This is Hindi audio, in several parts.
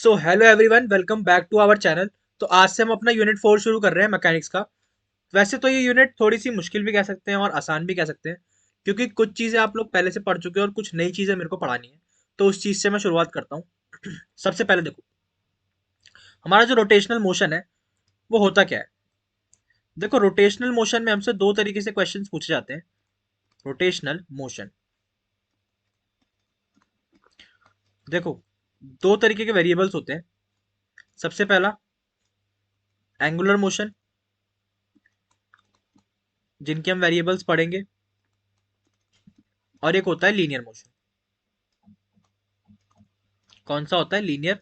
So hello everyone, welcome back to our channel. तो आज से हम अपना यूनिट 4 शुरू कर रहे हैं मैकेनिक्स का। वैसे तो ये यूनिट थोड़ी सी मुश्किल भी कह सकते हैं और आसान भी कह सकते हैं, क्योंकि कुछ चीज़ें आप लोग पहले से पढ़ चुके हैं और कुछ नई चीज़ें मेरे को पढ़ानी है। तो उस चीज़ से मैं शुरुआत करता हूँ। सबसे पहले देखो, हमारा जो रोटेशनल मोशन है वो होता क्या है। देखो, रोटेशनल मोशन में हमसे दो तरीके से क्वेश्चन पूछे जाते हैं। रोटेशनल मोशन, देखो, दो तरीके के वेरिएबल्स होते हैं। सबसे पहला एंगुलर मोशन, जिनके हम वेरिएबल्स पढ़ेंगे, और एक होता है लीनियर मोशन। कौन सा होता है? Linear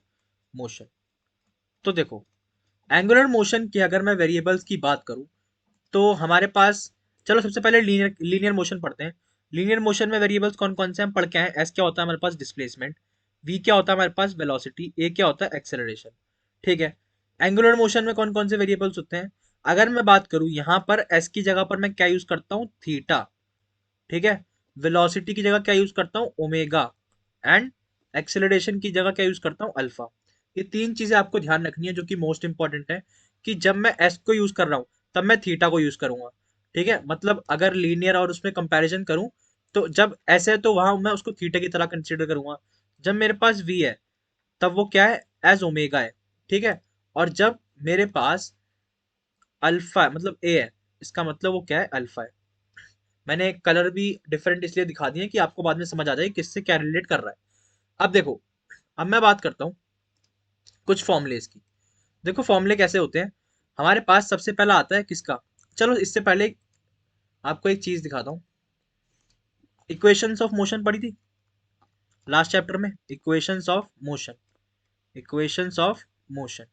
motion. तो देखो, एंगुलर मोशन की अगर मैं वेरिएबल्स की बात करूं तो हमारे पास, चलो सबसे पहले लीनियर लीनियर मोशन पढ़ते हैं। लीनियर मोशन में वेरिएबल्स कौन कौन से हम पढ़ के आए? एस क्या होता है हमारे पास? डिस्प्लेसमेंट। वी क्या होता है हमारे पास? वेलोसिटी। ए क्या होता है? एक्सेलरेशन। ठीक है। एंगुलर मोशन में कौन कौन से वेरिएबल्स होते हैं? अगर मैं बात करूं यहाँ पर एस की जगह पर मैं क्या यूज करता हूँ? थीटा। ठीक है। वेलोसिटी की जगह क्या यूज करता हूँ? ओमेगा। एंड एक्सेलरेशन की जगह क्या यूज करता हूँ? अल्फा। ये तीन चीजें आपको ध्यान रखनी है जो कि मोस्ट इंपॉर्टेंट है, कि जब मैं एस को यूज कर रहा हूँ तब मैं थीटा को यूज करूंगा। ठीक है, मतलब अगर लीनियर और उसमें कंपैरिजन करूं तो जब एस है तो वहां मैं उसको थीटा की तरह कंसीडर करूंगा। जब मेरे पास वी है तब वो क्या है? एज ओमेगा है। ठीक है। और जब मेरे पास अल्फा मतलब ए है, इसका मतलब वो क्या है? अल्फा है। मैंने कलर भी डिफरेंट इसलिए दिखा दिए कि आपको बाद में समझ आ जाए किससे क्या रिलेट कर रहा है। अब देखो, अब मैं बात करता हूँ कुछ फॉर्मूलेस की। देखो, फॉर्मूले कैसे होते हैं। हमारे पास सबसे पहला आता है किसका? चलो इससे पहले आपको एक चीज दिखाता हूँ। इक्वेशंस ऑफ मोशन पढ़ी थी लास्ट चैप्टर में। Equations of motion, equations of motion,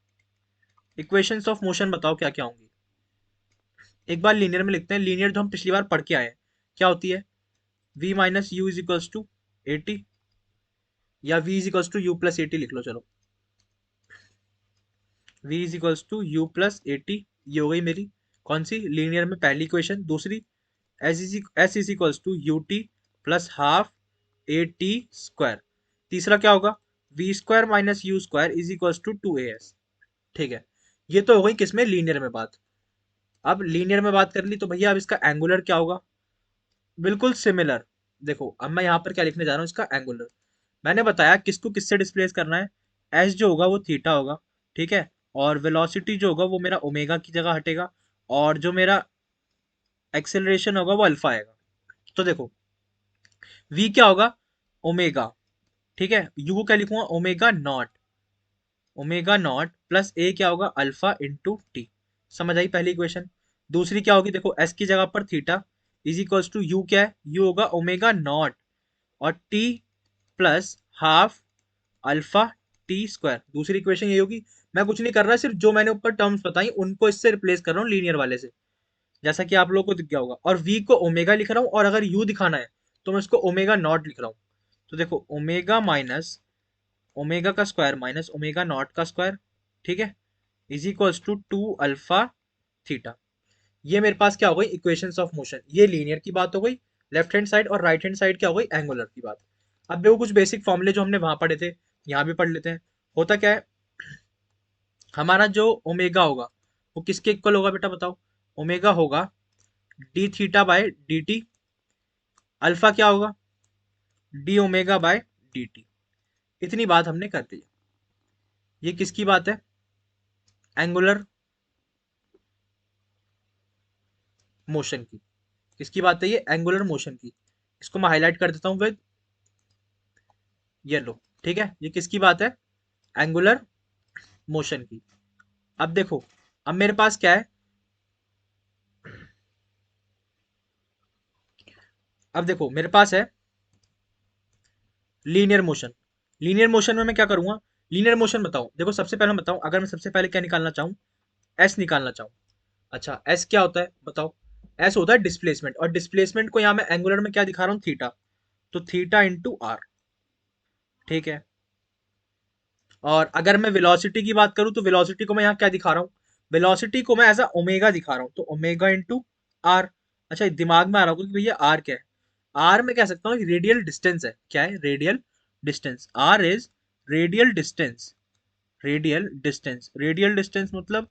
equations of motion बताओ क्या क्या होंगी। एक बार लीनियर में लिखते हैं। लीनियर जो हम पिछली बार पढ़ के आए हैं क्या होती है? v minus U is equals to A T, या v is equals to U plus A T लिख लो। चलो, v is equals to U plus A T, ये हो गई मेरी कौन सी? लीनियर में पहली इक्वेशन। दूसरी, s is equals to u t plus half a t square. तीसरा क्या होगा? V square minus u square is equals to two a s. ठीक है। ये तो हो गई किसमें? लीनियर में बात। अब लीनियर में बात कर ली तो भैया अब इसका एंगुलर क्या होगा? बिल्कुल सिमिलर। देखो, अब मैं यहाँ पर क्या लिखने जा रहा हूँ? इसका एंगुलर। मैंने बताया किसको किससे डिस्प्लेस करना है। एस जो होगा वो थीटा होगा। ठीक है। और वेलोसिटी जो होगा वो मेरा ओमेगा की जगह हटेगा, और जो मेरा एक्सेलरेशन होगा वो अल्फा आएगा। तो देखो, v क्या होगा? ओमेगा। ठीक है। u को क्या लिखूंगा? Omega naught. Omega naught plus A क्या होगा? Alpha into T. समझ आई पहली इक्वेशन। दूसरी क्या होगी? देखो, s की जगह पर theta is equals to u क्या है? u होगा ओमेगा नॉट, और t plus half alpha t square. दूसरी इक्वेशन ये होगी। मैं कुछ नहीं कर रहा, सिर्फ जो मैंने ऊपर टर्म्स बताई उनको इससे रिप्लेस कर रहा हूँ लीनियर वाले से, जैसा कि आप लोगों को दिख गया होगा। और v को ओमेगा लिख रहा हूँ, और अगर u दिखाना है तो मैं इसको ओमेगा नॉट लिख रहा हूँ। तो देखो, ओमेगा माइनस ओमेगा का स्क्वायर माइनस ओमेगा नॉट का स्क्वायर, ठीक है, is equals to two alpha theta. ये मेरे पास क्या हो गई? Equations of motion. ये लीनियर की बात हो गई, लेफ्ट हैंड साइड। और राइट हैंड साइड क्या हो गई? एंगुलर की बात। अब देखो, कुछ बेसिक फॉर्मूले जो हमने वहां पढ़े थे यहाँ भी पढ़ लेते हैं। होता क्या है? हमारा जो ओमेगा होगा वो किसके इक्वल होगा बेटा? बताओ। ओमेगा होगा D theta by D T. Alpha क्या होगा? D omega by D T. इतनी बात हमने कर दी। ये किसकी बात है? एंगुलर मोशन की। किसकी बात है? ये एंगुलर मोशन की। इसको मैं हाईलाइट कर देता हूं विद येलो। ठीक है। ये किसकी बात है? एंगुलर मोशन की। अब देखो, अब मेरे पास क्या है? अब देखो, मेरे पास है लीनियर मोशन। लीनियर मोशन में मैं क्या करूंगा? लीनियर मोशन बताओ। देखो, सबसे पहले मैं बताऊं, अगर मैं सबसे पहले क्या निकालना चाहूं? एस निकालना चाहूं। अच्छा, एस क्या होता है बताओ? एस होता है डिस्प्लेसमेंट, और डिस्प्लेसमेंट को यहां मैं एंगुलर में क्या दिखा रहा हूं? थीटा। तो थीटा इंटू आर। ठीक है। और अगर मैं वेलोसिटी की बात करूं तो वेलोसिटी को मैं यहाँ क्या दिखा रहा हूँ? वेलोसिटी को मैं ऐसा ओमेगा दिखा रहा हूँ, तो ओमेगा इंटू आर। अच्छा, दिमाग में आ रहा होगा कि भैया आर क्या है? आर में कह सकता हूँ रेडियल डिस्टेंस है। क्या है? Radial distance. R is radial distance radial distance मतलब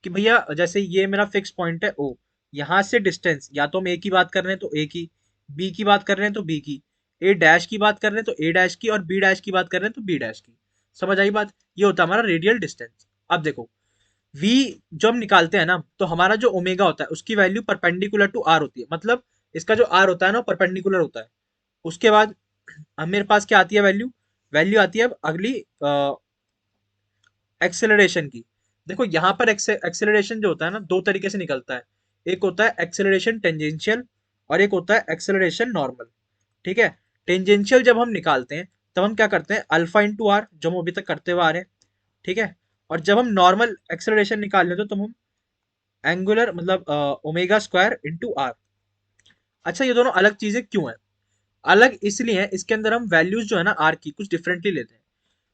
कि भैया जैसे ये मेरा फिक्स पॉइंट है ओ, यहाँ से डिस्टेंस या तो हम ए की बात कर रहे हैं तो ए की, बी की बात कर रहे हैं तो बी की, ए डैश की बात कर रहे हैं तो ए डैश की, और बी डैश की बात कर रहे हैं तो बी डैश की। समझ आई बात? ये होता है हमारा रेडियल डिस्टेंस। अब देखो v जो हम निकालते हैं ना, तो हमारा जो ओमेगा होता है उसकी वैल्यू परपेंडिकुलर टू आर होती है, मतलब इसका जो आर होता है ना परपेंडिकुलर होता है। उसके बाद अब मेरे पास क्या आती है वैल्यू, वैल्यू आती है अब अगली एक्सेलरेशन की। देखो यहाँ पर एक्सेलरेशन जो होता है ना दो तरीके से निकलता है, एक होता है एक्सेलरेशन टेंजेंशियल और एक होता है एक्सेलरेशन नॉर्मल। ठीक है, टेंजेंशियल जब हम निकालते हैं तब हम क्या करते हैं अल्फा इंटू आर, जो हम अभी तक करते हुए आ रहे हैं। ठीक है, और जब हम नॉर्मल एक्सेलरेशन निकाल लेते हैं तो हम एंगुलर मतलब ओमेगा स्क्वायर इंटू आर। अच्छा, ये दोनों अलग चीजें क्यों है? अलग इसलिए है, इसके अंदर हम वैल्यूज जो है ना आर की कुछ डिफरेंटली लेते हैं।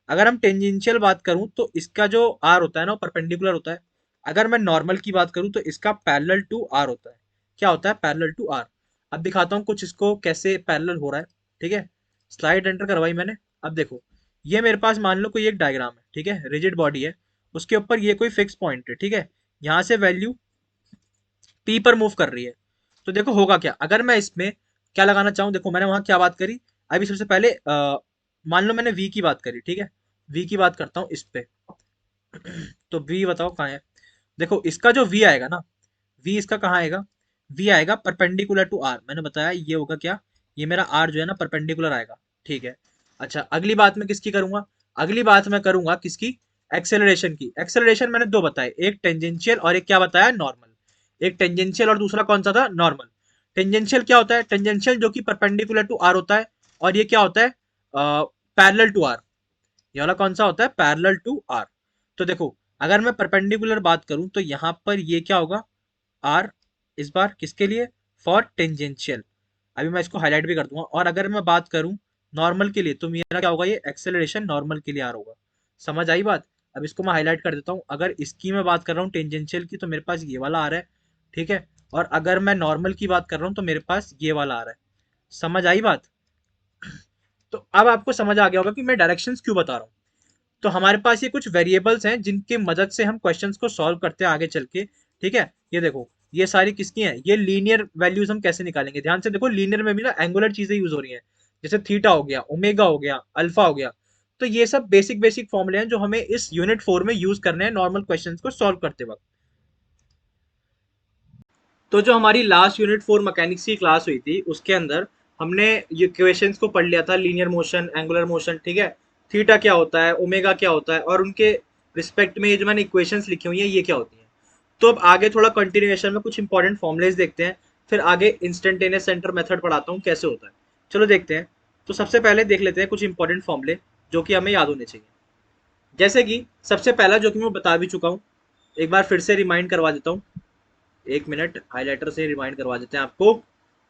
अगर हम टेंजेंशियल बात करूं तो इसका जो आर होता है ना वो परपेंडिकुलर होता है। अगर मैं नॉर्मल की बात करूं तो इसका पैरेलल टू आर होता है। क्या होता है? Parallel to r. अब दिखाता हूं कुछ इसको कैसे पैरेलल हो रहा है। ठीक है, स्लाइड एंटर करवाई मैंने। अब देखो, ये मेरे पास मान लो कोई एक डायग्राम है, ठीक है, रिजिड बॉडी है, उसके ऊपर ये कोई फिक्स पॉइंट है। ठीक है, यहाँ से वैल्यू पी पर मूव कर रही है। तो देखो होगा क्या अगर मैं इसमें क्या लगाना चाहूँ। देखो मैंने वहां क्या बात करी, अभी सबसे पहले मान लो मैंने वी की बात करी। ठीक है, वी की बात करता हूँ इस पे। तो वी बताओ कहाँ है? देखो इसका जो वी आएगा ना, वी इसका कहाँ आएगा? वी आएगा परपेंडिकुलर टू आर। मैंने बताया ये होगा क्या, ये मेरा आर जो है ना परपेंडिकुलर आएगा। ठीक है, अच्छा अगली बात मैं किसकी करूंगा? अगली बात मैं करूंगा किसकी? एक्सेलरेशन की। एक्सेलरेशन मैंने दो बताए, एक टेंजेंशियल और एक क्या बताया? नॉर्मल। एक टेंजेंशियल और दूसरा कौन सा था? नॉर्मल। टेंजेंशियल क्या होता है? टेंजेंशियल जो कि परपेंडिकुलर टू आर होता है, और ये क्या होता है? Parallel to r. ये वाला कौन सा होता है? Parallel to r. तो देखो अगर मैं परपेंडिकुलर बात करूं तो यहां पर ये क्या होगा? आर। इस बार किसके लिए? For tangential. अभी मैं इसको हाईलाइट भी कर दूंगा। और अगर मैं बात करूं नॉर्मल के लिए तो मेरा क्या होगा? ये एक्सेलरेशन नॉर्मल के लिए आर होगा। समझ आई बात? अब इसको मैं हाईलाइट कर देता हूं। अगर इसकी मैं बात कर रहा हूँ टेंजेंशियल की तो मेरे पास ये वाला आ रहा है। ठीक है, और अगर मैं नॉर्मल की बात कर रहा हूँ तो मेरे पास ये वाला आ रहा है। समझ आई बात? तो अब आपको समझ आ गया होगा कि मैं डायरेक्शंस क्यों बता रहा हूँ। तो हमारे पास ये कुछ वेरिएबल्स हैं जिनकी मदद से हम क्वेश्चंस को सॉल्व करते हैं आगे चल के। ठीक है, ये देखो ये सारी किसकी हैं? ये लीनियर वैल्यूज हम कैसे निकालेंगे? ध्यान से देखो, लीनियर में भी ना एंगुलर चीजें यूज हो रही हैं, जैसे थीटा हो गया, ओमेगा हो गया, अल्फा हो गया। तो ये सब बेसिक बेसिक फॉर्मूले हैं जो हमें इस यूनिट 4 में यूज करने हैं नॉर्मल क्वेश्चंस को सॉल्व करते वक्त। तो जो हमारी लास्ट यूनिट 4 मैकेनिक्स की क्लास हुई थी उसके अंदर हमने ये इक्वेशंस को पढ़ लिया था, लीनियर मोशन, एंगुलर मोशन। ठीक है, थीटा क्या होता है, ओमेगा क्या होता है, और उनके रिस्पेक्ट में ये जो मैंने इक्वेशंस लिखी हुई है ये क्या होती हैं। तो अब आगे थोड़ा कंटिन्यूएशन में कुछ इंपॉर्टेंट फॉर्मुलेज देखते हैं, फिर आगे इंस्टेंटेनियस सेंटर मेथड पढ़ाता हूँ कैसे होता है। चलो देखते हैं। तो सबसे पहले देख लेते हैं कुछ इंपॉर्टेंट फॉर्मुले जो कि हमें याद होने चाहिए। जैसे कि सबसे पहला जो कि मैं बता भी चुका हूँ, एक बार फिर से रिमाइंड करवा देता हूँ। एक मिनट, हाईलाइटर से रिमाइंड करवा देते हैं आपको,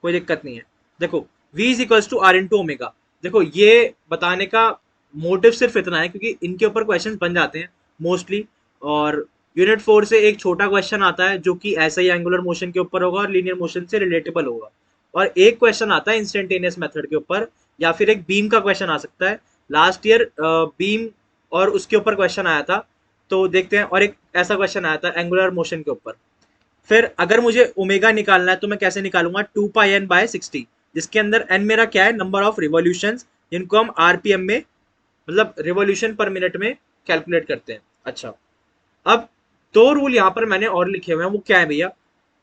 कोई दिक्कत नहीं है। देखो v is equals to are into omega. देखो ये बताने का मोटिव सिर्फ इतना है क्योंकि इनके ऊपर क्वेश्चन बन जाते हैं मोस्टली। और यूनिट 4 से एक छोटा क्वेश्चन आता है जो कि ऐसा ही एंगुलर मोशन के ऊपर होगा और लीनियर मोशन से रिलेटेबल होगा। और एक क्वेश्चन आता है इंस्टेंटेनियस मेथड के ऊपर, या फिर एक बीम का क्वेश्चन आ सकता है। लास्ट ईयर बीम और उसके ऊपर क्वेश्चन आया था, तो देखते हैं। और एक ऐसा क्वेश्चन आया था एंगुलर मोशन के ऊपर। फिर अगर मुझे ओमेगा निकालना है तो मैं कैसे निकालूंगा? 2 पाई n/60, जिसके अंदर n मेरा क्या है? नंबर ऑफ रिवॉल्यूशन, जिनको हम आरपीएम में मतलब रिवॉल्यूशन पर मिनट में कैलकुलेट करते हैं। अच्छा, अब दो रूल यहाँ पर मैंने और लिखे हुए हैं, वो क्या है भैया?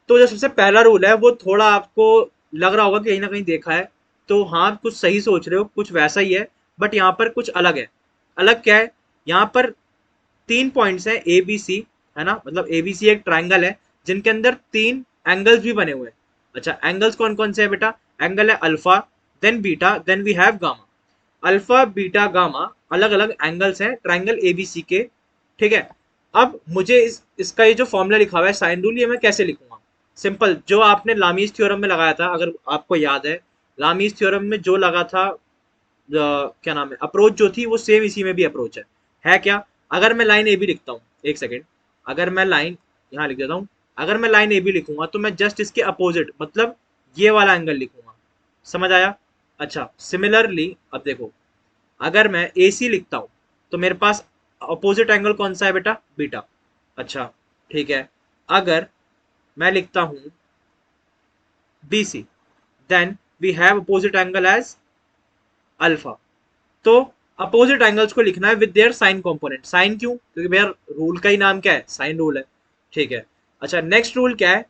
तो जो सबसे पहला रूल है वो थोड़ा आपको लग रहा होगा कि कहीं ना कहीं देखा है, तो हाँ कुछ सही सोच रहे हो, कुछ वैसा ही है, बट यहाँ पर कुछ अलग है। अलग क्या है? यहाँ पर 3 पॉइंट्स हैं ए बी सी, है ना, मतलब ए बी सी एक ट्राइंगल है जिनके अंदर 3 एंगल्स भी बने हुए हैं। अच्छा, एंगल्स कौन कौन से है बेटा? एंगल है alpha, then beta, then we have gamma. Alpha beta gamma अलग अलग एंगल्स हैं ट्राइंगल एबीसी के। ठीक है, अब मुझे इसका ये जो फॉर्मूला लिखा हुआ है साइन रूल, ये मैं कैसे लिखूंगा? सिंपल, जो आपने लामीज थ्योरम में लगाया था, अगर आपको याद है, लामीज थ्योरम में जो लगा था क्या नाम है, अप्रोच जो थी वो सेम इसी में भी अप्रोच है क्या? अगर मैं लाइन ए बी लिखता हूँ, एक सेकेंड, अगर मैं लाइन यहाँ लिख देता हूँ, अगर मैं लाइन ए बी लिखूंगा तो मैं जस्ट इसके अपोजिट मतलब ये वाला एंगल लिखूंगा। समझ आया? अच्छा, सिमिलरली अब देखो, अगर मैं ए सी लिखता हूँ तो मेरे पास अपोजिट एंगल कौन सा है बेटा? बीटा। अच्छा ठीक है, अगर मैं लिखता हूं BC, then we have opposite angle as alpha. तो अपोजिट एंगल्स को लिखना है with their sine component. Sine क्यों? क्योंकि भैया रूल का ही नाम क्या है? साइन रूल है। ठीक है, अच्छा नेक्स्ट रूल क्या है?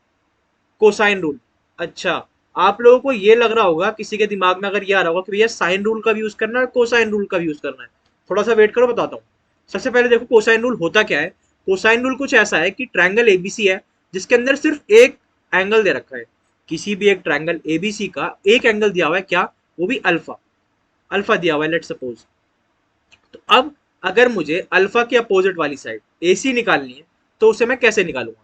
Cosine rule. अच्छा, आप लोगों को ये लग रहा होगा, किसी के दिमाग में अगर ये आ रहा होगा कि भैया साइन रूल का भी यूज करना है, कोसाइन रूल का भी यूज करना है, थोड़ा सा वेट करो बताता हूँ। सबसे पहले देखो कोसाइन रूल होता क्या है। कोसाइन रूल कुछ ऐसा है कि ट्रायंगल एबीसी है जिसके अंदर सिर्फ एक एंगल दे रखा है। किसी भी एक ट्रायंगल एबीसी का एक एंगल दिया हुआ है, क्या? वो भी अल्फा। अल्फा दिया हुआ है लेट सपोज। तो अब अगर मुझे अल्फा के अपोजिट वाली साइड एसी निकालनी है, तो उसे मैं कैसे निकालूंगा?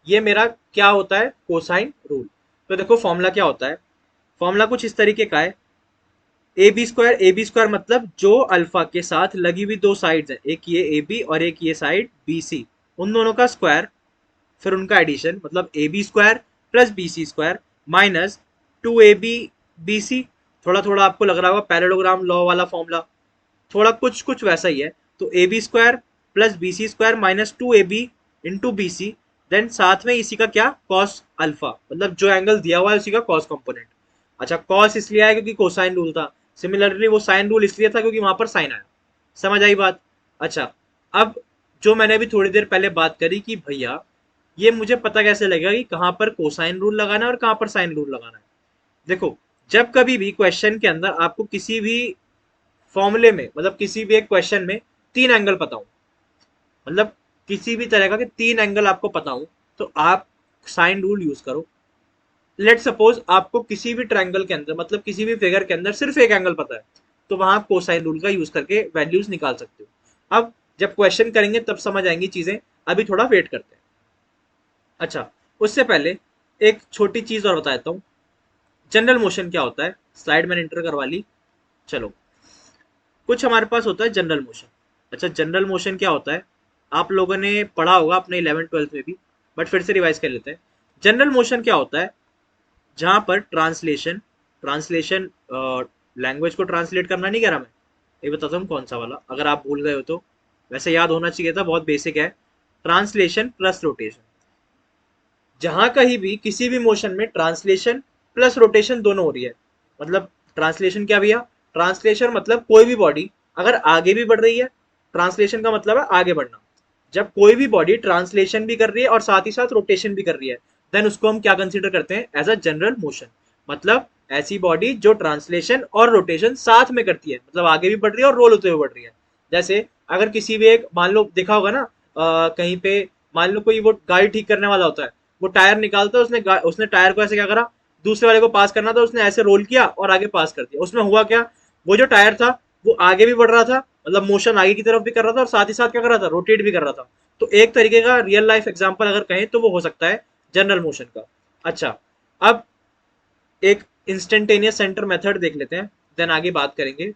ये मेरा क्या होता है? Cosine rule. तो देखो फॉर्मूला क्या होता है। फॉर्मूला कुछ इस तरीके का है, ए बी स्क्वायर मतलब जो अल्फा के साथ लगी हुई दो साइड्स हैं, एक ये ए बी और एक ये साइड बी सी, उन दोनों का स्क्वायर, फिर उनका एडिशन, मतलब a b square plus b c square minus 2ab BC। थोड़ा थोड़ा आपको लग रहा होगा पैरेललोग्राम लॉ वाला फॉर्मूला, थोड़ा कुछ कुछ वैसा ही है। तो a b square plus b c square minus 2ab into b c, then साथ में इसी का क्या? कॉस अल्फा, मतलब जो एंगल दिया हुआ है उसी का कॉस कंपोनेंट। अच्छा, कॉस इसलिए आया क्योंकि कोसाइन रूल था। सिमिलरली वो साइन रूल इसलिए था क्योंकि वहां पर साइन आया। समझ आई बात? अच्छा, अब जो मैंने अभी थोड़ी देर पहले बात करी कि भैया ये मुझे पता कैसे लगेगा कि कहां पर कोसाइन रूल लगाना है और कहां पर साइन रूल लगाना है। देखो, जब कभी भी क्वेश्चन के अंदर आपको किसी भी फॉर्मूले में, मतलब किसी भी एक क्वेश्चन में तीन एंगल पता हो, मतलब किसी भी तरह का कि तीन एंगल आपको पता हो, तो आप साइन रूल यूज करो। लेट सपोज आपको किसी भी ट्रायंगल के अंदर, मतलब किसी भी फिगर के अंदर सिर्फ एक एंगल पता है, तो वहां आप कोसाइन रूल का यूज करके वैल्यूज निकाल सकते हो। अब जब क्वेश्चन करेंगे तब समझ आएंगी चीजें, अभी थोड़ा वेट करते हैं। अच्छा, उससे पहले एक छोटी चीज और बता देता हूँ। जनरल मोशन क्या होता है? स्लाइड मैंने इंटर करवा ली। चलो, कुछ हमारे पास होता है जनरल मोशन। अच्छा, जनरल मोशन क्या होता है? आप लोगों ने पढ़ा होगा अपने 11th 12th में भी, बट फिर से रिवाइज कर लेते हैं। जनरल मोशन क्या होता है? जहां पर ट्रांसलेशन, ट्रांसलेशन लैंग्वेज को ट्रांसलेट करना नहीं कह रहा मैं, ये बताता हूँ कौन सा वाला, अगर आप भूल गए हो तो। वैसे याद होना चाहिए था, बहुत बेसिक है। Translation plus rotation. जहां कहीं भी किसी भी मोशन में ट्रांसलेशन प्लस रोटेशन दोनों हो रही है, मतलब ट्रांसलेशन क्या भैया? ट्रांसलेशन मतलब कोई भी बॉडी अगर आगे भी बढ़ रही है, ट्रांसलेशन का मतलब है आगे बढ़ना। जब कोई भी बॉडी ट्रांसलेशन भी कर रही है और साथ ही साथ रोटेशन भी कर रही है, देन उसको हम क्या कंसीडर करते हैं? As a general motion. मतलब ऐसी बॉडी जो ट्रांसलेशन और रोटेशन साथ में करती है, मतलब आगे भी बढ़ रही है और रोल होते हुए बढ़ रही है। जैसे अगर किसी भी एक, मान लो देखा होगा ना, कहीं पे मान लो कोई वो गाड़ी ठीक करने वाला होता है, वो टायर निकालता है, उसने उसने टायर को ऐसे क्या करा, दूसरे वाले को पास करना था, उसने ऐसे रोल किया और आगे पास कर दिया। उसमें हुआ क्या? वो जो टायर था वो आगे भी बढ़ रहा था, मतलब मोशन आगे की तरफ भी कर रहा था, और साथ ही साथ क्या कर रहा था? रोटेट भी कर रहा था। तो एक तरीके का रियल लाइफ एग्जांपल अगर कहें तो वो हो सकता है जनरल मोशन का। अच्छा, अब एक इंस्टेंटेनियस सेंटर मेथड देख लेते हैं, देन आगे बात करेंगे।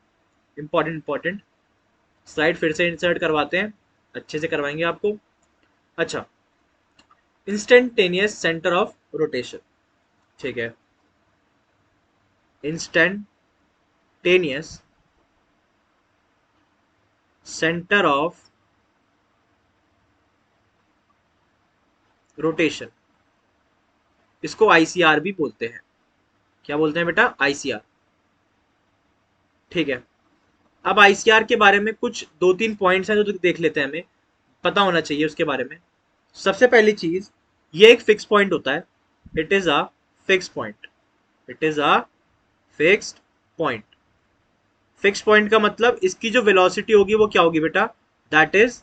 इंपॉर्टेंट इंपॉर्टेंट स्लाइड फिर से इंसर्ट करवाते हैं, अच्छे से करवाएंगे आपको। अच्छा, इंस्टेंटेनियस सेंटर ऑफ रोटेशन। ठीक है, इंस्टेंटेनियस सेंटर ऑफ रोटेशन, इसको आईसीआर भी बोलते हैं। क्या बोलते हैं बेटा? आईसीआर। ठीक है, अब आईसीआर के बारे में कुछ दो तीन पॉइंट्स हैं जो देख लेते हैं, हमें पता होना चाहिए उसके बारे में। सबसे पहली चीज, ये एक फिक्स पॉइंट होता है। It is a fix point. It is a fixed point. Fix point का मतलब इसकी जो वेलोसिटी होगी वो क्या होगी बेटा? That is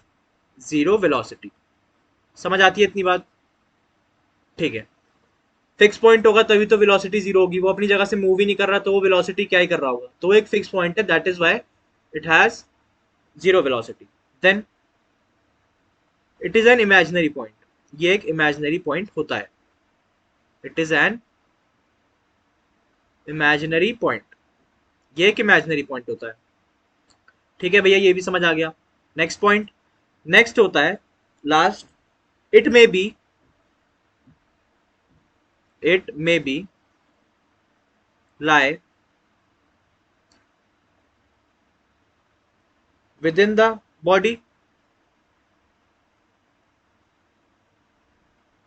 zero velocity. समझ आती है इतनी बात? ठीक है, फिक्स पॉइंट होगा तभी तो वेलोसिटी जीरो होगी, वो अपनी जगह से मूव ही नहीं कर रहा, तो वो वेलोसिटी क्या ही कर रहा होगा? तो एक फिक्स पॉइंट है, that is why it has zero velocity. Then it is an imaginary point. ये एक इमेजिनरी पॉइंट होता है। It is an imaginary point. ये एक इमेजिनरी पॉइंट होता है। ठीक है भैया, ये भी समझ आ गया। नेक्स्ट पॉइंट, नेक्स्ट होता है last, it may be, it may be lie within the body,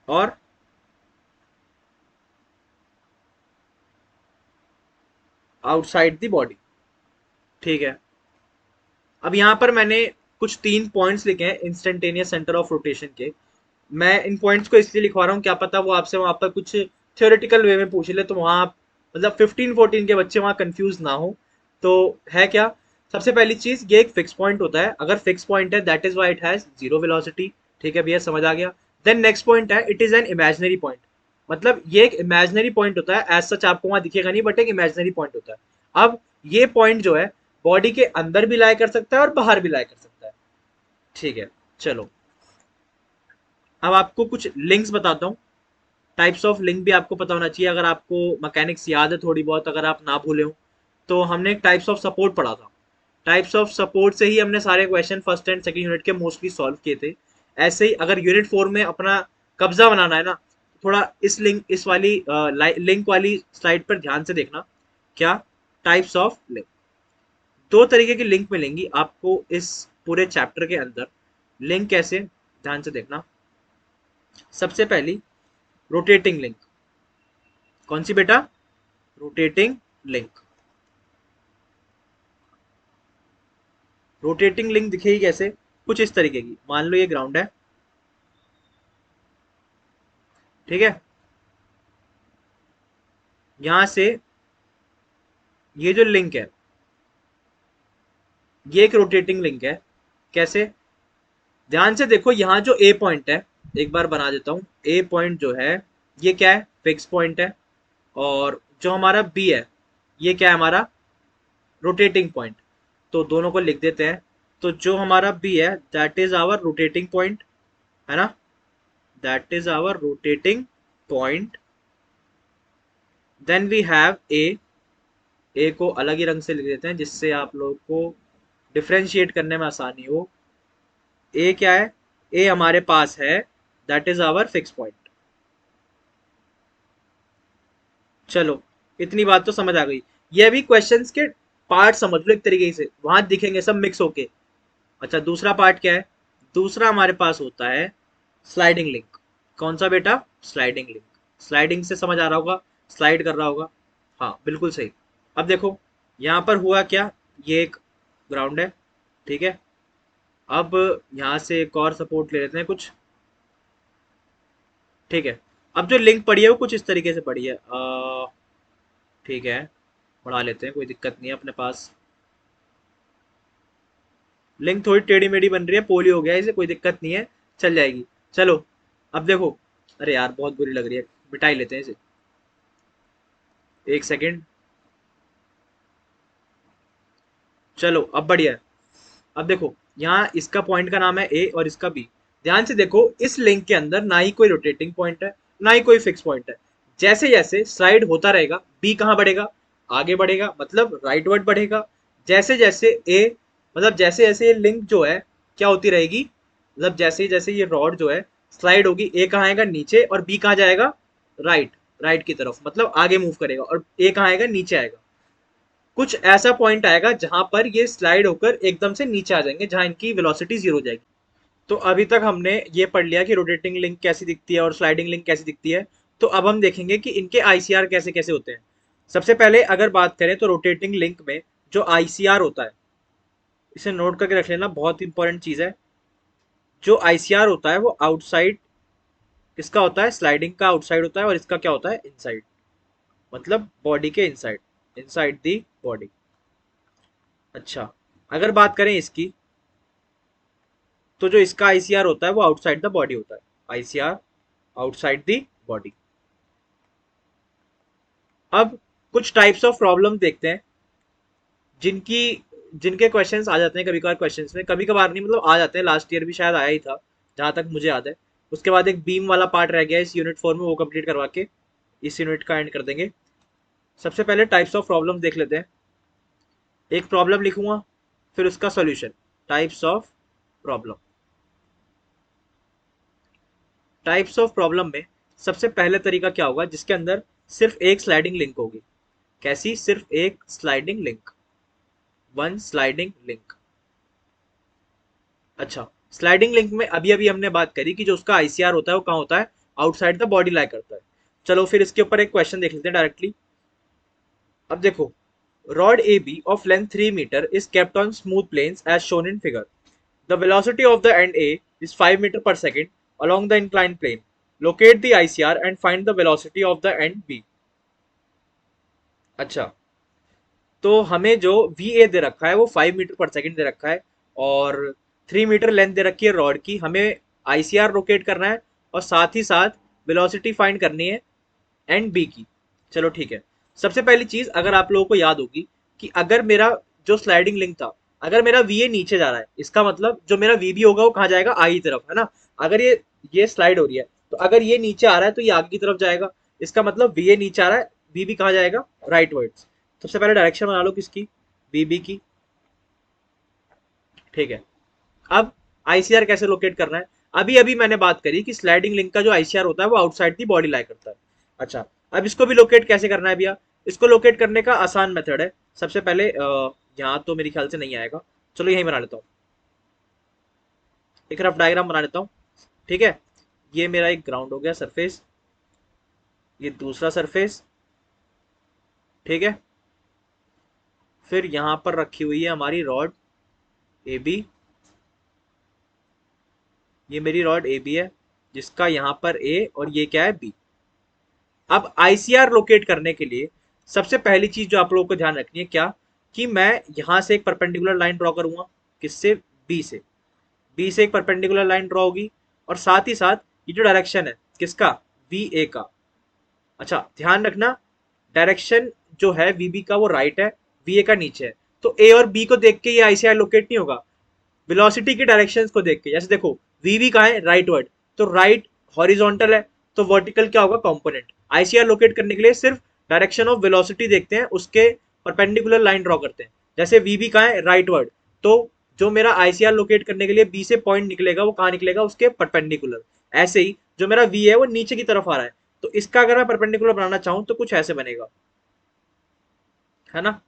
और आउटसाइड द बॉडी। ठीक है, अब यहाँ पर मैंने कुछ 3 पॉइंट्स लिखे हैं इंस्टेंटेनियस सेंटर ऑफ रोटेशन के। मैं इन पॉइंट्स को इसलिए लिखवा रहा हूँ, क्या पता वो आपसे वहां पर कुछ थियोरेटिकल वे में पूछ ले, तो वहां मतलब 15-14 के बच्चे वहां कंफ्यूज ना हो। तो है क्या, सबसे पहली चीज, ये एक फिक्स पॉइंट होता है। अगर फिक्स पॉइंट है that is why it has zero velocity. ठीक है भैया, समझ आ गया। देन नेक्स्ट पॉइंट है, it is an imaginary point. मतलब ये एक इमेजिनरी पॉइंट होता है, एज सच आपको वहां दिखेगा नहीं, बट एक इमेजिनरी पॉइंट होता है। अब ये पॉइंट जो है बॉडी के अंदर भी लाई कर सकता है और बाहर भी लाई कर सकता है। ठीक है, चलो अब आपको कुछ लिंक्स बताता हूँ। टाइप्स ऑफ लिंक भी आपको पता होना चाहिए, अगर आपको मैकेनिक्स याद है थोड़ी बहुत, अगर आप ना भूले हो। तो हमने एक टाइप्स ऑफ सपोर्ट पढ़ा था। टाइप्स ऑफ सपोर्ट से ही हमने सारे question first and second unit के मोस्टली सॉल्व किए थे। ऐसे ही अगर यूनिट 4 में अपना कब्जा बनाना है ना, थोड़ा इस वाली लिंक वाली स्लाइड पर ध्यान से देखना। क्या, टाइप्स ऑफ लिंक, दो तरीके की लिंक मिलेंगी आपको इस पूरे चैप्टर के अंदर। लिंक कैसे, ध्यान से देखना। सबसे पहली, रोटेटिंग लिंक। कौन सी बेटा, रोटेटिंग लिंक। रोटेटिंग लिंक दिखेगी कैसे, कुछ इस तरीके की। मान लो ये ग्राउंड है, ठीक है, यहां से ये जो लिंक है ये एक रोटेटिंग लिंक है। कैसे, ध्यान से देखो, यहां जो ए पॉइंट है, एक बार बना देता हूं। ए पॉइंट जो है ये क्या है, फिक्स पॉइंट है। और जो हमारा बी है ये क्या है, हमारा रोटेटिंग पॉइंट। तो दोनों को लिख देते हैं। तो जो हमारा बी है that is our rotating point, है ना, that is our rotating point. Then we have a को अलग ही रंग से लिख देते हैं जिससे आप लोग को डिफ्रेंशिएट करने में आसानी हो। ए क्या है, ए हमारे पास है that is our fix point. चलो, इतनी बात तो समझ आ गई। ये भी क्वेश्चंस के पार्ट समझ लो एक तरीके से, वहां दिखेंगे सब मिक्स होके। अच्छा, दूसरा पार्ट क्या है, दूसरा हमारे पास होता है स्लाइडिंग लिंक। कौन सा बेटा, स्लाइडिंग लिंक। स्लाइडिंग से समझ आ रहा होगा, स्लाइड कर रहा होगा। हाँ बिल्कुल सही। अब देखो यहाँ पर हुआ क्या, ये एक ग्राउंड है, ठीक है। अब यहाँ से एक और सपोर्ट ले लेते हैं कुछ, ठीक है। अब जो लिंक पड़ी है वो कुछ इस तरीके से पड़ी है। ठीक है, बढ़ा लेते हैं, कोई दिक्कत नहीं है अपने पास। लिंक थोड़ी टेढ़ी मेढ़ी बन रही है, पोली हो गया है इसे, कोई दिक्कत नहीं है, चल जाएगी। चलो अब देखो, अरे यार बहुत बुरी लग रही है, मिटा ही लेते हैं इसे। एक सेकेंड, चलो अब बढ़िया है। अब देखो यहाँ इसका पॉइंट का नाम है ए और इसका बी। ध्यान से देखो, इस लिंक के अंदर ना ही कोई रोटेटिंग पॉइंट है ना ही कोई फिक्स पॉइंट है। जैसे जैसे स्लाइड होता रहेगा बी कहाँ बढ़ेगा, आगे बढ़ेगा, मतलब राइटवर्ड बढ़ेगा। जैसे जैसे ए, मतलब जैसे जैसे ये लिंक जो है क्या होती रहेगी, मतलब जैसे जैसे ये रॉड जो है स्लाइड होगी, ए कहाँ आएगा, नीचे, और बी कहाँ जाएगा, राइट, राइट की तरफ, मतलब आगे मूव करेगा, और ए कहाँ आएगा, नीचे आएगा। कुछ ऐसा पॉइंट आएगा जहां पर ये स्लाइड होकर एकदम से नीचे आ जाएंगे, जहां इनकी वेलोसिटी जीरो हो जाएगी। तो अभी तक हमने ये पढ़ लिया कि रोटेटिंग लिंक कैसी दिखती है और स्लाइडिंग लिंक कैसी दिखती है। तो अब हम देखेंगे कि इनके आईसीआर कैसे कैसे होते हैं। सबसे पहले अगर बात करें तो रोटेटिंग लिंक में जो आईसीआर होता है, इसे नोट करके रख लेना, बहुत इंपॉर्टेंट चीज है। जो आईसीआर होता है वो आउटसाइड, किसका होता है, स्लाइडिंग का आउटसाइड होता है, और इसका क्या होता है, इनसाइड, मतलब बॉडी के इनसाइड, इनसाइड दी बॉडी। अच्छा, अगर बात करें इसकी, तो जो इसका आईसीआर होता है वो आउटसाइड द बॉडी होता है। ICR outside the body. अब कुछ टाइप्स ऑफ प्रॉब्लम देखते हैं जिनकी जिनके क्वेश्चंस आ जाते हैं कभी कभार, क्वेश्चंस में कभी कभार नहीं, मतलब आ जाते हैं। लास्ट ईयर भी शायद आया ही था जहां तक मुझे याद है। उसके बाद एक बीम वाला पार्ट रह गया इस यूनिट 4 में, वो कंप्लीट करवा के इस यूनिट का एंड कर देंगे। सबसे पहले टाइप्स ऑफ प्रॉब्लम देख लेते हैं। एक प्रॉब्लम लिखूंगा, फिर उसका solution. Types of problem, types of problem में सबसे पहले तरीका क्या होगा, जिसके अंदर सिर्फ एक स्लाइडिंग लिंक होगी। कैसी, सिर्फ एक sliding link, one sliding link. अच्छा, स्लाइडिंग लिंक में अभी अभी हमने बात करी कि जो उसका आईसीआर होता है वो कहाँ होता है, आउटसाइड द बॉडी लाई करता है। चलो फिर इसके ऊपर एक क्वेश्चन देख लेते हैं डायरेक्टली। अब देखो, rod AB of length 3 meter is kept on smooth planes as shown in figure. The velocity of the end A is 5 meter per second along the inclined plane. Locate the ICR and find the velocity of the end B. अच्छा, तो हमें जो VA दे रखा है वो 5 मीटर पर सेकंड दे रखा है और 3 मीटर लेंथ दे रखी है रॉड की। हमें ICR लोकेट करना है और साथ ही साथ वेलोसिटी फाइंड करनी है एंड बी की। चलो ठीक है। सबसे पहली चीज, अगर आप लोगों को याद होगी कि अगर मेरा जो स्लाइडिंग लिंक था, अगर मेरा वीए नीचे जा रहा है, इसका मतलब जो मेरा वीबी होगा वो कहाँ जाएगा, आई की तरफ, है ना। अगर ये स्लाइड हो रही है तो अगर ये नीचे आ रहा है तो ये आगे की तरफ जाएगा। इसका मतलब वीए नीचे आ रहा है, वीबी कहाँ जाएगा, राइट वर्ड्स। सबसे पहले डायरेक्शन बना लो किसकी, वीबी की। ठीक है। अब आईसीआर कैसे लोकेट करना है, अभी अभी मैंने बात करी कि स्लाइडिंग लिंक का जो आईसीआर होता है वो आउटसाइड दी बॉडी लाई करता है। अच्छा, अब इसको भी लोकेट कैसे करना है भैया। इसको लोकेट करने का आसान मेथड है। सबसे पहले यहाँ तो मेरे ख्याल से नहीं आएगा, चलो यहीं बना लेता हूँ, एक रफ डायग्राम बना लेता हूँ। ठीक है, ये मेरा एक ग्राउंड हो गया सरफेस, ये दूसरा सरफेस। ठीक है, फिर यहाँ पर रखी हुई है हमारी रॉड ए बी, ये मेरी रॉड ए बी है जिसका यहाँ पर ए और ये क्या है, बी। अब आईसीआर लोकेट करने के लिए सबसे पहली चीज जो आप लोगों को ध्यान रखनी है क्या, कि मैं यहां से एक परपेंडिकुलर लाइन ड्रॉ करूंगा, किससे, बी से। बी से एक परपेंडिकुलर लाइन ड्रॉ होगी और साथ ही साथ ये जो डायरेक्शन है किसका, वी ए का। अच्छा, ध्यान रखना, डायरेक्शन जो है वीबी का वो राइट है, वी ए का नीचे है। तो ए और बी को देख के ये आईसीआर लोकेट नहीं होगा, वेलोसिटी की डायरेक्शंस को देख के। जैसे देखो, वीवी कहाँ है, राइट वर्ड, तो राइट हॉरिजॉन्टल है, तो वर्टिकल क्या होगा, कंपोनेंट। आईसीआर लोकेट करने के लिए सिर्फ डायरेक्शन ऑफ वेलोसिटी देखते हैं, उसके परपेंडिकुलर लाइन ड्रॉ करते हैं। जैसे वीवी कहाँ है, राइट वर्ड, तो जो मेरा आईसीआर लोकेट करने के लिए बी से पॉइंट निकलेगा वो कहाँ निकलेगा, उसके परपेंडिकुलर। ऐसे ही जो मेरा वी है वो नीचे की तरफ आ रहा है, तो इसका अगर मैं परपेंडिकुलर बनाना चाहूं तो कुछ ऐसे बनेगा, है ना,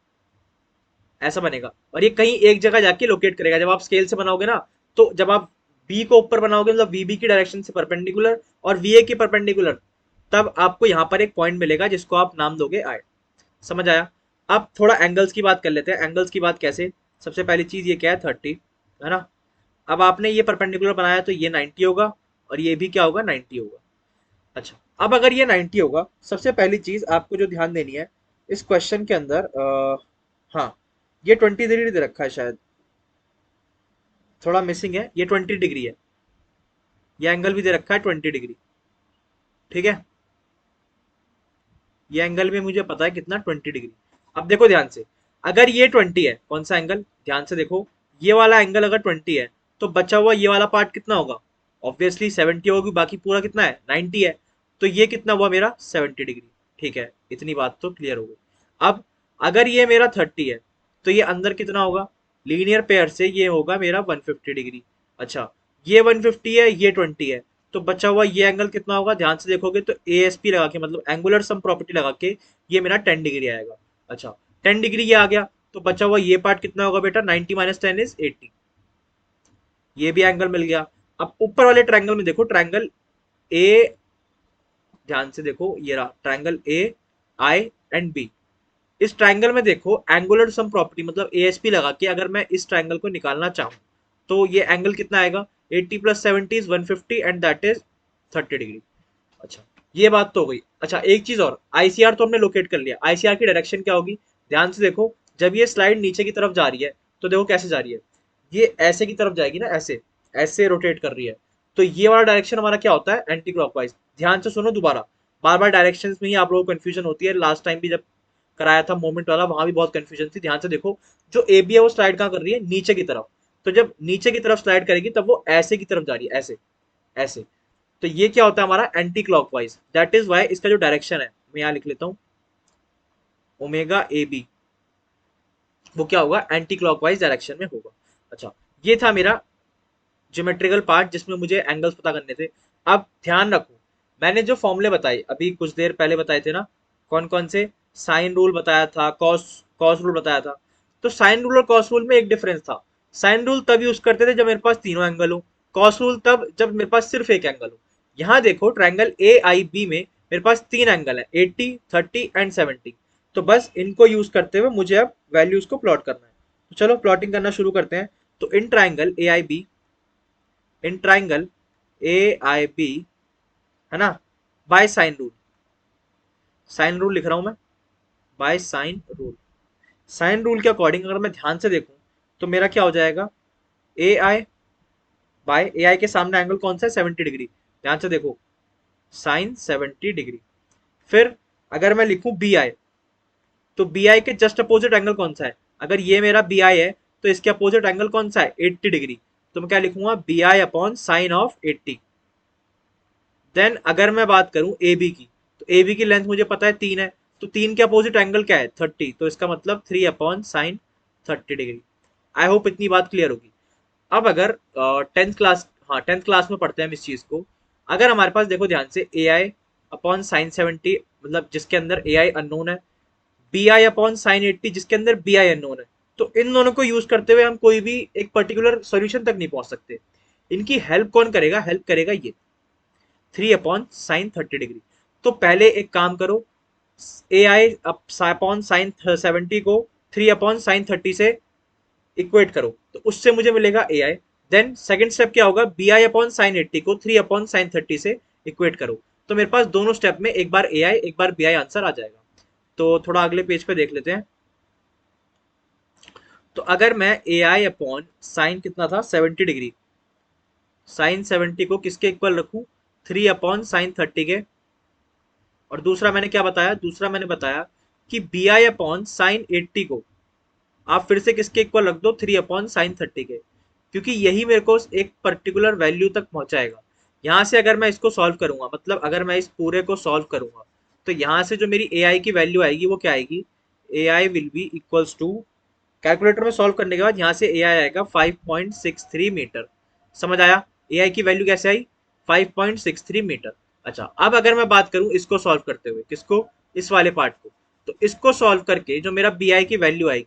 ऐसा बनेगा। और ये कहीं एक जगह जाके लोकेट करेगा। जब आप स्केल से बनाओगे ना, तो जब आप बी को ऊपर बनाओगे मतलब वीबी की डायरेक्शन से परपेंडिकुलर और वीए की परपेंडिकुलर, तब आपको यहाँ पर एक पॉइंट मिलेगा जिसको आप नाम दोगे आई। समझ आया। अब थोड़ा एंगल्स की बात कर लेते हैं। एंगल्स की बात कैसे, सबसे पहली चीज ये क्या है, 30, है ना। अब आपने ये परपेंडिकुलर बनाया तो ये 90 होगा और ये भी क्या होगा, 90 होगा। अच्छा, अब अगर ये 90 होगा, सबसे पहली चीज आपको जो ध्यान देनी है इस क्वेश्चन के अंदर, हाँ, ये 20 डिग्री दे रखा है शायद, थोड़ा मिसिंग है, ये 20 डिग्री है, ये एंगल भी दे रखा है 20 डिग्री। ठीक है, ये एंगल भी मुझे पता है कितना, 20 डिग्री। अब देखो ध्यान से, अगर ये 20 है, कौन सा एंगल, ध्यान से देखो, ये वाला एंगल अगर 20 है तो बचा हुआ ये वाला पार्ट कितना होगा, ऑब्वियसली 70 होगी, बाकी पूरा कितना है, 90 है। तो ये कितना हुआ मेरा, 70 डिग्री। ठीक है, इतनी बात तो क्लियर हो गई। अब अगर ये मेरा 30 है तो ये अंदर कितना होगा, लीनियर पेयर से ये होगा मेरा 150 डिग्री। अच्छा, ये 150 है, ये 20 है, तो बचा हुआ ये एंगल कितना होगा, ध्यान से देखोगे तो एएसपी लगा के, मतलब एंगुलर सम प्रॉपर्टी लगा के, ये मेरा 10 डिग्री आएगा। अच्छा, 10 डिग्री ये आ गया, तो बचा हुआ ये पार्ट कितना होगा बेटा, 90 माइनस 10 इज 80। ये भी एंगल मिल गया। अब ऊपर वाले ट्रायंगल में देखो, ट्रायंगल ए, ध्यान से देखो, ये रहा triangle a i and b. इस ट्रायंगल में देखो एंगुलर सम प्रॉपर्टी मतलब एएसपी लगा के अगर मैं इस ट्रायंगल को निकालना चाहूं तो ये एंगल कितना आएगा, 80 plus 70 is 150 and that is 30 degree. अच्छा, ये बात तो हो गई। अच्छा, एक चीज और, आईसीआर तो हमने लोकेट कर लिया, आईसीआर की डायरेक्शन क्या होगी, ध्यान से देखो, जब ये स्लाइड नीचे की तरफ जा रही है तो देखो कैसे जा रही है, ये ऐसे की तरफ जाएगी ना, ऐसे ऐसे रोटेट कर रही है। तो ये वाला डायरेक्शन हमारा क्या होता है, एंटी क्लॉकवाइज। ध्यान से सुनो दोबारा, बार बार डायरेक्शंस में ही आप लोगों को कंफ्यूजन होती है। लास्ट टाइम भी जब कराया था मोमेंट वाला, वहां भी बहुत कंफ्यूजन थी। ध्यान से देखो, जो ए बी है वो स्लाइड कहाँ कर रही है, नीचे की तरफ। तो जब नीचे की तरफ स्लाइड करेगी तब वो ऐसे की तरफ जा रही है, ऐसे ऐसे। तो ये क्या होता है हमारा, anti clockwise. That is why इसका जो डायरेक्शन है, मैं यहाँ लिख लेता हूँ, ओमेगा ए बी, वो क्या होगा, एंटी क्लॉकवाइज डायरेक्शन में होगा। अच्छा, ये था मेरा ज्योमेट्रिकल पार्ट जिसमें मुझे एंगल्स पता करने थे। अब ध्यान रखो, मैंने जो फॉर्मूले बताए अभी कुछ देर पहले बताए थे ना, कौन कौन से, साइन रूल बताया था, कॉस कॉस रूल बताया था। तो साइन रूल और कॉस रूल में एक डिफरेंस था। साइन रूल तब यूज करते थे जब मेरे पास तीनों एंगल हो, कॉस रूल तब जब मेरे पास सिर्फ एक एंगल हो। यहाँ देखो ट्रायंगल ए आई बी में मेरे पास तीन एंगल है, 80, 30 एंड 70। तो बस इनको यूज करते हुए मुझे अब वैल्यूज को प्लॉट करना है। तो चलो प्लॉटिंग करना शुरू करते हैं। तो in triangle a i b, in triangle a i b, है ना, by sine rule, sine rule लिख रहा हूं मैं, by sine rule. Sine rule के अकॉर्डिंग अगर मैं ध्यान से देखूं तो मेरा क्या हो जाएगा, ए आई बाय ए आई के सामने एंगल कौन सा है, 70 डिग्री। ध्यान से देखो, साइन 70 डिग्री। फिर अगर मैं लिखूं बी आई, तो बी आई के जस्ट अपोजिट एंगल कौन सा है, अगर ये मेरा बी आई है तो इसके अपोजिट एंगल कौन सा है, 80 डिग्री। तो मैं क्या लिखूंगा, b i upon sine of 80। Then अगर मैं बात करूं ए बी की, तो ए बी की लेंथ मुझे पता है 3 है, तो 3 के अपोजिट एंगल क्या है, 30। तो इसका मतलब 3 अपॉन साइन 30 डिग्री। आई होप इतनी बात क्लियर होगी। अब अगर टेंथ क्लास, हाँ टेंथ क्लास में पढ़ते हैं हम इस चीज को। अगर हमारे पास देखो ध्यान से ए आई अपॉन साइन 70, मतलब जिसके अंदर ए आई अननोन है, बी आई अपॉन साइन 80 जिसके अंदर बी आई अननोन है, तो इन दोनों को यूज करते हुए हम कोई भी एक पर्टिकुलर सॉल्यूशन तक नहीं पहुंच सकते। इनकी हेल्प कौन करेगा, हेल्प करेगा ये 3 अपॉन साइन 30 डिग्री। तो पहले एक काम करो, ए आई अपॉन साइन 70 को 3 अपॉन साइन 30 से इक्वेट करो, तो उससे मुझे मिलेगा ए आई। देन सेकंड स्टेप क्या होगा, बी आई अपॉन साइन 80 को 3 अपॉन साइन 30 से इक्वेट करो। तो मेरे पास दोनों स्टेप में एक बार ए आई एक बार बी आई आंसर आ जाएगा। तो थोड़ा अगले पेज पे देख लेते हैं। तो अगर मैं ए आई अपॉन साइन कितना था, 70 डिग्री, साइन 70 को किसके इक्वल रखूं, 3 अपॉन साइन 30 के। और दूसरा मैंने क्या बताया, दूसरा मैंने बताया कि बी आई अपॉन साइन 80 को आप फिर से किसके इक्वल रख दो, 3 अपॉन साइन 30 के, क्योंकि यही मेरे को एक पर्टिकुलर वैल्यू तक पहुंचाएगा। यहां से अगर मैं इसको सॉल्व करूंगा, मतलब अगर मैं इस पूरे को सॉल्व करूंगा, तो यहां से जो मेरी ए आई की वैल्यू आएगी वो क्या आएगी, A I will be equals to, calculator में सॉल्व करने के बाद यहाँ से ए आई आएगा 5.63 मीटर। समझ आया, ए आई की वैल्यू कैसे आई, 5.63 मीटर। अच्छा अब अगर मैं बात करूं इसको सॉल्व करते हुए, किसको, इस वाले पार्ट को, तो इसको सॉल्व करके जो मेरा बी आई की वैल्यू आएगी,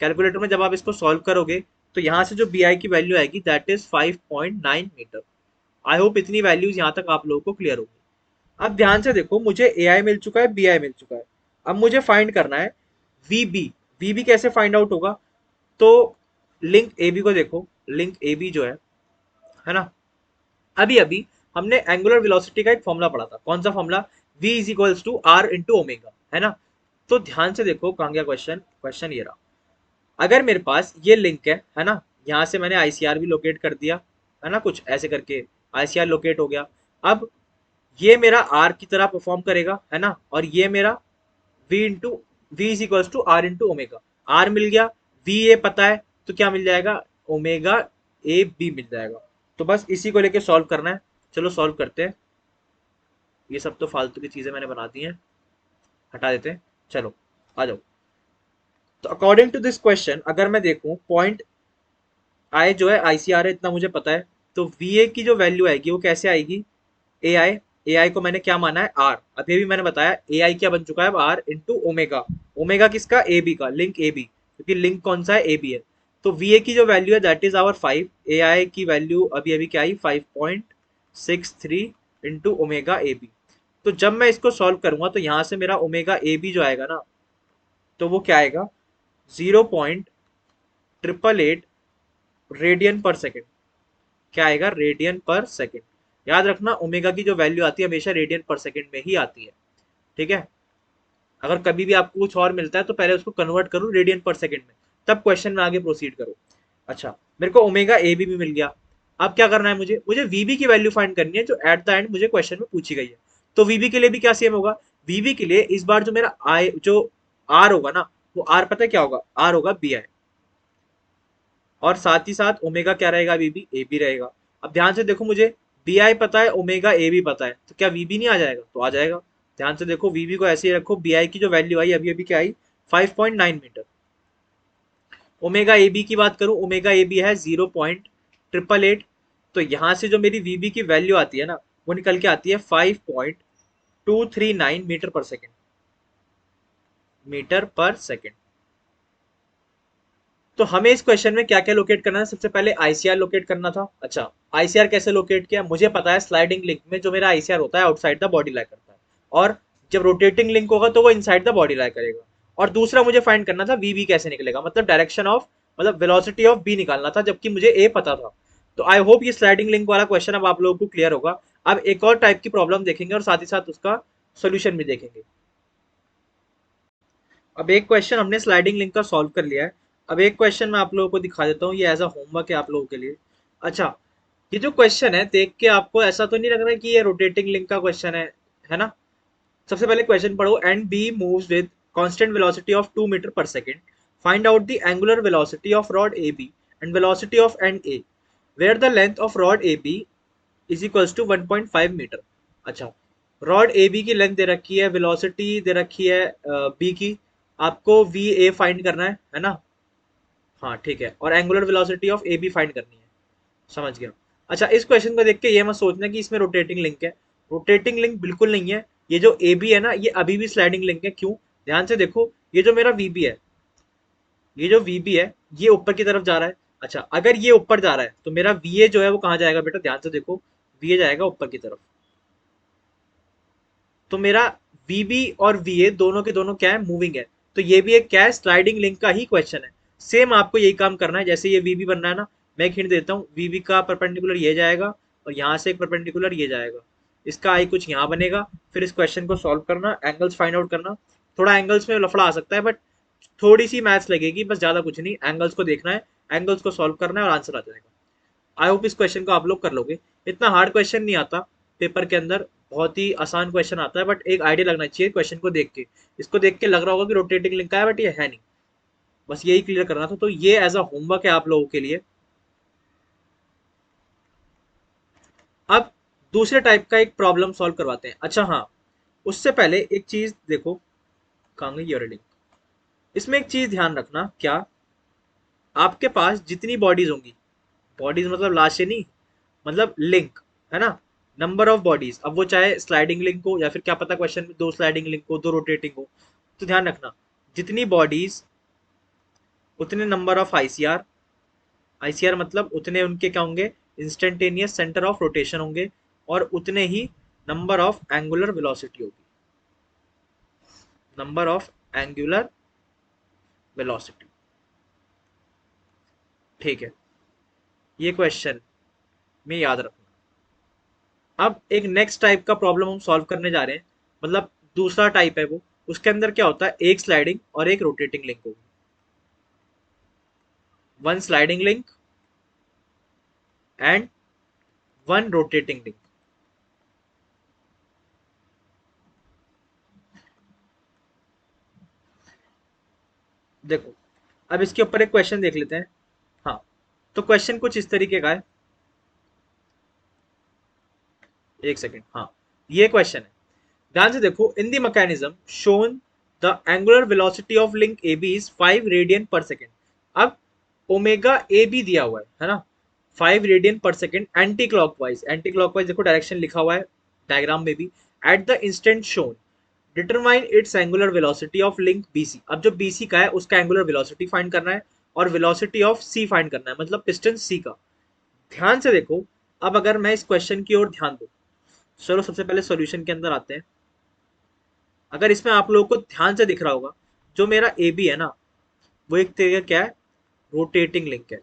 कैलकुलेटर में जब आप इसको सॉल्व करोगे, तो यहाँ से जो बी आई की वैल्यू आएगी that is 5.9 metre. I hope इतनी वैल्यूज यहाँ तक आप लोगों को क्लियर होगी। अब ध्यान से देखो, मुझे ए आई मिल चुका है, बी आई मिल चुका है। अब मुझे फाइंड करना है वी बी। वी बी कैसे फाइंड आउट होगा, तो लिंक ए बी को देखो, लिंक ए बी जो है ना, अभी अभी हमने एंगुलर वेलोसिटी का एक फॉर्मूला पढ़ा था, कौन सा formula, v is equals to are into omega, है ना। तो ध्यान से देखो कहाँ गया क्वेश्चन, क्वेश्चन ये रहा। अगर मेरे पास ये लिंक है ना, यहाँ से मैंने आईसीआर भी लोकेट कर दिया, है ना, कुछ ऐसे करके आईसीआर लोकेट हो गया। अब ये मेरा आर की तरह परफॉर्म करेगा, है ना, और ये मेरा v into V is equals to are into omega. R मिल गया, v ये पता है, तो क्या मिल जाएगा, ओमेगा ए बी मिल जाएगा। तो बस इसी को लेके सॉल्व करना है। चलो सॉल्व करते हैं। ये सब तो फालतू की चीजें मैंने बना दी हैं, हटा देते हैं। चलो आ जाओ। तो अकॉर्डिंग टू दिस क्वेश्चन अगर मैं देखूं, पॉइंट आई जो है आईसीआर है, इतना मुझे पता है। तो वी ए की जो वैल्यू आएगी वो कैसे आएगी, ए आई, ए आई को मैंने क्या माना है, आर। अभी भी मैंने बताया ए आई क्या बन चुका है अब, आर इंटू ओमेगा। ओमेगा किसका, ए बी का, लिंक ए बी, क्योंकि लिंक कौन सा है, ए बी है। तो वी ए की जो वैल्यू है दैट इज आवर 5, ए आई की वैल्यू अभी अभी क्या आई, 5.63 इंटू ओमेगा ए बी। तो जब मैं इसको सॉल्व करूंगा तो यहाँ से मेरा ओमेगा ए बी जो आएगा ना, तो वो क्या आएगा, 0.888 रेडियन पर सेकेंड। क्या आएगा, रेडियन पर सेकेंड। याद रखना ओमेगा की जो वैल्यू आती है हमेशा रेडियन पर सेकेंड में ही आती है, ठीक है। अगर कभी भी आपको कुछ और मिलता है तो पहले उसको कन्वर्ट करो रेडियन पर सेकेंड में, तब क्वेश्चन में आगे प्रोसीड करो। अच्छा मेरे को ओमेगा ए बी भी मिल गया। अब क्या करना है, मुझे मुझे वीबी की वैल्यू फाइंड करनी है जो एट द एंड मुझे क्वेश्चन में पूछी गई है। तो वीबी के लिए भी क्या सेम होगा, वीबी के लिए इस बार जो मेरा आई जो आर होगा ना, वो आर पता है क्या होगा, आर होगा बी आई, और साथ ही साथ ओमेगा क्या रहेगा, वीबी ए बी रहेगा। अब ध्यान से देखो, मुझे बी आई पता है, ओमेगा ए बी पता है, तो क्या वीबी नहीं आ जाएगा, तो आ जाएगा। ध्यान से देखो वीबी को ऐसे ही रखो, बी आई की जो वैल्यू आई अभी अभी क्या आई, 5.9 मीटर। ओमेगा ए बी की बात करूं, ओमेगा ए बी है 0.888। तो यहां से जो मेरी वीबी की वैल्यू आती है ना, वो निकल के आती है 5.239 मीटर पर सेकेंड, मीटर पर सेकेंड। तो हमें इस क्वेश्चन में क्या क्या लोकेट करना है, सबसे पहले आईसीआर लोकेट करना था। अच्छा, आईसीआर कैसे लोकेट किया, मुझे पता है स्लाइडिंग लिंक में जो मेरा आईसीआर होता है आउटसाइड द बॉडी लाई करता है, और जब रोटेटिंग लिंक होगा तो वो इनसाइड द बॉडी लाई करेगा। और दूसरा मुझे फाइंड करना था वीबी कैसे निकलेगा, मतलब डायरेक्शन ऑफ, मतलब वेलोसिटी ऑफ बी निकालना था, जबकि मुझे ए पता था। तो आई होप ये स्लाइडिंग लिंक वाला क्वेश्चन अब आप लोगों को क्लियर होगा। अब एक और टाइप की प्रॉब्लम देखेंगे और साथ ही साथ उसका सोल्यूशन भी देखेंगे। अब एक क्वेश्चन हमने स्लाइडिंग लिंक का सॉल्व कर लिया है। अब एक क्वेश्चन मैं आप लोगों को दिखा देता हूँ, ये एज अ होमवर्क है आप लोगों के लिए। अच्छा, ये जो क्वेश्चन है देख के आपको ऐसा तो नहीं लग रहा है कि ये रोटेटिंग लिंक का क्वेश्चन है ना? सबसे पहले क्वेश्चन पढ़ो, end B moves with constant velocity of 2 metre per second, find out the angular velocity of rod A B and velocity of end A, where the length of rod A B is equals to 1.5 metre. अच्छा, रॉड ए बी की लेंथ दे रखी है, वेलोसिटी दे रखी है बी की, आपको वी ए फाइंड करना है ना? हाँ ठीक है, और angular velocity of a b find करनी है। समझ गया। अच्छा, इस क्वेश्चन को देख के ये मत सोचना कि इसमें रोटेटिंग लिंक है, रोटेटिंग लिंक बिल्कुल नहीं है। ये जो ए बी है ना, ये अभी भी स्लाइडिंग लिंक है। क्यों? ध्यान से देखो, ये जो मेरा वीबी है, ये जो वीबी है, ये ऊपर की तरफ जा रहा है। अच्छा, अगर ये ऊपर जा रहा है तो मेरा वीए जो है वो कहाँ जाएगा बेटा, ध्यान से देखो, वीए जाएगा ऊपर की तरफ। तो मेरा वीबी और वीए दोनों के दोनों क्या है, मूविंग है। तो ये भी एक क्या है, स्लाइडिंग लिंक का ही क्वेश्चन है। सेम आपको यही काम करना है, जैसे ये वीबी बनना है ना, मैं एक हिंट देता हूँ, वीबी का परपेंडिकुलर ये जाएगा और यहाँ से एक परपेंडिकुलर ये जाएगा, इसका आई कुछ यहाँ बनेगा। फिर इस क्वेश्चन को सॉल्व करना, एंगल्स फाइंड आउट करना। थोड़ा एंगल्स में लफड़ा आ सकता है, बट थोड़ी सी मैथ्स लगेगी, बस ज्यादा कुछ नहीं। एंगल्स को देखना है, एंगल्स को सॉल्व करना है और आंसर आ जाएगा। आई होप इस क्वेश्चन को आप लोग कर लोगे। इतना हार्ड क्वेश्चन नहीं आता पेपर के अंदर, बहुत ही आसान क्वेश्चन आता है, बट एक आइडिया लगना चाहिए क्वेश्चन को देख के। इसको देख के लग रहा होगा कि रोटेटिंग लिंक का है, बट ये है नहीं। बस यही क्लियर करना था, तो ये एज अ होमवर्क है आप लोगों के लिए। अब दूसरे टाइप का एक प्रॉब्लम सॉल्व करवाते हैं। अच्छा हाँ, उससे पहले एक चीज देखो, कहाँ गई ये रीडिंग। इसमें एक चीज ध्यान रखना, क्या आपके पास जितनी बॉडीज होंगी, बॉडीज मतलब लाशें नहीं, मतलब लिंक, है ना? नंबर ऑफ बॉडीज, अब वो चाहे स्लाइडिंग लिंक हो या फिर क्या पता क्वेश्चन में दो स्लाइडिंग लिंक हो, दो रोटेटिंग हो, तो ध्यान रखना, जितनी बॉडीज उतने नंबर ऑफ आईसीआर। आईसीआर मतलब उतने उनके क्या होंगे, इंस्टेंटेनियस सेंटर ऑफ रोटेशन होंगे, और उतने ही नंबर ऑफ एंगुलर वेलोसिटी होगी, नंबर ऑफ एंगुलर वेलोसिटी। ठीक है, ये क्वेश्चन में याद रखना। अब एक नेक्स्ट टाइप का प्रॉब्लम हम सॉल्व करने जा रहे हैं, मतलब दूसरा टाइप है वो। उसके अंदर क्या होता है, एक स्लाइडिंग और एक रोटेटिंग लिंक होगी। One sliding link and one rotating link. देखो, अब इसके ऊपर एक क्वेश्चन देख लेते हैं। हाँ, तो क्वेश्चन कुछ इस तरीके का है, एक सेकेंड। हाँ, ये क्वेश्चन है, ध्यान से देखो। In the mechanism shown the angular velocity of link a B is 5 radian पर सेकेंड। अब ओमेगा ए बी दिया हुआ है ना, 5 रेडियन पर second anti clockwise. Anti clockwise देखो डायरेक्शन लिखा हुआ है डायग्राम में भी। At the instant shown determine its angular velocity of link BC. अब जो बीसी का है उसका एंगुलर वेलोसिटी फाइंड करना है, और वेलोसिटी ऑफ सी फाइंड करना है, मतलब पिस्टन सी का। ध्यान से देखो, अब अगर मैं इस क्वेश्चन की ओर ध्यान दूं, चलो सबसे पहले सॉल्यूशन के अंदर आते हैं। अगर इसमें आप लोगों को ध्यान से दिख रहा होगा, जो मेरा ए बी है ना, वो एक तरीका क्या है, रोटेटिंग लिंक है।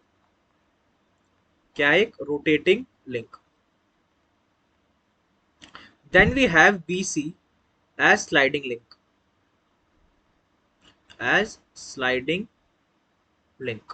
क्या है? एक rotating link. Then we have b c as sliding link, as sliding link.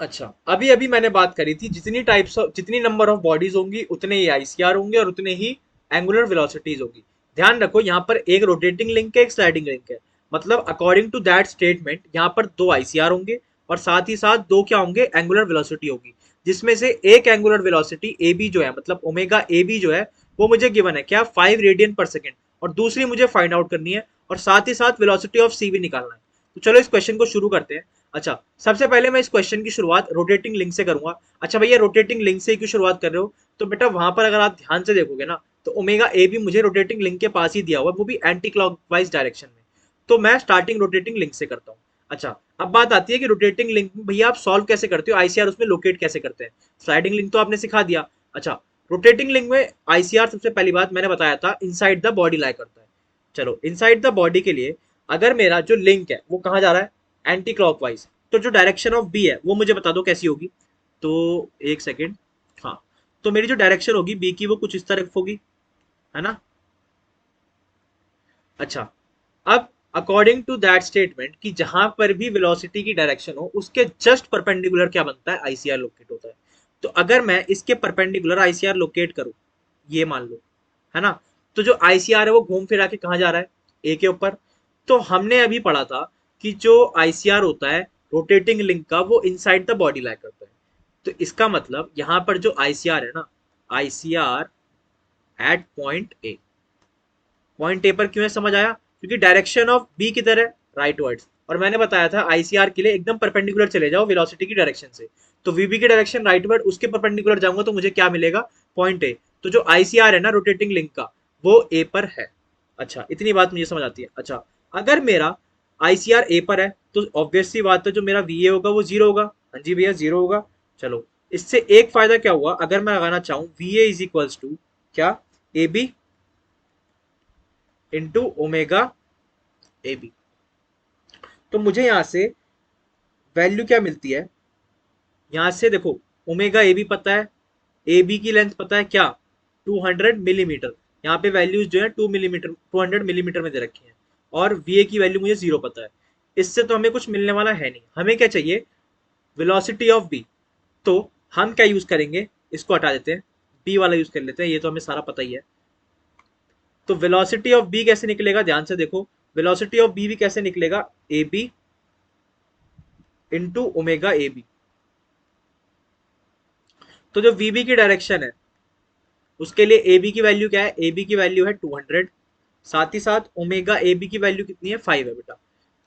अच्छा, अभी अभी मैंने बात करी थी, जितनी टाइप्स ऑफ, जितनी नंबर ऑफ बॉडीज होंगी उतने ही आईसीआर होंगे और उतने ही एंगुलर वेलोसिटीज होगी। ध्यान रखो, यहाँ पर एक रोटेटिंग लिंक है, एक स्लाइडिंग लिंक है, मतलब अकॉर्डिंग टू दैट स्टेटमेंट यहाँ पर दो आईसीआर होंगे और साथ ही साथ दो क्या होंगे, एंगुलर वेलोसिटी होगी। जिसमें से एक एंगुलर वेलोसिटी ए बी जो है, मतलब ओमेगा ए बी जो है, वो मुझे गिवन है क्या, 5 रेडियन पर सेकेंड, और दूसरी मुझे फाइंड आउट करनी है, और साथ ही साथ वेलोसिटी ऑफ सी भी निकालना है। तो चलो इस क्वेश्चन को शुरू करते हैं। अच्छा, सबसे पहले मैं इस क्वेश्चन की शुरुआत रोटेटिंग लिंक से करूंगा। अच्छा भैया, रोटेटिंग लिंक से क्यों शुरुआत कर रहे हो? तो बेटा वहां पर अगर आप ध्यान से देखोगे ना, तो ओमेगा ए भी मुझे रोटेटिंग लिंक के पास ही दिया हुआ है, वो भी एंटी क्लॉकवाइज डायरेक्शन में। तो मैं स्टार्टिंग रोटेटिंग लिंक से करता हूँ। अच्छा, अब बात आती है कि रोटेटिंग लिंक भैया आप सॉल्व कैसे करते हो, आईसीआर उसमें लोकेट कैसे करते हैं। स्लाइडिंग लिंक तो आपने सिखा दिया। अच्छा, रोटेटिंग लिंक में आईसीआर सबसे पहली बात मैंने बताया था इनसाइड द बॉडी लाई करता है। चलो, इनसाइड द बॉडी के लिए अगर मेरा जो लिंक है वो कहाँ जा रहा है, एंटी क्लॉकवाइज, तो जो डायरेक्शन ऑफ बी है वो मुझे बता दो कैसी होगी। तो एक सेकेंड, हाँ, तो मेरी जो डायरेक्शन होगी बी की वो कुछ इस तरफ होगी, है ना। अच्छा, अब अकॉर्डिंग टू दैट स्टेटमेंट कि जहां पर भी वेलोसिटी की डायरेक्शन हो उसके जस्ट परपेंडिकुलर क्या बनता है, आईसीआर लोकेट होता है। तो अगर मैं इसके परपेंडिकुलर आईसीआर लोकेट करूं, ये मान लो, है ना, तो जो आईसीआर है वो घूम फिरा के कहाँ जा रहा है, ए के ऊपर। तो हमने अभी पढ़ा था कि जो आईसीआर होता है रोटेटिंग लिंक का वो इनसाइड द बॉडी लाई करता है। तो इसका मतलब यहां पर जो आईसीआर है ना, ICR at point a, point a पर क्यों है समझ आया, क्योंकि डायरेक्शन ऑफ बी किधर है, राइट वर्ड्स, और मैंने बताया था आईसीआर के लिए एकदम परपेंडिकुलर चले जाओ वेलोसिटी की डायरेक्शन से। तो वीबी की डायरेक्शन राइट वर्ड, उसके परपेंडिकुलर जाऊंगा तो मुझे क्या मिलेगा, पॉइंट ए। तो जो आईसीआर है ना रोटेटिंग लिंक का वो ए पर है। अच्छा, इतनी बात मुझे समझ आती है। अच्छा, अगर मेरा आईसीआर ए पर है तो ऑब्वियस सी बात है जो मेरा वीए होगा वो जीरो होगा। हाँ जी भैया, जीरो होगा। चलो, इससे एक फायदा क्या हुआ, अगर मैं लगाना चाहूं वीए इज इक्वल्स टू क्या, a b into omega a b, तो मुझे यहां से वैल्यू क्या मिलती है, यहां से देखो, ओमेगा ए बी पता है, ए बी की लेंथ पता है क्या, 200 मिलीमीटर। यहाँ पे वैल्यूज जो है 2 मिलीमीटर, 200 मिलीमीटर में दे रखी है, और वी ए की वैल्यू मुझे जीरो पता है। इससे तो हमें कुछ मिलने वाला है नहीं, हमें क्या चाहिए, वेलोसिटी ऑफ बी। तो हम क्या यूज करेंगे, इसको हटा देते हैं, बी वाला यूज कर लेते हैं, ये तो हमें सारा पता ही है। तो वेलोसिटी ऑफ बी कैसे निकलेगा, ध्यान से देखो, वेलोसिटी ऑफ बी भी कैसे निकलेगा, a b into omega a b. तो जो वीबी की डायरेक्शन है उसके लिए ए बी की वैल्यू क्या है, ए बी की वैल्यू है 200, साथ ही साथ ओमेगा ए बी की वैल्यू कितनी है, 5 है बेटा।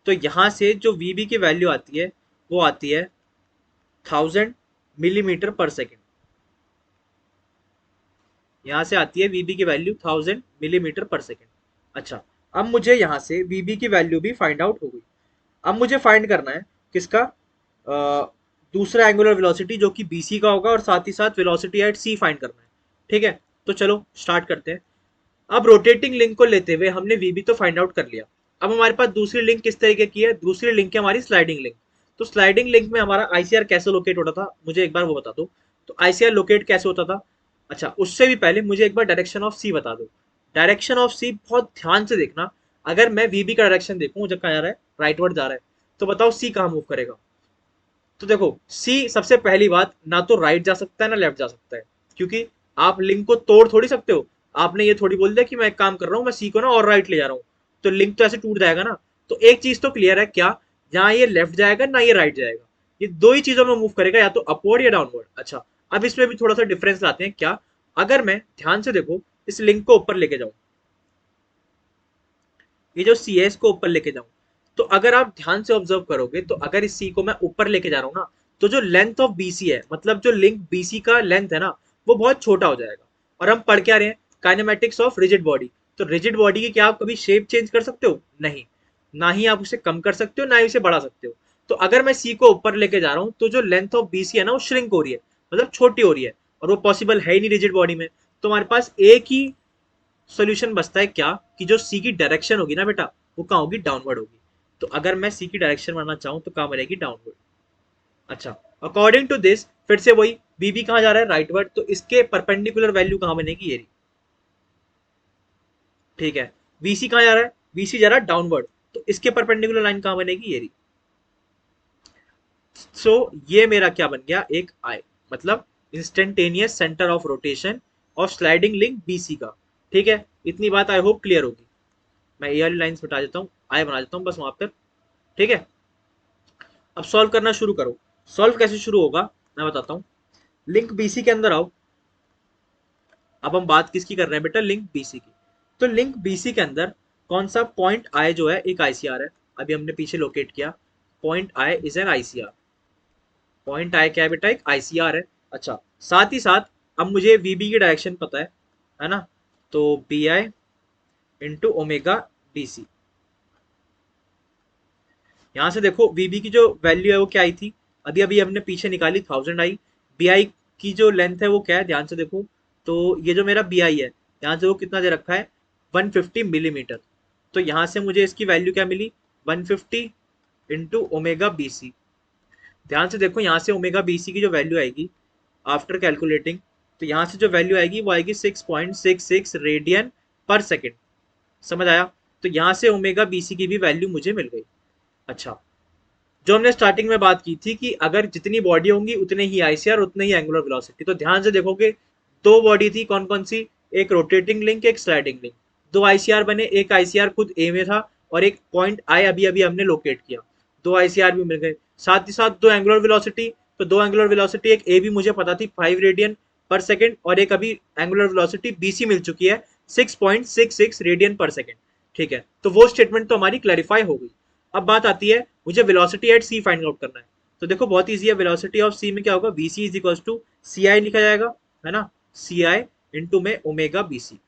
तो यहां से जो वीबी की वैल्यू आती है वो आती है 1000 मिलीमीटर पर सेकेंड। यहां से आती है वीबी की वैल्यू 1000 मिलीमीटर पर सेकेंड। अच्छा, अब मुझे यहां से वीबी की वैल्यू भी फाइंड आउट हो गई। अब मुझे फाइंड करना है किसका, दूसरा एंगुलर वेलोसिटी जो कि बीसी का होगा, और साथ ही साथ वेलोसिटी एट सी फाइंड करना है। ठीक है, तो चलो स्टार्ट करते हैं। अब रोटेटिंग लिंक को लेते हुए हमने वीबी तो फाइंड आउट कर लिया। अब हमारे पास दूसरी लिंक किस तरीके की है, दूसरी लिंक है हमारी स्लाइडिंग लिंक। तो स्लाइडिंग लिंक में हमारा आईसीआर कैसे लोकेट होता था, मुझे एक बार वो बता दो। तो आईसीआर लोकेट कैसे होता था, अच्छा उससे भी पहले मुझे एक बार डायरेक्शन ऑफ सी बता दो। डायरेक्शन ऑफ सी बहुत ध्यान से देखना, अगर मैं वीबी का डायरेक्शन देखूं जब कहा जा रहा है राइटवर्ड जा रहा है, तो बताओ सी कहाँ मूव करेगा। तो देखो, सी सबसे पहली बात ना तो राइट जा सकता है ना लेफ्ट जा सकता है, क्योंकि आप लिंक को तोड़ थोड़ी सकते हो। आपने ये थोड़ी बोल दिया कि मैं एक काम कर रहा हूँ, मैं सी को ना और राइट ले जा रहा हूँ, तो लिंक तो ऐसे टूट जाएगा ना। तो एक चीज तो क्लियर है क्या, यहाँ ये लेफ्ट जाएगा ना ये राइट जाएगा, ये दो ही चीजों में मूव करेगा, या तो अपवर्ड या डाउनवर्ड। अच्छा, अब इसमें भी थोड़ा सा डिफरेंस लाते हैं क्या, अगर मैं ध्यान से देखो इस लिंक को ऊपर लेके जाऊं, ये जो सी है इसको ऊपर लेके जाऊं, तो अगर आप ध्यान से ऑब्जर्व करोगे तो अगर इस सी को मैं ऊपर लेके जा रहा हूँ ना, तो जो लेंथ ऑफ बीसी है, मतलब जो लिंक बीसी का लेंथ है ना, वो बहुत छोटा हो जाएगा। और हम पढ़ क्या रहे हैं, काइनेमेटिक्स ऑफ रिजिड बॉडी। तो रिजिड बॉडी की क्या आप कभी शेप चेंज कर सकते हो, नहीं, ना ही आप उसे कम कर सकते हो ना ही उसे बढ़ा सकते हो। तो अगर मैं सी को ऊपर लेके जा रहा हूँ तो जो लेंथ ऑफ बीसी है ना वो श्रिंक हो रही है, मतलब छोटी हो रही है, और वो पॉसिबल है ही नहीं रिजिड बॉडी में। तो हमारे पास एक ही सोल्यूशन बचता है क्या, कि जो सी की डायरेक्शन होगी ना बेटा वो कहाँ होगी, डाउनवर्ड होगी। तो अगर मैं सी की डायरेक्शन बनाना चाहूँ तो कहाँ बनेगी, डाउनवर्ड। अच्छा, अकॉर्डिंग टू दिस फिर से वही, बीबी कहाँ जा रहा है, राइटवर्ड, तो इसके परपेंडिकुलर वैल्यू कहाँ बनेगी, ये रही। ठीक है, वीसी कहाँ जा रहा है, वीसी जा रहा है डाउनवर्ड, तो इसके परपेंडिकुलर लाइन कहाँ बनेगी, ये रही। सो ये मेरा क्या बन गया, एक आई, मतलब instantaneous centre of rotation of sliding link BC का। ठीक है, इतनी बात आई होप क्लियर होगी। मैं ए वाली लाइन्स हटा देता हूँ, आई बना देता हूँ बस वहां पर। ठीक है, अब सॉल्व करना शुरू करो। सॉल्व कैसे शुरू होगा मैं बताता हूँ। लिंक बीसी के अंदर आओ। अब हम बात किसकी कर रहे हैं बेटा, लिंक बीसी की। तो लिंक बीसी के अंदर कौन सा पॉइंट आई जो है, एक आईसीआर है, अभी हमने पीछे लोकेट किया। Point I is an ICR, point I क्या है बेटा, एक आईसीआर है। अच्छा, साथ ही साथ अब मुझे वीबी की डायरेक्शन पता है ना, तो b i into omega BC. यहाँ से देखो वीबी की जो वैल्यू है वो क्या आई थी, अभी अभी हमने पीछे निकाली 1000 आई। बीआई की जो लेंथ है वो क्या है, ध्यान से देखो। तो ये जो मेरा बीआई है, यहाँ से वो कितना दे रखा है, 150 मिलीमीटर। तो यहाँ से मुझे इसकी वैल्यू क्या मिली, 150 इंटू ओमेगा बी सी। ध्यान से देखो, यहाँ से ओमेगा बी सी की जो वैल्यू आएगी आफ्टर कैलकुलेटिंग, तो यहाँ से जो वैल्यू आएगी वो आएगी 6.66 रेडियन पर सेकेंड। समझ आया? तो यहाँ से ओमेगा बी सी की भी वैल्यू मुझे मिल गई। अच्छा, जो हमने स्टार्टिंग में बात की थी कि अगर जितनी बॉडी होंगी उतने ही आईसीआर उतने ही एंगुलर वेलोसिटी, तो ध्यान से देखोगे दो बॉडी थी, कौन कौन सी, एक रोटेटिंग लिंक एक स्लाइडिंग लिंक। दो आईसीआर बने, एक आईसीआर खुद ए में था और एक पॉइंट आई अभी अभी हमने लोकेट किया, दो आईसीआर भी मिल गए। साथ ही साथ दो एंगुलर वेलोसिटी, तो दो एंगुलर वेलोसिटी, एक ए भी मुझे पता थी 5 रेडियन पर सेकेंड, और एक अभी एंगुलर वेलोसिटी बीसी मिल चुकी है 6.66 रेडियन पर सेकेंड। ठीक है, तो वो स्टेटमेंट तो हमारी क्लैरिफाई हो गई। अब बात आती है मुझे velocity at c find out करना है। तो देखो बहुत इजी है, वेलोसिटी ऑफ सी में क्या होगा, V C is equal to C I लिखा जाएगा, है ना, सी आई इंटू में ओमेगा बी सी।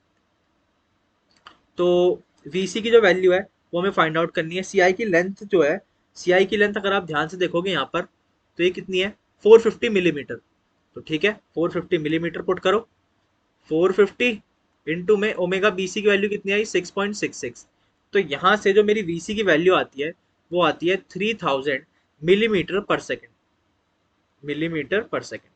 तो वी सी की जो वैल्यू है वो हमें फाइंड आउट करनी है। सी आई की लेंथ जो है, सी आई की लेंथ अगर आप ध्यान से देखोगे यहाँ पर, तो ये कितनी है, 450 मिलीमीटर। तो ठीक है, 450 मिलीमीटर पुट करो, 450 इंटू में ओमेगा बी सी की वैल्यू कितनी आई, 6.66। तो यहाँ से जो मेरी वी सी की वैल्यू आती है वो आती है 3000 मिलीमीटर पर सेकेंड, मिलीमीटर पर सेकेंड।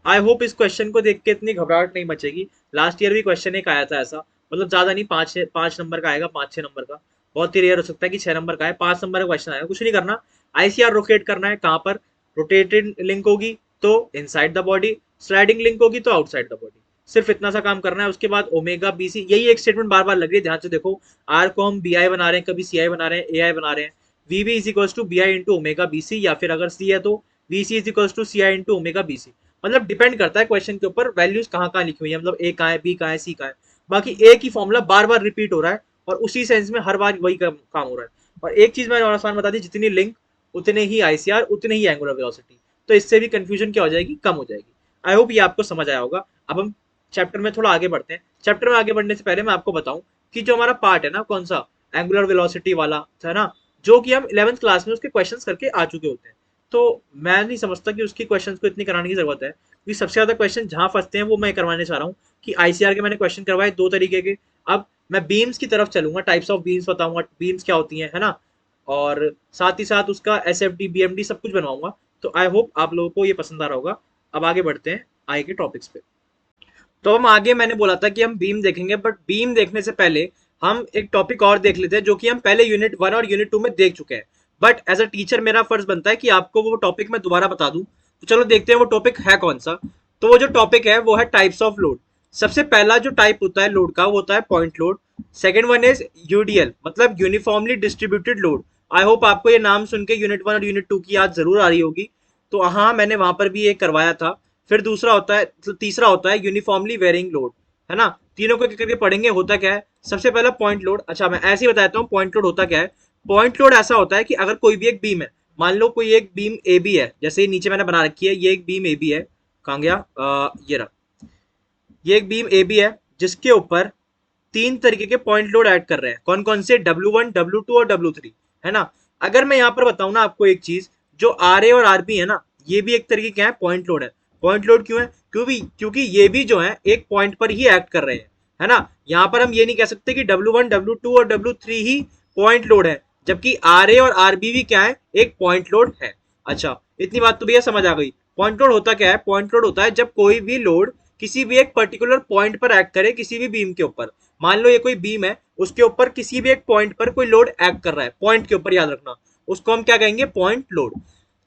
आई होप इस क्वेश्चन को देख के इतनी घबराहट नहीं मचेगी। लास्ट ईयर भी क्वेश्चन एक आया था ऐसा, मतलब ज्यादा नहीं, पांच पांच नंबर का आएगा, 5-6 नंबर का। बहुत ही रेयर हो सकता है कि 6 नंबर का है, 5 नंबर का क्वेश्चन आएगा। कुछ नहीं करना, आईसीआर रोटेट करना है, कहाँ पर, रोटेटेड लिंक होगी तो inside the body, sliding link होगी तो आउटसाइड द बॉडी। सिर्फ इतना सा काम करना है। उसके बाद ओमेगा बी सी, यही एक स्टेटमेंट बार बार लग रही है, ध्यान से देखो। आर को हम बी आई बना रहे हैं, कभी सी आई बना रहे हैं, ए आई बना रहे हैं। V b is equals to b i into omega B c, या फिर अगर सी है तो we C is equals to C I into omega B c. मतलब डिपेंड करता है क्वेश्चन के ऊपर, वैल्यूज कहाँ कहाँ लिखी हुई है, मतलब ए कहाँ है, बी कहाँ है, सी कहाँ है। बाकी एक ही फॉर्मूला बार बार रिपीट हो रहा है और उसी सेंस में हर बार वही काम हो रहा है। और एक चीज मैंने और आसान बता दी, जितनी लिंक उतने ही आईसीआर उतने ही एंगुलर वेलोसिटी, तो इससे भी कंफ्यूजन क्या हो जाएगी, कम हो जाएगी। आई होप ये आपको समझ आया होगा। अब हम चैप्टर में थोड़ा आगे बढ़ते हैं। चैप्टर में आगे बढ़ने से पहले मैं आपको बताऊं कि जो हमारा पार्ट है ना, कौन सा, एंगुलर वेलोसिटी वाला है ना, जो कि हम 11th क्लास में उसके क्वेश्चंस करके आ चुके होते हैं। तो मैं नहीं समझता कि उसकी क्वेश्चंस को इतनी कराने की जरूरत है, क्योंकि सबसे ज्यादा क्वेश्चन जहां फंसते हैं वो मैं करवाने चाह रहा हूँ। कि आईसीआर के मैंने क्वेश्चन करवाए दो तरीके के, अब मैं बीम्स की तरफ चलूंगा, टाइप्स ऑफ बीम्स बताऊंगा, बीम्स क्या होती हैं, है ना, और साथ ही साथ उसका S F D B M D सब कुछ बनवाऊंगा। तो आई होप आप लोगों को ये पसंद आ रहा होगा। अब आगे बढ़ते हैं आगे के टॉपिक्स पे। तो हम आगे, मैंने बोला था कि हम बीम देखेंगे, बट बीम देखने से पहले हम एक टॉपिक और देख लेते हैं जो कि हम पहले यूनिट 1 और यूनिट 2 में देख चुके हैं। बट एज अ टीचर मेरा फर्ज बनता है कि आपको वो टॉपिक मैं दोबारा बता दूं। तो चलो देखते हैं वो टॉपिक है कौन सा। तो वो जो टॉपिक है वो है टाइप्स ऑफ लोड। सबसे पहला जो टाइप होता है लोड का वो होता है point load. Second one is UDL, मतलब uniformly distributed load. I hope आपको ये नाम सुन के यूनिट 1 और यूनिट 2 की याद जरूर आ रही होगी। तो हाँ, मैंने वहां पर भी एक करवाया था। फिर दूसरा होता है, तीसरा होता है यूनिफॉर्मली वेरिंग लोड, है ना। तीनों को करके पढ़ेंगे होता क्या है। सबसे पहला पॉइंट लोड। अच्छा, मैं ऐसे ही बताता हूँ पॉइंट लोड होता क्या है। पॉइंट लोड ऐसा होता है कि अगर कोई भी एक बीम है, मान लो कोई एक बीम ए बी है, जैसे नीचे मैंने बना रखी है, ये एक बीम ए बी है, कहाँ गया, ये रहा, ये एक बीम ए बी है जिसके ऊपर तीन तरीके के पॉइंट लोड ऐड कर रहे हैं। कौन कौन से, W1 W2 और W3, है ना। अगर मैं यहाँ पर बताऊँ ना आपको एक चीज, जो आर ए और आर बी है ना, ये भी एक तरीके का है पॉइंट लोड है। पॉइंट लोड क्यों है, क्योंकि ये भी जो है एक पॉइंट पर ही एक्ट कर रहे हैं, है ना। यहाँ पर हम ये नहीं कह सकते कि W1 W2 और W3 ही पॉइंट लोड है, जबकि आर ए और आर बी भी क्या है, एक पॉइंट लोड है। अच्छा, इतनी बात तो भैया समझ आ गई। पॉइंट लोड होता क्या है, पॉइंट लोड होता है जब कोई भी लोड किसी भी एक पर्टिकुलर पॉइंट पर एक्ट करे, किसी भी बीम के ऊपर। मान लो ये कोई बीम है, उसके ऊपर किसी भी एक पॉइंट पर कोई लोड एक्ट कर रहा है, पॉइंट के ऊपर, याद रखना, उसको हम क्या कहेंगे, point load.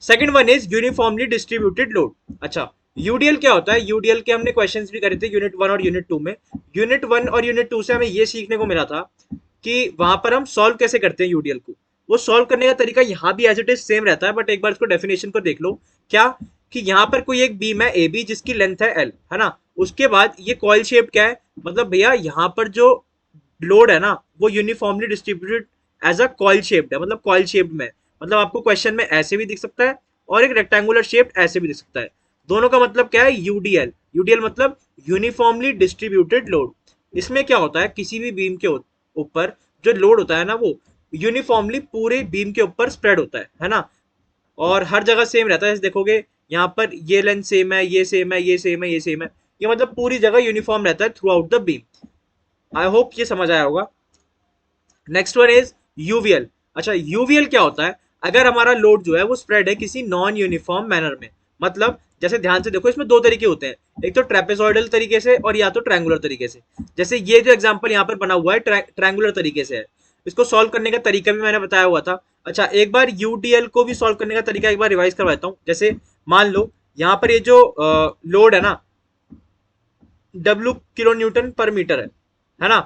Second one is uniformly distributed load. अच्छा, यूडीएल क्या होता है, यूडीएल के हमने क्वेश्चंस भी करे थे यूनिट 1 और यूनिट 2 में। यूनिट 1 और यूनिट 2 से हमें ये सीखने को मिला था कि वहां पर हम सॉल्व कैसे करते हैं यूडीएल को। वो सॉल्व करने का तरीका यहाँ भी एज इट इज सेम रहता है, बट एक बार इसको डेफिनेशन को देख लो। क्या, कि यहाँ पर कोई एक बीम है ए बी जिसकी लेंथ है एल, है ना। उसके बाद ये कॉइल शेप क्या है, मतलब भैया यहाँ पर जो लोड है ना वो uniformly distributed as a coil shaped है, मतलब कॉइल शेप्ड में, मतलब आपको क्वेश्चन में ऐसे भी दिख सकता है और एक रेक्टेंगुलर शेप ऐसे भी दिख सकता है। दोनों का मतलब क्या है, यूडीएल। यूडीएल मतलब यूनिफॉर्मली डिस्ट्रीब्यूटेड लोड। इसमें क्या होता है, किसी भी बीम के ऊपर जो लोड होता है ना, वो यूनिफॉर्मली पूरे बीम के ऊपर स्प्रेड होता है ना, और हर जगह सेम रहता है। जैसे देखोगे यहाँ पर ये लेंथ सेम है, ये सेम है, ये सेम है, ये सेम है, ये मतलब पूरी जगह यूनिफॉर्म रहता है through out the beam. I hope ये समझ आया होगा। Next one is UVL. अच्छा, यूवीएल क्या होता है? अगर हमारा लोड जो है वो स्प्रेड है किसी नॉन यूनिफॉर्म मैनर में, मतलब जैसे ध्यान से देखो इसमें दो तरीके होते हैं, एक तो ट्रेपेजॉइडल तरीके से और या तो ट्रायंगुलर तरीके से। जैसे ये जो एग्जांपल यहाँ पर बना हुआ है ट्रायंगुलर तरीके से है, इसको सॉल्व करने का तरीका भी मैंने बताया हुआ था। अच्छा, एक बार यूडीएल को भी सॉल्व करने का तरीका एक बार रिवाइज करवाता हूँ। जैसे मान लो यहाँ पर ये जो लोड है ना, W किलो न्यूटन पर मीटर है ना।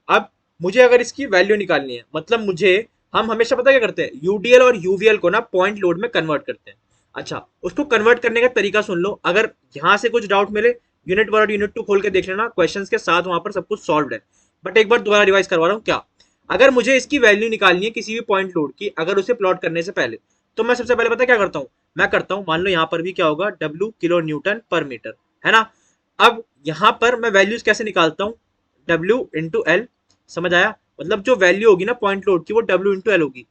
अब मुझे अगर इसकी वैल्यू निकालनी है, मतलब मुझे, हम हमेशा पता क्या करते हैं, यूडीएल और यूवीएल को ना पॉइंट लोड में कन्वर्ट करते हैं। अच्छा, उसको कन्वर्ट करने का तरीका सुन लो, अगर यहां से कुछ डाउट मिले यूनिट 1 और यूनिट 2 खोल के देख लेना, क्वेश्चंस के साथ वहां पर सब कुछ सॉल्व है। बट एक बार दोबारा रिवाइज करवा रहा हूँ क्या, अगर मुझे इसकी वैल्यू निकालनी है किसी भी पॉइंट लोड की, अगर उसे प्लॉट करने से पहले, तो मैं सबसे पहले पता क्या करता हूँ, मैं करता हूँ, मान लो यहाँ पर भी क्या होगा, W किलो न्यूटन पर मीटर, है ना। अब यहां पर मैं वैल्यूज कैसे निकालता हूं, W इंटू एल। समझ आया? मतलब जो वैल्यू होगी ना पॉइंट लोड की, वो W इंटू एल होगी।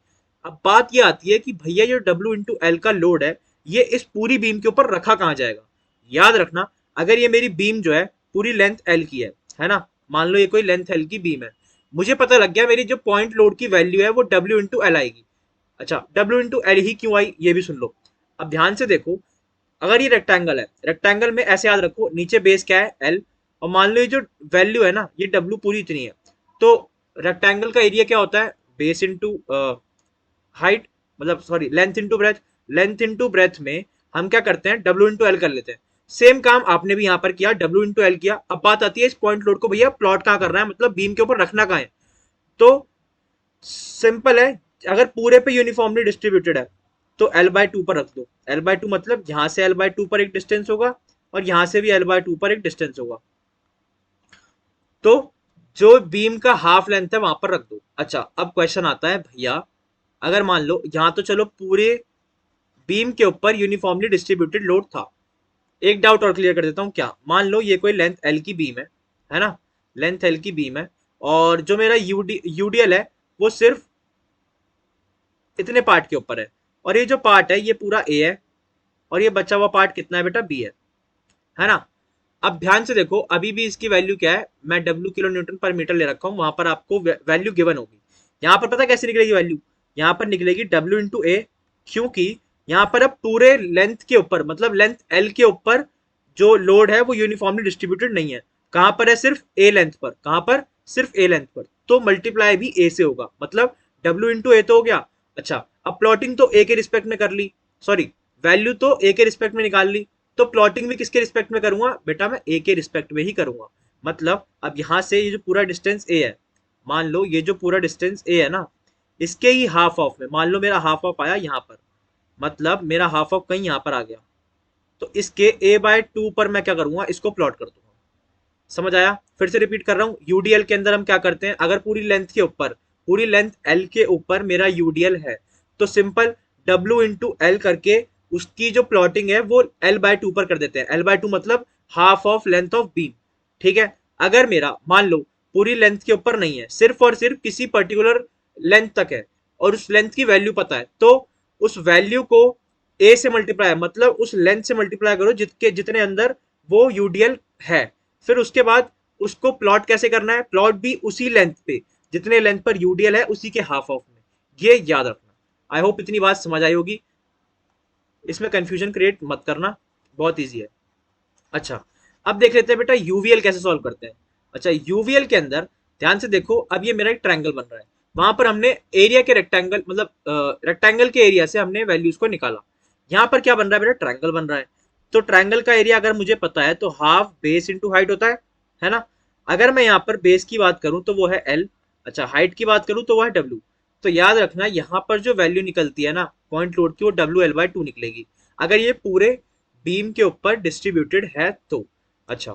अब बात ये आती है कि भैया जो W इंटू एल का लोड है, ये इस पूरी बीम के ऊपर रखा कहां जाएगा। याद रखना, अगर ये मेरी बीम जो है पूरी लेंथ एल की है ना, मान लो ये कोई लेंथ एल की बीम है, मुझे पता लग गया मेरी जो पॉइंट लोड की वैल्यू है वो W इंटू एल आएगी। अच्छा, W इंटू एल ही क्यों आई ये भी सुन लो। अब ध्यान से देखो, अगर ये रेक्टेंगल है, रेक्टेंगल में ऐसे याद रखो, नीचे बेस क्या है, एल, और मान लो ये जो वैल्यू है ना, ये डब्ल्यू पूरी इतनी है, तो रेक्टेंगल का एरिया क्या होता है, बेस इंटू हाइट, मतलब sorry length into breadth. Length into breadth में हम क्या करते हैं, डब्ल्यू इंटू एल कर लेते हैं। सेम काम आपने भी यहाँ पर किया, डब्ल्यू इंटू एल किया। अब बात आती है इस पॉइंट लोड को भैया प्लॉट कहाँ कर रहा है, मतलब बीम के ऊपर रखना कहाँ है। तो सिंपल है, अगर पूरे पे यूनिफॉर्मली डिस्ट्रीब्यूटेड है तो एल बाय टू पर रख दो। एल बाय टू मतलब यहां से एल बाय टू पर एक डिस्टेंस होगा और यहां से भी एल बाय टू पर एक डिस्टेंस होगा, तो जो बीम का हाफ लेंथ है वहां पर रख दो। अच्छा, अब क्वेश्चन आता है भैया, अगर मान लो यहां तो चलो पूरे बीम के ऊपर यूनिफॉर्मली डिस्ट्रीब्यूटेड लोड था, एक डाउट और क्लियर कर देता हूं, क्या मान लो ये कोई लेंथ एल की बीम है ना, लेंथ एल की बीम है, और जो मेरा यूडीएल है वो सिर्फ इतने पार्ट के ऊपर है, और ये जो पार्ट है ये पूरा ए है, और ये बचा हुआ पार्ट कितना है बेटा, बी है ना। अब ध्यान से देखो, अभी भी इसकी वैल्यू क्या है, मैं W किलो न्यूटन पर मीटर ले रखा हूं, वहां पर आपको वैल्यू गिवन होगी। यहां पर पता कैसे निकलेगी वैल्यू, यहां पर निकलेगी W इंटू ए, क्योंकि यहां पर अब पूरे लेंथ के ऊपर, मतलब लेंथ एल के ऊपर जो लोड है वो यूनिफॉर्मली डिस्ट्रीब्यूटेड नहीं है। कहां पर है, सिर्फ ए लेंथ पर। कहां पर, सिर्फ ए लेंथ पर, तो मल्टीप्लाई भी ए से होगा, मतलब W इंटू ए तो हो गया। अच्छा, अब प्लॉटिंग तो ए के रिस्पेक्ट में कर ली, सॉरी वैल्यू तो ए के रिस्पेक्ट में निकाल ली, तो प्लॉटिंग भी किसके रिस्पेक्ट में करूंगा बेटा, मैं ए के रिस्पेक्ट में ही करूंगा। मतलब अब यहां से ये जो पूरा डिस्टेंस ए है, मान लो ये जो पूरा डिस्टेंस ए है ना, इसके ही हाफ ऑफ में, मान लो मेरा हाफ ऑफ आया यहाँ पर, मतलब मेरा हाफ ऑफ कहीं यहाँ पर आ गया, तो इसके ए बाय टू पर मैं क्या करूंगा, इसको प्लॉट कर दूंगा। समझ आया? फिर से रिपीट कर रहा हूँ, यूडीएल के अंदर हम क्या करते हैं, अगर पूरी लेंथ के ऊपर, पूरी लेंथ एल के ऊपर मेरा यूडीएल है, तो सिंपल डब्ल्यू इंटू एल करके उसकी जो प्लॉटिंग है वो एल बाय टू पर कर देते हैं। एल बाय टू मतलब half of length of beam, ठीक है। अगर मेरा मान लो पूरी लेंथ के ऊपर नहीं है, सिर्फ और सिर्फ किसी पर्टिकुलर लेंथ तक है, और उस लेंथ की वैल्यू पता है, तो उस वैल्यू को ए से मल्टीप्लाई, मतलब उस लेंथ से मल्टीप्लाई करो जितके जितने अंदर वो यूडीएल है। फिर उसके बाद उसको प्लॉट कैसे करना है, प्लॉट भी उसी लेंथ पे, जितने लेंथ पर यूडीएल है उसी के हाफ ऑफ में, ये याद रखना। आई होप इतनी बात समझ आई होगी, इसमें कंफ्यूजन क्रिएट मत करना, बहुत ईजी है। अच्छा, अब देख लेते हैं बेटा यूवीएल कैसे सॉल्व करते हैं। अच्छा, यूवीएल के अंदर ध्यान से देखो, अब ये मेरा एक ट्रायंगल बन रहा है, वहां पर हमने एरिया के रेक्टेंगल, मतलब रेक्टेंगल के एरिया से हमने वैल्यूज को निकाला। यहाँ पर क्या बन रहा है बेटा, ट्रायंगल बन रहा है, तो ट्रायंगल का एरिया अगर मुझे पता है तो हाफ बेस इंटू हाइट होता है ना। अगर मैं यहाँ पर बेस की बात करूं तो वो है एल, अच्छा हाइट की बात करूं तो वो है डब्ल्यू। तो याद रखना यहाँ पर जो वैल्यू निकलती है ना पॉइंट लोड की, वो डब्ल्यू एल बाय टू निकलेगी, अगर ये पूरे बीम के ऊपर डिस्ट्रीब्यूटेड है तो। अच्छा,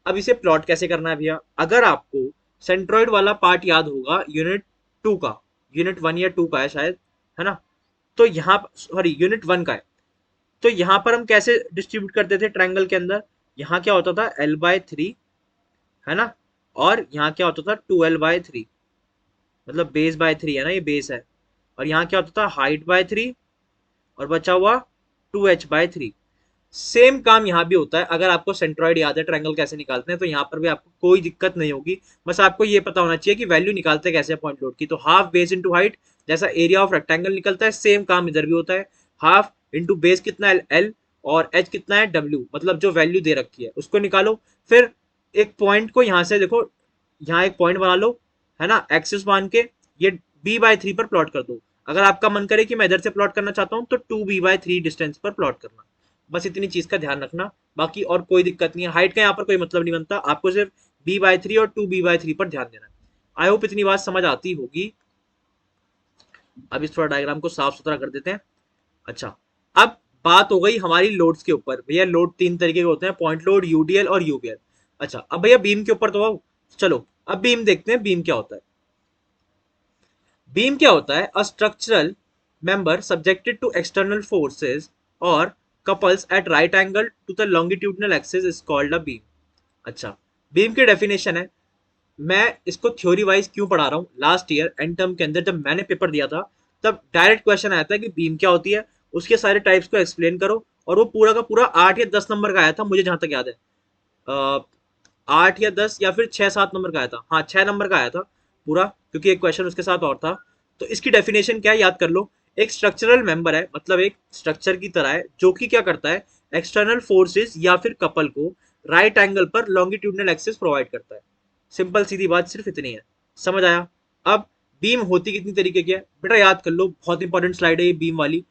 अब इसे प्लॉट कैसे करना है भैया, अगर आपको सेंट्रॉइड वाला पार्ट याद होगा यूनिट टू का, यूनिट वन या टू का है शायद, है ना, तो यहाँ सॉरी यूनिट वन का है, तो यहाँ पर हम कैसे डिस्ट्रीब्यूट करते थे ट्रायंगल के अंदर, यहाँ क्या होता था एल बाय थ्री, है ना, और यहाँ क्या होता था टू एल बाय थ्री, मतलब बेस बाय 3 है ना, ये बेस है, और यहाँ क्या होता था हाइट बाय 3, और बचा हुआ 2h/3। सेम काम यहाँ भी होता है। अगर आपको सेंट्रॉइड याद है, ट्रायंगल कैसे निकालते हैं, तो यहाँ पर भी आपको कोई दिक्कत नहीं होगी। बस आपको ये पता होना चाहिए कि वैल्यू निकालते कैसे पॉइंट लोड की। तो हाफ बेस इंटू हाइट, जैसा एरिया ऑफ रेक्टेंगल निकलता है, सेम काम इधर भी होता है। हाफ इंटू बेस कितना है एल, और एच कितना है डब्ल्यू, मतलब जो वैल्यू दे रखी है उसको निकालो। फिर एक पॉइंट को यहाँ से देखो, यहाँ एक पॉइंट बना लो, है ना, एक्सिस मान के, ये b/3 पर प्लॉट कर दो। अगर आपका मन करे कि मैं इधर से प्लॉट करना चाहता हूँ, तो 2b/3 डिस्टेंस पर प्लॉट करना। बस इतनी चीज का ध्यान रखना, बाकी और कोई दिक्कत नहीं है। हाइट का यहाँ पर कोई मतलब नहीं बनता, आपको सिर्फ b/3 और 2b/3 पर ध्यान देना है। आई होप इतनी बात समझ आती होगी। अब इस थोड़ा डायग्राम को साफ सुथरा कर देते हैं। अच्छा, अब बात हो गई हमारी लोड्स के ऊपर। भैया लोड तीन तरीके के होते हैं, पॉइंट लोड, यूडीएल और यूबीएल। अच्छा, अब भैया बीम के ऊपर तो आओ। चलो अब बीम देखते हैं, बीम क्या होता है। बीम क्या होता है? A structural member subjected to external forces और couples at right angle to the longitudinal axis is called a beam. अच्छा, बीम की डेफिनेशन है, मैं इसको थ्योरी वाइज क्यों पढ़ा रहा हूँ, लास्ट ईयर एंड टर्म के अंदर जब मैंने पेपर दिया था, तब डायरेक्ट क्वेश्चन आया था कि बीम क्या होती है, उसके सारे टाइप्स को एक्सप्लेन करो। और वो पूरा का पूरा 8 या 10 नंबर का आया था, मुझे जहां तक याद है। 8 या 10 या फिर 6-7 नंबर का आया था, हाँ 6 नंबर का आया था पूरा, क्योंकि एक क्वेश्चन उसके साथ और था। तो इसकी डेफिनेशन क्या है याद कर लो। एक स्ट्रक्चरल मेंबर है, मतलब एक स्ट्रक्चर की तरह है, जो कि क्या करता है, एक्सटर्नल फोर्सेस या फिर कपल को राइट एंगल पर लॉन्गिट्यूडनल एक्सिस प्रोवाइड करता है। सिंपल सीधी बात सिर्फ इतनी है, समझ आया। अब बीम होती कितनी तरीके की है बेटा, याद कर लो, बहुत इंपॉर्टेंट स्लाइड है ये बीम वाली।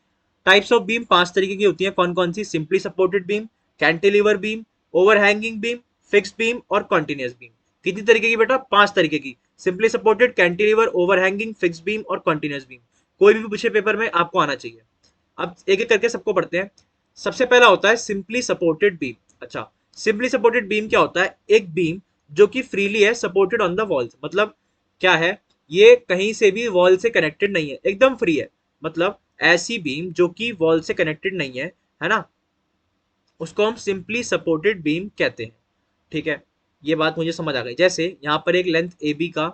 टाइप्स ऑफ बीम 5 तरीके की होती है। कौन कौन सी? Simply supported beam, cantilever beam, overhanging beam, fixed beam और कॉन्टिन्यूस बीम। कितनी तरीके की बेटा? 5 तरीके की। Simply supported, cantilever, overhanging, fixed beam और कॉन्टिन्यूस बीम। कोई भी पूछे पेपर में आपको आना चाहिए। अब एक एक करके सबको पढ़ते हैं। सबसे पहला होता है सिंपली सपोर्टेड बीम। अच्छा, सिंपली सपोर्टेड बीम क्या होता है? एक बीम जो कि फ्रीली है सपोर्टेड ऑन द वॉल्स। मतलब क्या है, ये कहीं से भी वॉल से कनेक्टेड नहीं है, एकदम फ्री है। मतलब ऐसी बीम जो कि वॉल से कनेक्टेड नहीं है ना, उसको हम सिंपली सपोर्टेड बीम कहते हैं। ठीक है, ये बात मुझे समझ आ गई। जैसे यहाँ पर एक लेंथ ए बी का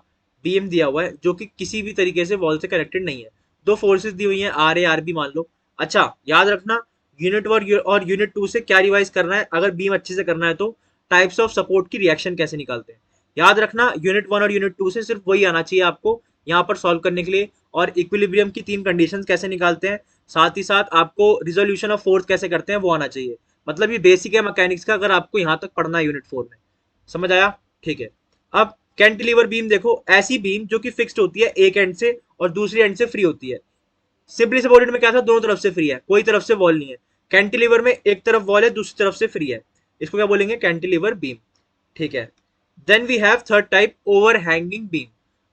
बीम दिया हुआ है, जो कि किसी भी तरीके से वॉल से कनेक्टेड नहीं है। दो फोर्सेस दी हुई हैं, आर ए आर बी मान लो। अच्छा, याद रखना, यूनिट 1 और यूनिट 2 से क्या रिवाइज करना है, अगर बीम अच्छे से करना है तो टाइप्स ऑफ सपोर्ट की रिएक्शन कैसे निकालते हैं। याद रखना, यूनिट 1 और यूनिट 2 से सिर्फ वही आना चाहिए आपको यहाँ पर सॉल्व करने के लिए। और इक्विलिब्रियम की 3 कंडीशन कैसे निकालते हैं, साथ ही साथ आपको रिजोल्यूशन ऑफ फोर्स कैसे करते हैं, वो आना चाहिए। मतलब ये बेसिक है मैकेनिक्स का, अगर आपको यहाँ तक पढ़ना है यूनिट 4 में। समझ आया? ठीक है। अब कैंटिलीवर बीम देखो, ऐसी बीम जो कि फिक्स्ड होती है एक एंड से और दूसरी एंड से फ्री होती है। सिंपली सपोर्टेड में क्या था, दोनों तरफ से फ्री है, कोई तरफ से वॉल नहीं है। कैंटिलीवर में एक तरफ वॉल है, दूसरी तरफ से फ्री है। इसको क्या बोलेंगे? Cantilever beam. ठीक है। Then we have third type, over hanging beam.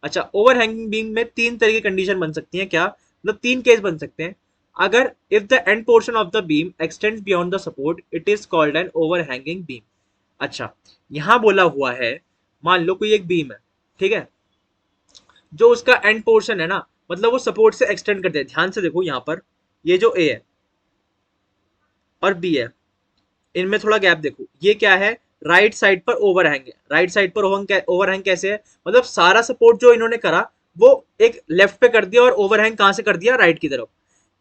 अच्छा, ओवर हैंगिंग बीम में 3 तरह की कंडीशन बन सकती है। क्या मतलब? 3 केस बन सकते हैं। अगर if the end portion of the beam x tends beyond the support, it is called an over hanging beam. अच्छा, यहां बोला हुआ है, मान लो कोई एक बीम है, ठीक है, जो उसका एंड पोर्शन है ना, मतलब वो सपोर्ट से एक्सटेंड करते हैं। ध्यान से देखो यहाँ पर, ये जो ए है और बी है, इनमें थोड़ा गैप देखो, ये क्या है, राइट साइड पर ओवरहैंग है। राइट साइड पर ओवरहैंग कैसे है, मतलब सारा सपोर्ट जो इन्होंने करा वो एक लेफ्ट पे कर दिया, और ओवरहैंग कहां से कर दिया? राइट की तरफ।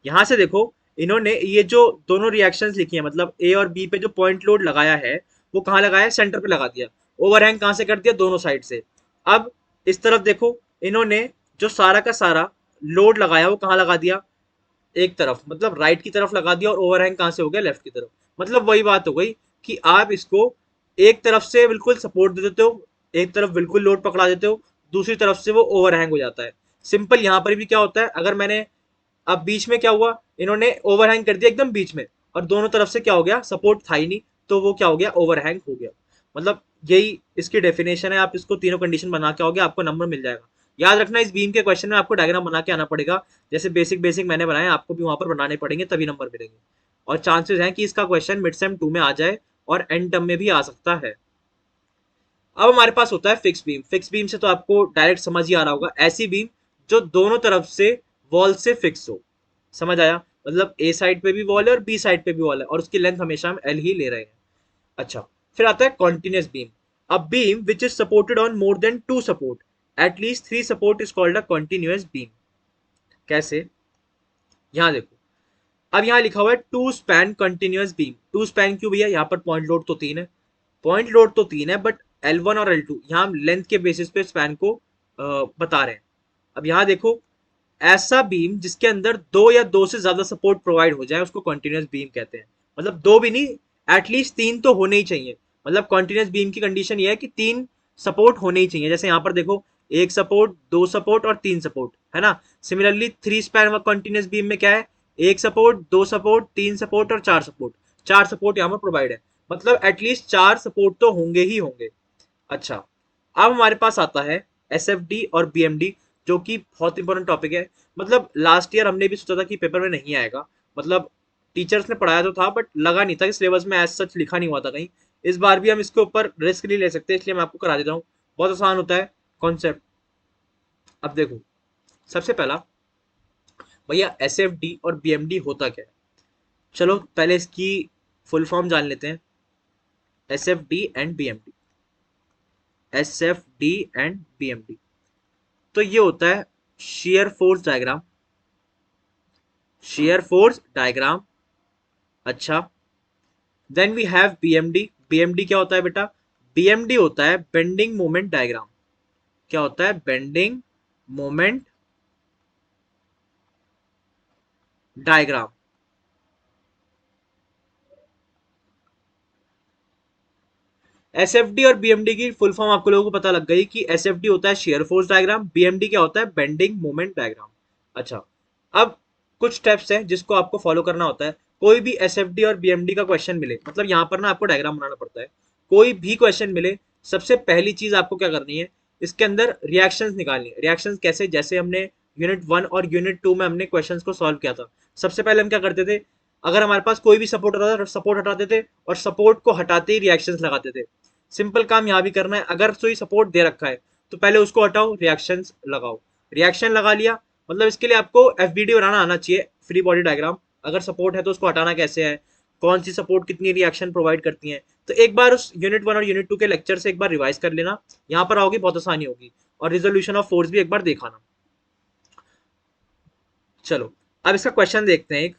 यहां से देखो, इन्होंने ये जो दोनों रिएक्शंस लिखी है, मतलब ए और बी पे जो पॉइंट लोड लगाया है, वो कहां लगाया? सेंटर पे लगा दिया। ओवरहैंग कहां से कर दिया? दोनों साइड से। अब इस तरफ देखो, इन्होंने जो सारा का सारा लोड लगाया वो कहां लगा दिया? एक तरफ, मतलब राइट की तरफ लगा दिया, और ओवरहैंग कहां से हो गया? लेफ्ट की तरफ। मतलब वही बात हो गई कि आप इसको एक तरफ से बिल्कुल सपोर्ट दे देते हो, एक तरफ बिल्कुल लोड पकड़ा देते हो, दूसरी तरफ से वो ओवरहैंग हो जाता है। सिंपल यहां पर भी क्या होता है, अगर मैंने, अब बीच में क्या हुआ, इन्होंने ओवरहैंग कर दिया एकदम बीच में, और दोनों तरफ से क्या हो गया? सपोर्ट था ही नहीं, तो वो क्या हो गया? ओवरहैंग हो गया। मतलब यही इसकी डेफिनेशन है। आप इसको तीनों कंडीशन बना के आओगे, आपको नंबर मिल जाएगा। याद रखना, इस बीम के क्वेश्चन में आपको डायग्राम बना के आना पड़ेगा। जैसे बेसिक बेसिक मैंने बनाए, आपको भी वहां पर बनाने पड़ेंगे, तभी नंबर मिलेंगे। और चांसेस हैं कि इसका क्वेश्चन मिड सेम 2 में आ जाए, और एंड टर्म में भी आ सकता है। अब हमारे पास होता है फिक्स बीम। फिक्स बीम से तो आपको डायरेक्ट समझ ही आ रहा होगा, ऐसी बीम जो दोनों तरफ से वॉल से फिक्स हो। समझ आया? मतलब ए साइड पे भी वॉल है और बी साइड पे भी वॉल है, और उसकी लेंथ हमेशा हम एल ही ले रहे हैं। अच्छा, फिर आता है continuous beam. A beam which is supported on more than 2 support at least 3 support is called a continuous beam. कैसे? यहां देखो, अब यहाँ लिखा हुआ है two span continuous beam. Two span क्यों भैया? यहाँ पर पॉइंट लोड तो 3 है, पॉइंट लोड तो 3 है, बट L1 और L2 यहाँ हम लेंथ के बेसिस पे स्पैन को बता रहे हैं। अब यहाँ देखो, ऐसा बीम जिसके अंदर दो या दो से ज्यादा सपोर्ट प्रोवाइड हो जाए उसको कॉन्टिन्यूअस बीम कहते हैं। मतलब दो भी नहीं, एटलीस्ट 3 तो होने ही चाहिए। मतलब कॉन्टिन्यूअस बीम की कंडीशन ये है कि 3 सपोर्ट होने ही चाहिए। जैसे यहाँ पर देखो, एक सपोर्ट, दो सपोर्ट और 3 सपोर्ट, है ना। सिमिलरली 3 स्पैन कॉन्टिन्यूअस बीम में क्या है? एक सपोर्ट, दो सपोर्ट, 3 सपोर्ट और 4 सपोर्ट। 4 सपोर्ट यहाँ पर प्रोवाइड है, मतलब एटलीस्ट 4 सपोर्ट तो होंगे ही होंगे। अच्छा, अब हमारे पास आता है SFD और BMD, जो कि बहुत इंपॉर्टेंट टॉपिक है। मतलब लास्ट ईयर हमने भी सोचा था कि पेपर में नहीं आएगा, मतलब टीचर्स ने पढ़ाया तो था बट लगा नहीं था कि सिलेबस में एज सच लिखा नहीं हुआ था कहीं। इस बार भी हम इसके ऊपर रिस्क नहीं ले सकते, इसलिए मैं आपको करा देता हूँ। बहुत आसान होता है कॉन्सेप्ट। अब देखो, सबसे पहला भैया SFD और BMD होता क्या है? चलो पहले इसकी फुल फॉर्म जान लेते हैं। SFD and BMD, SFD and BMD, तो ये होता है shear force diagram. Shear force diagram. अच्छा, then we have BMD। BMD क्या होता है बेटा? BMD होता है बेंडिंग मोमेंट डायग्राम। क्या होता है? Bending moment diagram. SFD और BMD की फुल फॉर्म आपको लोगों को पता लग गई कि SFD होता है शेयर फोर्स डायग्राम, BMD क्या होता है? Bending moment diagram. अच्छा, अब कुछ स्टेप्स हैं जिसको आपको फॉलो करना होता है। कोई भी SFD और BMD का क्वेश्चन मिले, मतलब यहाँ पर ना आपको डायग्राम बनाना पड़ता है। कोई भी क्वेश्चन मिले, सबसे पहली चीज आपको क्या करनी है? इसके अंदर रिएक्शंस निकालनी है। रिएक्शंस कैसे? जैसे हमने यूनिट 1 और यूनिट 2 में हमने क्वेश्चंस को सॉल्व किया था। सबसे पहले हम क्या करते थे? अगर हमारे पास कोई भी सपोर्ट होता था, सपोर्ट हटाते थे, और सपोर्ट को हटाते ही रिएक्शंस लगाते थे। सिंपल काम यहाँ भी करना है। अगर कोई सपोर्ट दे रखा है तो पहले उसको हटाओ, रिएक्शंस लगाओ। रिएक्शन लगा लिया, मतलब इसके लिए आपको FBD बनाना आना चाहिए, फ्री बॉडी डायग्राम। अगर सपोर्ट है तो उसको हटाना कैसे है, कौन सी सपोर्ट कितनी रिएक्शन प्रोवाइड करती है, तो एक बार उस यूनिट 1 और यूनिट 2 के लेक्चर से एक बार रिवाइज कर लेना। यहाँ पर आओगे बहुत आसानी होगी। और रिजोल्यूशन ऑफ फोर्स भी एक बार दिखाना। चलो, अब इसका क्वेश्चन देखते हैं एक।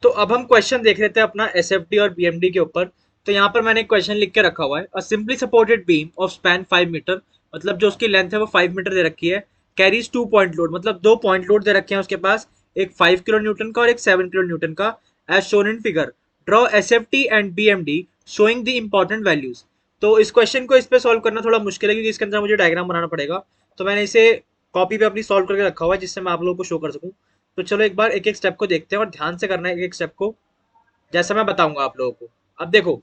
तो अब हम क्वेश्चन देख लेते हैं अपना SFD और BMD के ऊपर। तो यहाँ पर मैंने एक क्वेश्चन लिख के रखा हुआ है। A simply supported beam of span 5 metre, मतलब जो उसकी लेंथ है वो 5 मीटर दे रखी है। कैरीज 2 पॉइंट लोड, मतलब 2 पॉइंट लोड दे रखे हैं उसके पास, एक 5 किलो न्यूटन का और एक 7 किलो न्यूटन का, as shown in figure. Draw SFD and BMD showing the important values. तो इस क्वेश्चन को इस पे सॉल्व करना थोड़ा मुश्किल है, क्योंकि इसके अंदर मुझे डायग्राम बनाना पड़ेगा। तो मैंने इसे कॉपी पे अपनी सॉल्व करके रखा हुआ है, जिससे मैं आप लोगों को शो कर सकूं। तो चलो एक बार एक एक स्टेप को देखते हैं, और ध्यान से करना है एक एक स्टेप को, जैसा मैं बताऊंगा आप लोगों को। अब देखो,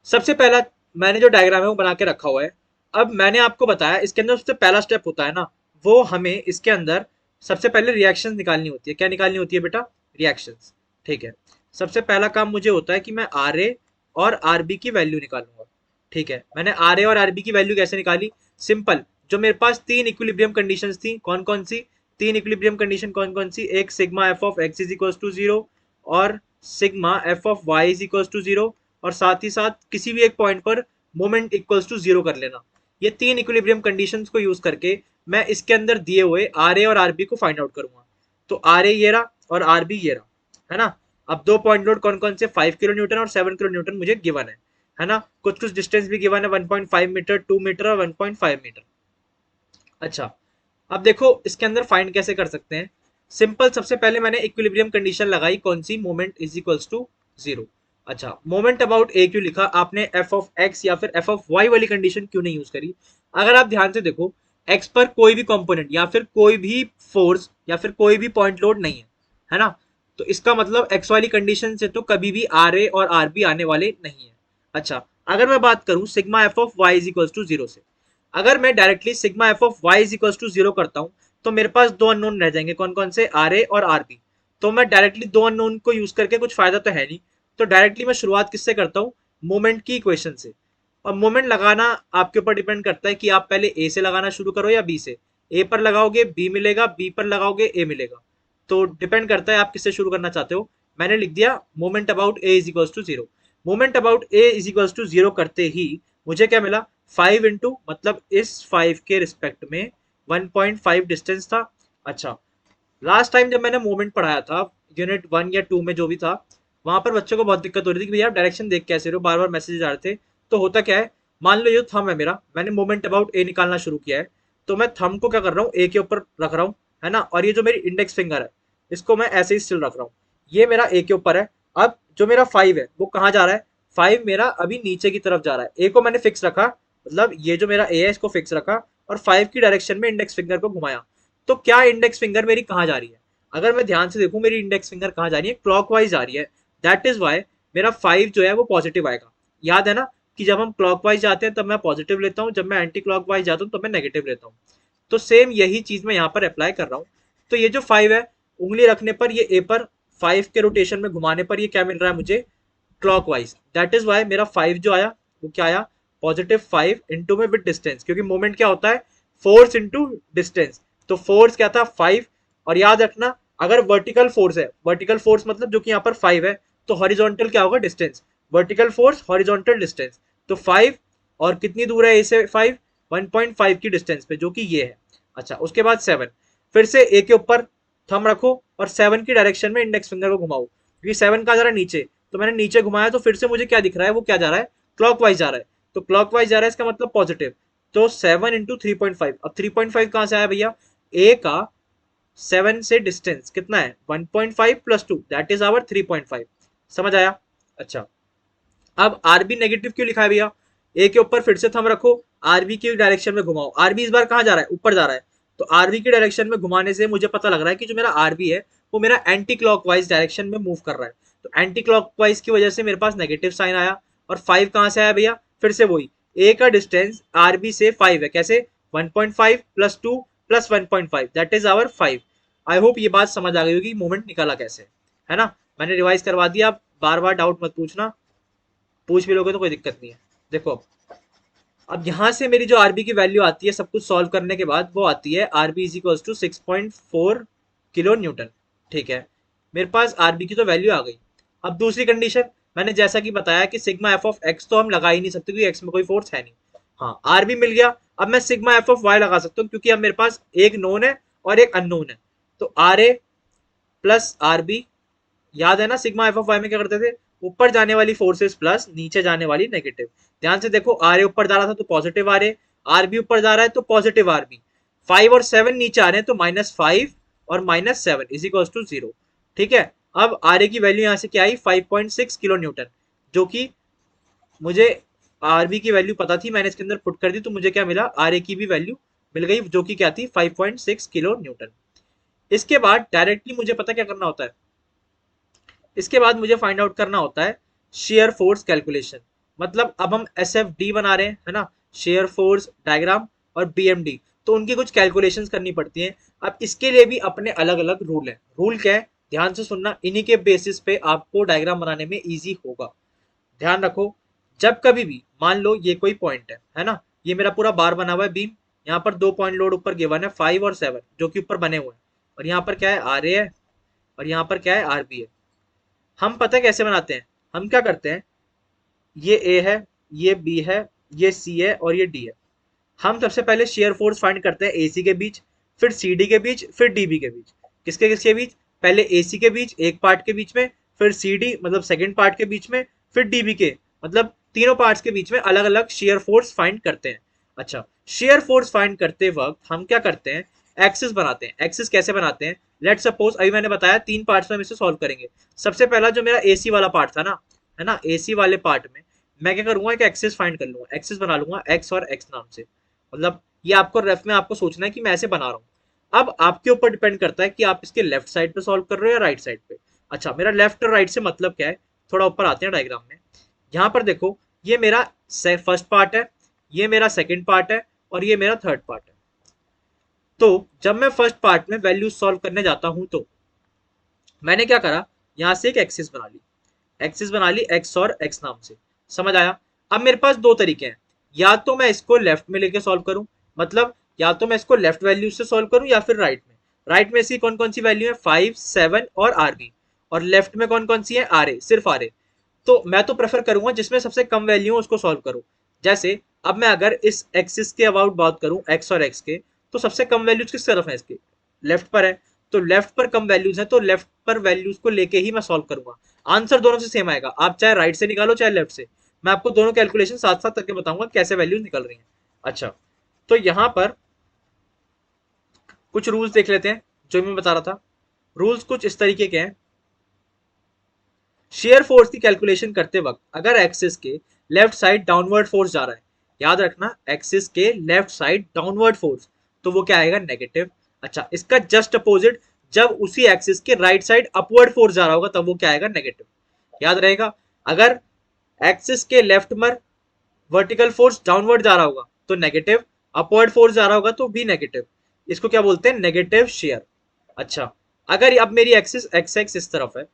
सबसे पहला मैंने जो डायग्राम है वो बना के रखा हुआ है। अब मैंने आपको बताया इसके अंदर सबसे पहला स्टेप होता है ना, वो हमें इसके अंदर सबसे पहले रिएक्शंस निकालनी होती है। क्या निकालनी होती है बेटा? रिएक्शंस। ठीक है, सबसे पहला काम मुझे होता है कि मैं RA और RB की वैल्यू निकालूंगा। ठीक है, मैंने RA और RB की वैल्यू कैसे निकाली? सिंपल, जो मेरे पास 3 इक्विलिब्रियम कंडीशंस थी, कौन कौन सी? 3 इक्विलिब्रियम कंडीशन कौन कौन सी? एक sigma f of x is equals to 0, और sigma f of y is equals to 0, और साथ ही साथ किसी भी एक पॉइंट पर मोमेंट इक्वल्स टू 0 कर लेना। ये 3 इक्विलिब्रियम कंडीशंस को यूज करके मैं इसके अंदर दिए हुए RA और RB को फाइंड आउट करूंगा। तो RA ये रहा और RB ये रहा, है ना। अब दो पॉइंट लोड कौन कौन से? 5 किलो न्यूटन और 7 किलो न्यूटन मुझे गिवन है ना। कुछ कुछ डिस्टेंस भी गिवन है, 1.5 मीटर, 2 मीटर और 1.5 मीटर। अच्छा, अब देखो इसके अंदर फाइंड कैसे कर सकते हैं। सिंपल, सबसे पहले मैंने इक्विलिब्रियम कंडीशन लगाई, कौन सी? Moment is equals to 0। अच्छा, मोमेंट अबाउट ए क्यों लिखा आपने? एफ ऑफ एक्स या फिर एफ ऑफ वाई वाली कंडीशन क्यों नहीं यूज करी? अगर आप ध्यान से देखो, एक्स पर कोई भी कंपोनेंट या फिर कोई भी फोर्स या फिर कोई भी पॉइंट लोड नहीं है ना। तो इसका मतलब एक्स वाली कंडीशन से तो कभी भी RA और RB आने वाले नहीं है। अच्छा, अगर मैं बात करूं sigma f of y is equals to 0 से, अगर मैं directly sigma f of y is equals to 0 करता हूं, तो मेरे पास दो अननोन रह जाएंगे, कौन कौन से? RA और RB। तो मैं डायरेक्टली दो अननोन को यूज करके कुछ फायदा तो है नहीं। तो डायरेक्टली मैं शुरुआत किससे करता हूँ? मोमेंट की इक्वेशन से। और मोमेंट लगाना आपके ऊपर डिपेंड करता है कि आप पहले ए से लगाना शुरू करो या बी से। ए पर लगाओगे बी मिलेगा, बी पर लगाओगे ए मिलेगा। तो डिपेंड करता है आप किससे शुरू करना चाहते हो। मैंने लिख दिया moment about a is equals to 0। Moment about a is equals to 0 करते ही मुझे क्या मिला? 5 इंटू मतलब इस 5 के रिस्पेक्ट में 1.5 डिस्टेंस था। अच्छा, लास्ट टाइम जब मैंने मोमेंट पढ़ाया था यूनिट 1 या 2 में जो भी था, वहां पर बच्चों को बहुत दिक्कत हो रही थी कि भैया डायरेक्शन देख कैसे रहे हो, बार बार मैसेज आ रहे थे। तो होता क्या है, मान लो ये थंब है मेरा, मैंने मोमेंट अबाउट ए निकालना शुरू किया है, तो मैं थंब को क्या कर रहा हूँ, ए के ऊपर रख रहा हूँ, है ना, और ये जो मेरी इंडेक्स फिंगर है इसको मैं ऐसे ही स्टिल रख रहा हूँ, ये मेरा ए के ऊपर है। अब जो मेरा 5 है वो कहाँ जा रहा है, 5 मेरा अभी नीचे की तरफ जा रहा है, ए को मैंने फिक्स रखा, मतलब ये जो मेरा ए है इसको फिक्स रखा, और 5 की डायरेक्शन में इंडेक्स फिंगर को घुमाया। तो क्या इंडेक्स फिंगर मेरी कहाँ जा रही है, अगर मैं ध्यान से देखूं मेरी इंडेक्स फिंगर कहाँ जा रही है, क्लॉकवाइज जा रही है। दैट इज वाई मेरा 5 जो है वो पॉजिटिव आएगा। याद है ना कि जब हम क्लॉकवाइज जाते हैं तब मैं पॉजिटिव लेता हूँ, जब मैं एंटी क्लॉकवाइज जाता हूँ तब मैं नेगेटिव लेता हूँ। तो सेम यही चीज मैं यहाँ पर अप्लाई कर रहा हूँ। तो ये जो 5 है, उंगली रखने पर ये ए पर 5 के रोटेशन में घुमाने पर ये क्या मिल रहा है मुझे, क्लॉकवाइज। दैट इज वाई मेरा 5 जो आया वो क्या आया, +5 इंटू में विद डिस्टेंस, क्योंकि मोमेंट क्या होता है, फोर्स इंटू डिस्टेंस। तो फोर्स क्या था 5, और याद रखना अगर वर्टिकल फोर्स है, वर्टिकल फोर्स मतलब जो कि यहाँ पर 5 है, तो हॉरिजॉन्टल क्या होगा, distance, vertical force horizontal distance. तो 5 और कितनी दूर है ए से 5, 1.5 की डिस्टेंस पे जो कि ये है। अच्छा, उसके बाद 7, फिर से ए के ऊपर थंब रखो और 7 की डायरेक्शन में इंडेक्स फिंगर को घुमाओ, क्योंकि 7 का जरा नीचे, तो मैंने नीचे घुमाया तो फिर से मुझे क्या दिख रहा है, वो क्या जा रहा है, क्लॉकवाइज जा रहा है। तो क्लॉकवाइज जा रहा है इसका मतलब पॉजिटिव। तो 7 इंटू 3.5, अब 3.5 कहां से आया भैया, ए का 7 से डिस्टेंस कितना है, 1.5 प्लस 2 दैट इज आवर 3.5। समझ आया। अच्छा, अब आरबी नेगेटिव क्यों लिखा है भैया, ए के ऊपर फिर से थंब रखो, आरबी की डायरेक्शन में घुमाओ, आरबी इस बार कहां जा रहा है, ऊपर जा रहा है। तो आरबी की डायरेक्शन में घुमाने से मुझे पता लग रहा है कि जो मेरा आरबी है वो मेरा एंटी क्लॉकवाइज डायरेक्शन में मूव कर रहा है। तो एंटी क्लॉकवाइज की वजह से मेरे पास नेगेटिव साइन आया। और 5 कहां से आया भैया, फिर से वही, ए का डिस्टेंस आरबी से 5 है, कैसे, 1.5 plus 2 plus 1.5 that is our 5। I hope ये बात समझ आ गई होगी मोमेंट निकाला कैसे, है ना। मैंने रिवाइज करवा दिया, आप बार बार डाउट मत पूछना, पूछ भी लोगे तो कोई दिक्कत नहीं है। देखो अब यहां से मेरी जो आरबी की वैल्यू आती है सब कुछ सॉल्व करने के बाद, वो आती है RB is equal to 6.4 kilo newton. ठीक है, मेरे पास आरबी की तो वैल्यू आ गई। अब दूसरी कंडीशन, मैंने जैसा कि बताया कि सिग्मा एफ ऑफ एक्स तो हम लगा ही नहीं सकते क्योंकि एक्स में कोई फोर्स है नहीं। हाँ, आरबी मिल गया, अब मैं सिग्मा एफ ऑफ वाई लगा सकता हूँ क्योंकि अब मेरे पास एक नोन है और एक अननोन है। तो r a plus r b, याद है ना सिग्मा एफ ऑफ वाई में क्या करते थे, ऊपर जाने वाली फोर्सेस प्लस नीचे जाने वाली नेगेटिव। ध्यान से देखो, आर ए ऊपर जा रहा था तो positive r a, r b ऊपर जा रहा है तो पॉजिटिव आर बी, 5 और 7 नीचे आ रहे हैं तो -5 और -7 इज इक्वल टू 0। ठीक है, अब आर ए की वैल्यू यहां से क्या आई, 5.6 किलो न्यूटन, जो कि मुझे आर बी की वैल्यू पता थी, मैंने इसके अंदर पुट कर दी तो मुझे क्या मिला, आर ए की भी वैल्यू मिल गई जो कि क्या थी, 5.6 किलो न्यूटन। इसके बाद डायरेक्टली मुझे पता क्या करना होता है, इसके बाद मुझे फाइंड आउट करना होता है शेयर फोर्स कैलकुलेशन। मतलब अब हम एस एफ डी बना रहे हैं, है ना, शेयर फोर्स डायग्राम और बीएमडी, तो उनकी कुछ कैलकुलेशंस करनी पड़ती हैं। अब इसके लिए भी अपने अलग अलग रूल हैं। रूल क्या है, ध्यान से सुनना, इन्हीं के बेसिस पे आपको डायग्राम बनाने में इजी होगा। ध्यान रखो, जब कभी भी मान लो ये कोई पॉइंट है ना, ये मेरा पूरा बार बना हुआ है बीम, यहाँ पर 2 पॉइंट लोड ऊपर गिवन है 5 और 7 जो कि ऊपर बने हुए हैं, और यहाँ पर क्या है, आर ए है, और यहाँ पर क्या है, आर बी है। हम पता है कैसे बनाते हैं, हम क्या करते हैं, ये ए है, ये बी है, ये सी है और ये डी है। हम सबसे पहले शेयर फोर्स फाइंड करते हैं एसी के बीच, फिर सीडी के बीच, फिर डीबी के बीच। किसके किसके बीच, पहले एसी के बीच एक पार्ट के बीच में, फिर सीडी मतलब सेकंड पार्ट के बीच में, फिर डीबी के मतलब तीनों पार्ट्स के बीच में अलग अलग शेयर फोर्स फाइंड करते हैं। अच्छा, शेयर फोर्स फाइंड करते वक्त हम क्या करते हैं, एक्सिस बनाते हैं। एक्सिस कैसे बनाते हैं, लेट सपोज अभी मैंने बताया 3 पार्ट्स में हम इसे सॉल्व करेंगे। सबसे पहला जो मेरा एसी वाला पार्ट था ना, है ना, एसी वाले पार्ट में मैं क्या करूंगा, एक एक्सिस फाइंड कर लूंगा, एक्सिस बना लूंगा एक्स और एक्स नाम से। मतलब ये आपको रेफ में आपको सोचना है कि मैं ऐसे बना रहा हूँ। अब आपके ऊपर डिपेंड करता है कि आप इसके लेफ्ट साइड पे सॉल्व कर रहे हो या राइट साइड पे। अच्छा, मेरा लेफ्ट और राइट से मतलब क्या है, थोड़ा ऊपर आते हैं डायग्राम में। यहाँ पर देखो, ये मेरा फर्स्ट पार्ट है, ये मेरा सेकंड पार्ट है और ये मेरा थर्ड पार्ट है। तो जब मैं फर्स्ट पार्ट में वैल्यू सॉल्व करने जाता हूं तो मैंने क्या करा, यहां से एक एक्सिस बना ली, एक्सिस बना ली एक्स और एक्स नाम से। समझ आया। अब मेरे पास दो तरीके हैं, या तो मैं इसको लेफ्ट में लेके सॉल्व करूं, मतलब या तो मैं इसको लेफ्ट वैल्यू से सॉल्व करूं या फिर राइट में। राइट में इसकी कौन कौन सी वैल्यू है, 5 7 और आर बी, और लेफ्ट में कौन कौन सी है, आर ए, सिर्फ आर ए। तो मैं तो प्रेफर करूंगा जिसमें सबसे कम वैल्यू हो उसको सॉल्व करो। जैसे अब मैं अगर इस एक्सिस के अबाउट बात करूं, एक्स और एक्स के, तो सबसे कम वैल्यूज किस तरफ है, इसके लेफ्ट पर है। तो लेफ्ट पर कम वैल्यूज है, तो लेफ्ट पर वैल्यूज को लेके ही मैं सॉल्व करूंगा। आंसर दोनों से सेम आएगा, आप चाहे राइट से निकालो चाहे लेफ्ट से। मैं आपको दोनों कैलकुलेशन साथ साथ करके बताऊंगा कैसे वैल्यूज निकल रही हैं। अच्छा, तो यहां पर कुछ रूल्स देख लेते हैं जो मैं बता रहा था। रूल्स कुछ इस तरीके के हैं। शेयर फोर्स की कैलकुलेशन करते वक्त अगर एक्सिस के लेफ्ट साइड डाउनवर्ड फोर्स जा रहा है, याद रखना एक्सिस के लेफ्ट साइड डाउनवर्ड फोर्स, तो वो क्या आएगा, नेगेटिव। अच्छा, इसका जस्ट अपोजिट जब उसी एक्सिस के राइट साइड अपवर्ड फोर्स जा रहा होगा तब वो क्या आएगा, नेगेटिव। याद रहेगा, अगर एक्सिस के लेफ्ट में वर्टिकल फोर्स डाउनवर्ड जा रहा होगा तो नेगेटिव, अपवर्ड फोर्स जा रहा होगा तो भी नेगेटिव। इसको क्या बोलते हैं, नेगेटिव शेयर। अच्छा, अगर अब मेरी एक्सिस एक्स एक्स इस तरफ है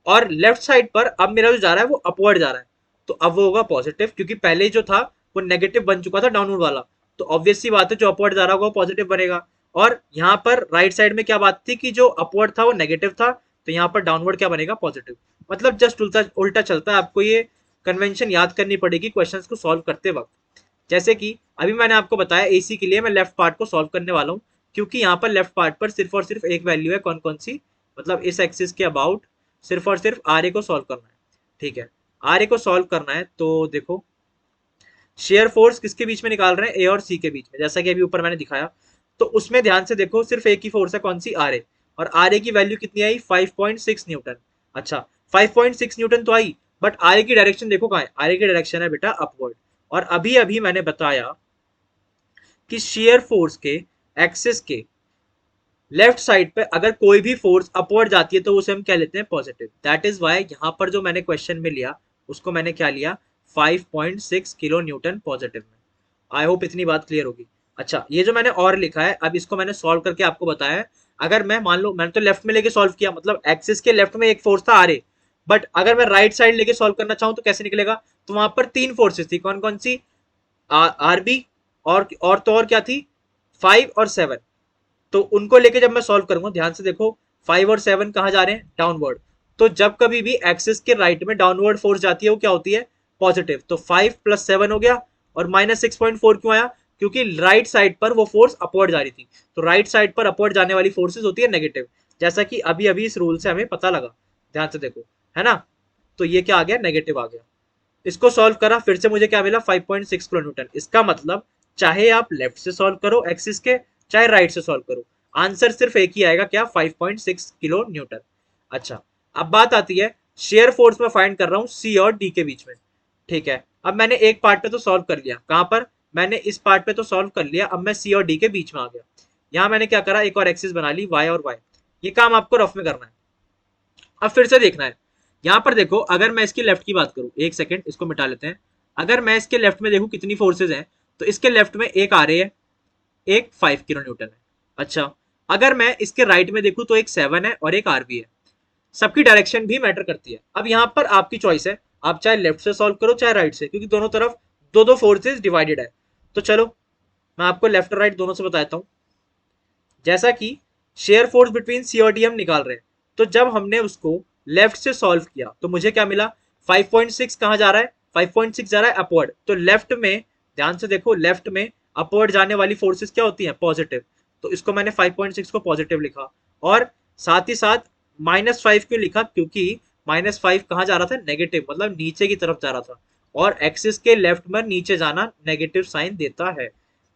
और लेफ्ट साइड पर अब मेरा जो जा रहा है वो अपवर्ड जा रहा है, तो अब वो होगा पॉजिटिव, क्योंकि पहले जो था वो नेगेटिव बन चुका था डाउनवर्ड वाला। तो ऑब्वियस सी बात है जो अपवर्ड जा रहा होगा वो पॉजिटिव बनेगा। और यहाँ पर राइट साइड में क्या बात थी कि जो अपवर्ड था वो नेगेटिव था, तो यहाँ पर डाउनवर्ड क्या बनेगा, पॉजिटिव। मतलब जस्ट उल्टा उल्टा चलता है, आपको ये कन्वेंशन याद करनी पड़ेगी क्वेश्चंस को सॉल्व करते वक्त। जैसे कि अभी मैंने आपको बताया एसी के लिए मैं लेफ्ट पार्ट को सॉल्व करने वाला हूँ, क्योंकि यहाँ पर लेफ्ट पार्ट पर सिर्फ और सिर्फ एक वैल्यू है, कौन कौन सी, मतलब इस एक्सिस के अबाउट सिर्फ और सिर्फ आर ए को सॉल्व करना है। ठीक है, आर ए को सॉल्व करना है तो देखो शेयर फोर्स किसके बीच में निकाल रहे हैं, ए और सी के बीच में, जैसा कि अभी ऊपर मैंने दिखाया। तो उसमें ध्यान से देखो सिर्फ एक ही फोर्स है, कौन सी, आर ए। और आर ए की वैल्यू कितनी आई, 5.6 न्यूटन। अच्छा, 5.6 न्यूटन तो आई, बट आर ए की डायरेक्शन देखो कहाँ है, आर ए की डायरेक्शन है बेटा अपवर्ड। और अभी अभी मैंने बताया कि शेयर फोर्स के एक्सिस के लेफ्ट साइड पे अगर कोई भी फोर्स अपवर्ड जाती है तो उसे हम क्या लेते हैं, पॉजिटिव। दैट इज वाई यहाँ पर जो मैंने क्वेश्चन में लिया उसको मैंने क्या लिया, 5.6 किलो न्यूटन पॉजिटिव में। आई होप इतनी बात क्लियर होगी। अच्छा, ये जो मैंने और लिखा है अब इसको मैंने सॉल्व करके आपको बताया है। अगर मैं मान लो मैंने तो लेफ्ट में लेके सॉल्व किया, मतलब एक्सिस के लेफ्ट में एक फोर्स था आर ए, बट अगर मैं राइट साइड लेके सॉल्व करना चाहूँ तो कैसे निकलेगा, तो वहां पर तीन फोर्सेस थी, कौन कौन सी, आर बी, और तो और क्या थी, 5 और 7। तो उनको लेके जब मैं सॉल्व करूंगा, ध्यान से देखो 5 और 7 कहाँ जा रहे हैं, डाउनवर्ड। तो जब कभी भी एक्सिस के राइट में डाउनवर्ड फोर्स जाती है वो क्या होती है, पॉजिटिव। तो 5 + 7 हो गया, और -6.4 क्यों आया, क्योंकि राइट साइड पर वो फोर्स अपवर्ड जा रही थी। तो राइट साइड पर अपवर्ड जाने वाली फोर्सेस होती है नेगेटिव, जैसा कि अभी अभी इस रूल से हमें पता लगा। ध्यान से देखो, है ना। तो ये क्या आ गया, नेगेटिव आ गया। इसको सॉल्व करा, फिर से मुझे क्या मिला, 5.6 किलो न्यूटन। इसका मतलब चाहे आप लेफ्ट से सॉल्व करो एक्सिस के, चाहे राइट से सॉल्व करो, आंसर सिर्फ एक ही आएगा, क्या, 5.6 किलो न्यूटन। अच्छा, अब बात आती है शेयर फोर्स में फाइंड कर रहा हूं सी और डी के बीच में। ठीक है, अब मैंने एक पार्ट पे तो सॉल्व कर लिया, कहां पर, मैंने इस पार्ट पे तो सॉल्व कर लिया, अब मैं सी और डी के बीच में आ गया। यहां मैंने क्या करा, एक और एक्सिस बना ली, वाई और वाई। ये काम आपको रफ में करना है। अब फिर से देखना है, यहां पर देखो अगर मैं इसकी लेफ्ट की बात करूं, एक सेकंड इसको मिटा लेते हैं। अगर मैं इसके लेफ्ट में देखूं कितनी फोर्सेज हैं, तो इसके लेफ्ट में एक आ रही है, एक 5 किलो न्यूटन है। अच्छा, अगर मैं इसके राइट में देखूं तो एक 7 है और एक आर भी है। सबकी डायरेक्शन भी मैटर करती है। अब यहाँ पर आपकी चॉइस है, आप चाहे लेफ्ट से सॉल्व करो चाहे राइट से, क्योंकि दोनों तरफ दो दो फोर्सेज डिवाइडेड है। तो चलो मैं आपको लेफ्ट और राइट दोनों से बताता हूँ। जैसा कि शेयर फोर्स बिटवीन सी और डी हम निकाल रहे हैं, तो जब हमने उसको लेफ्ट से सॉल्व किया तो मुझे क्या मिला, 5.6 कहाँ जा रहा है, 5.6 जा रहा है अपवर्ड। तो लेफ्ट में, ध्यान से देखो, लेफ्ट में अपवर्ड जाने वाली फोर्सेस क्या होती हैं, पॉजिटिव। तो इसको मैंने 5.6 को पॉजिटिव लिखा, और साथ ही साथ -5 क्यों लिखा, क्योंकि -5 कहाँ जा रहा था, नेगेटिव, मतलब नीचे की तरफ जा रहा था, और एक्सिस के लेफ्ट में नीचे जाना नेगेटिव साइन देता है,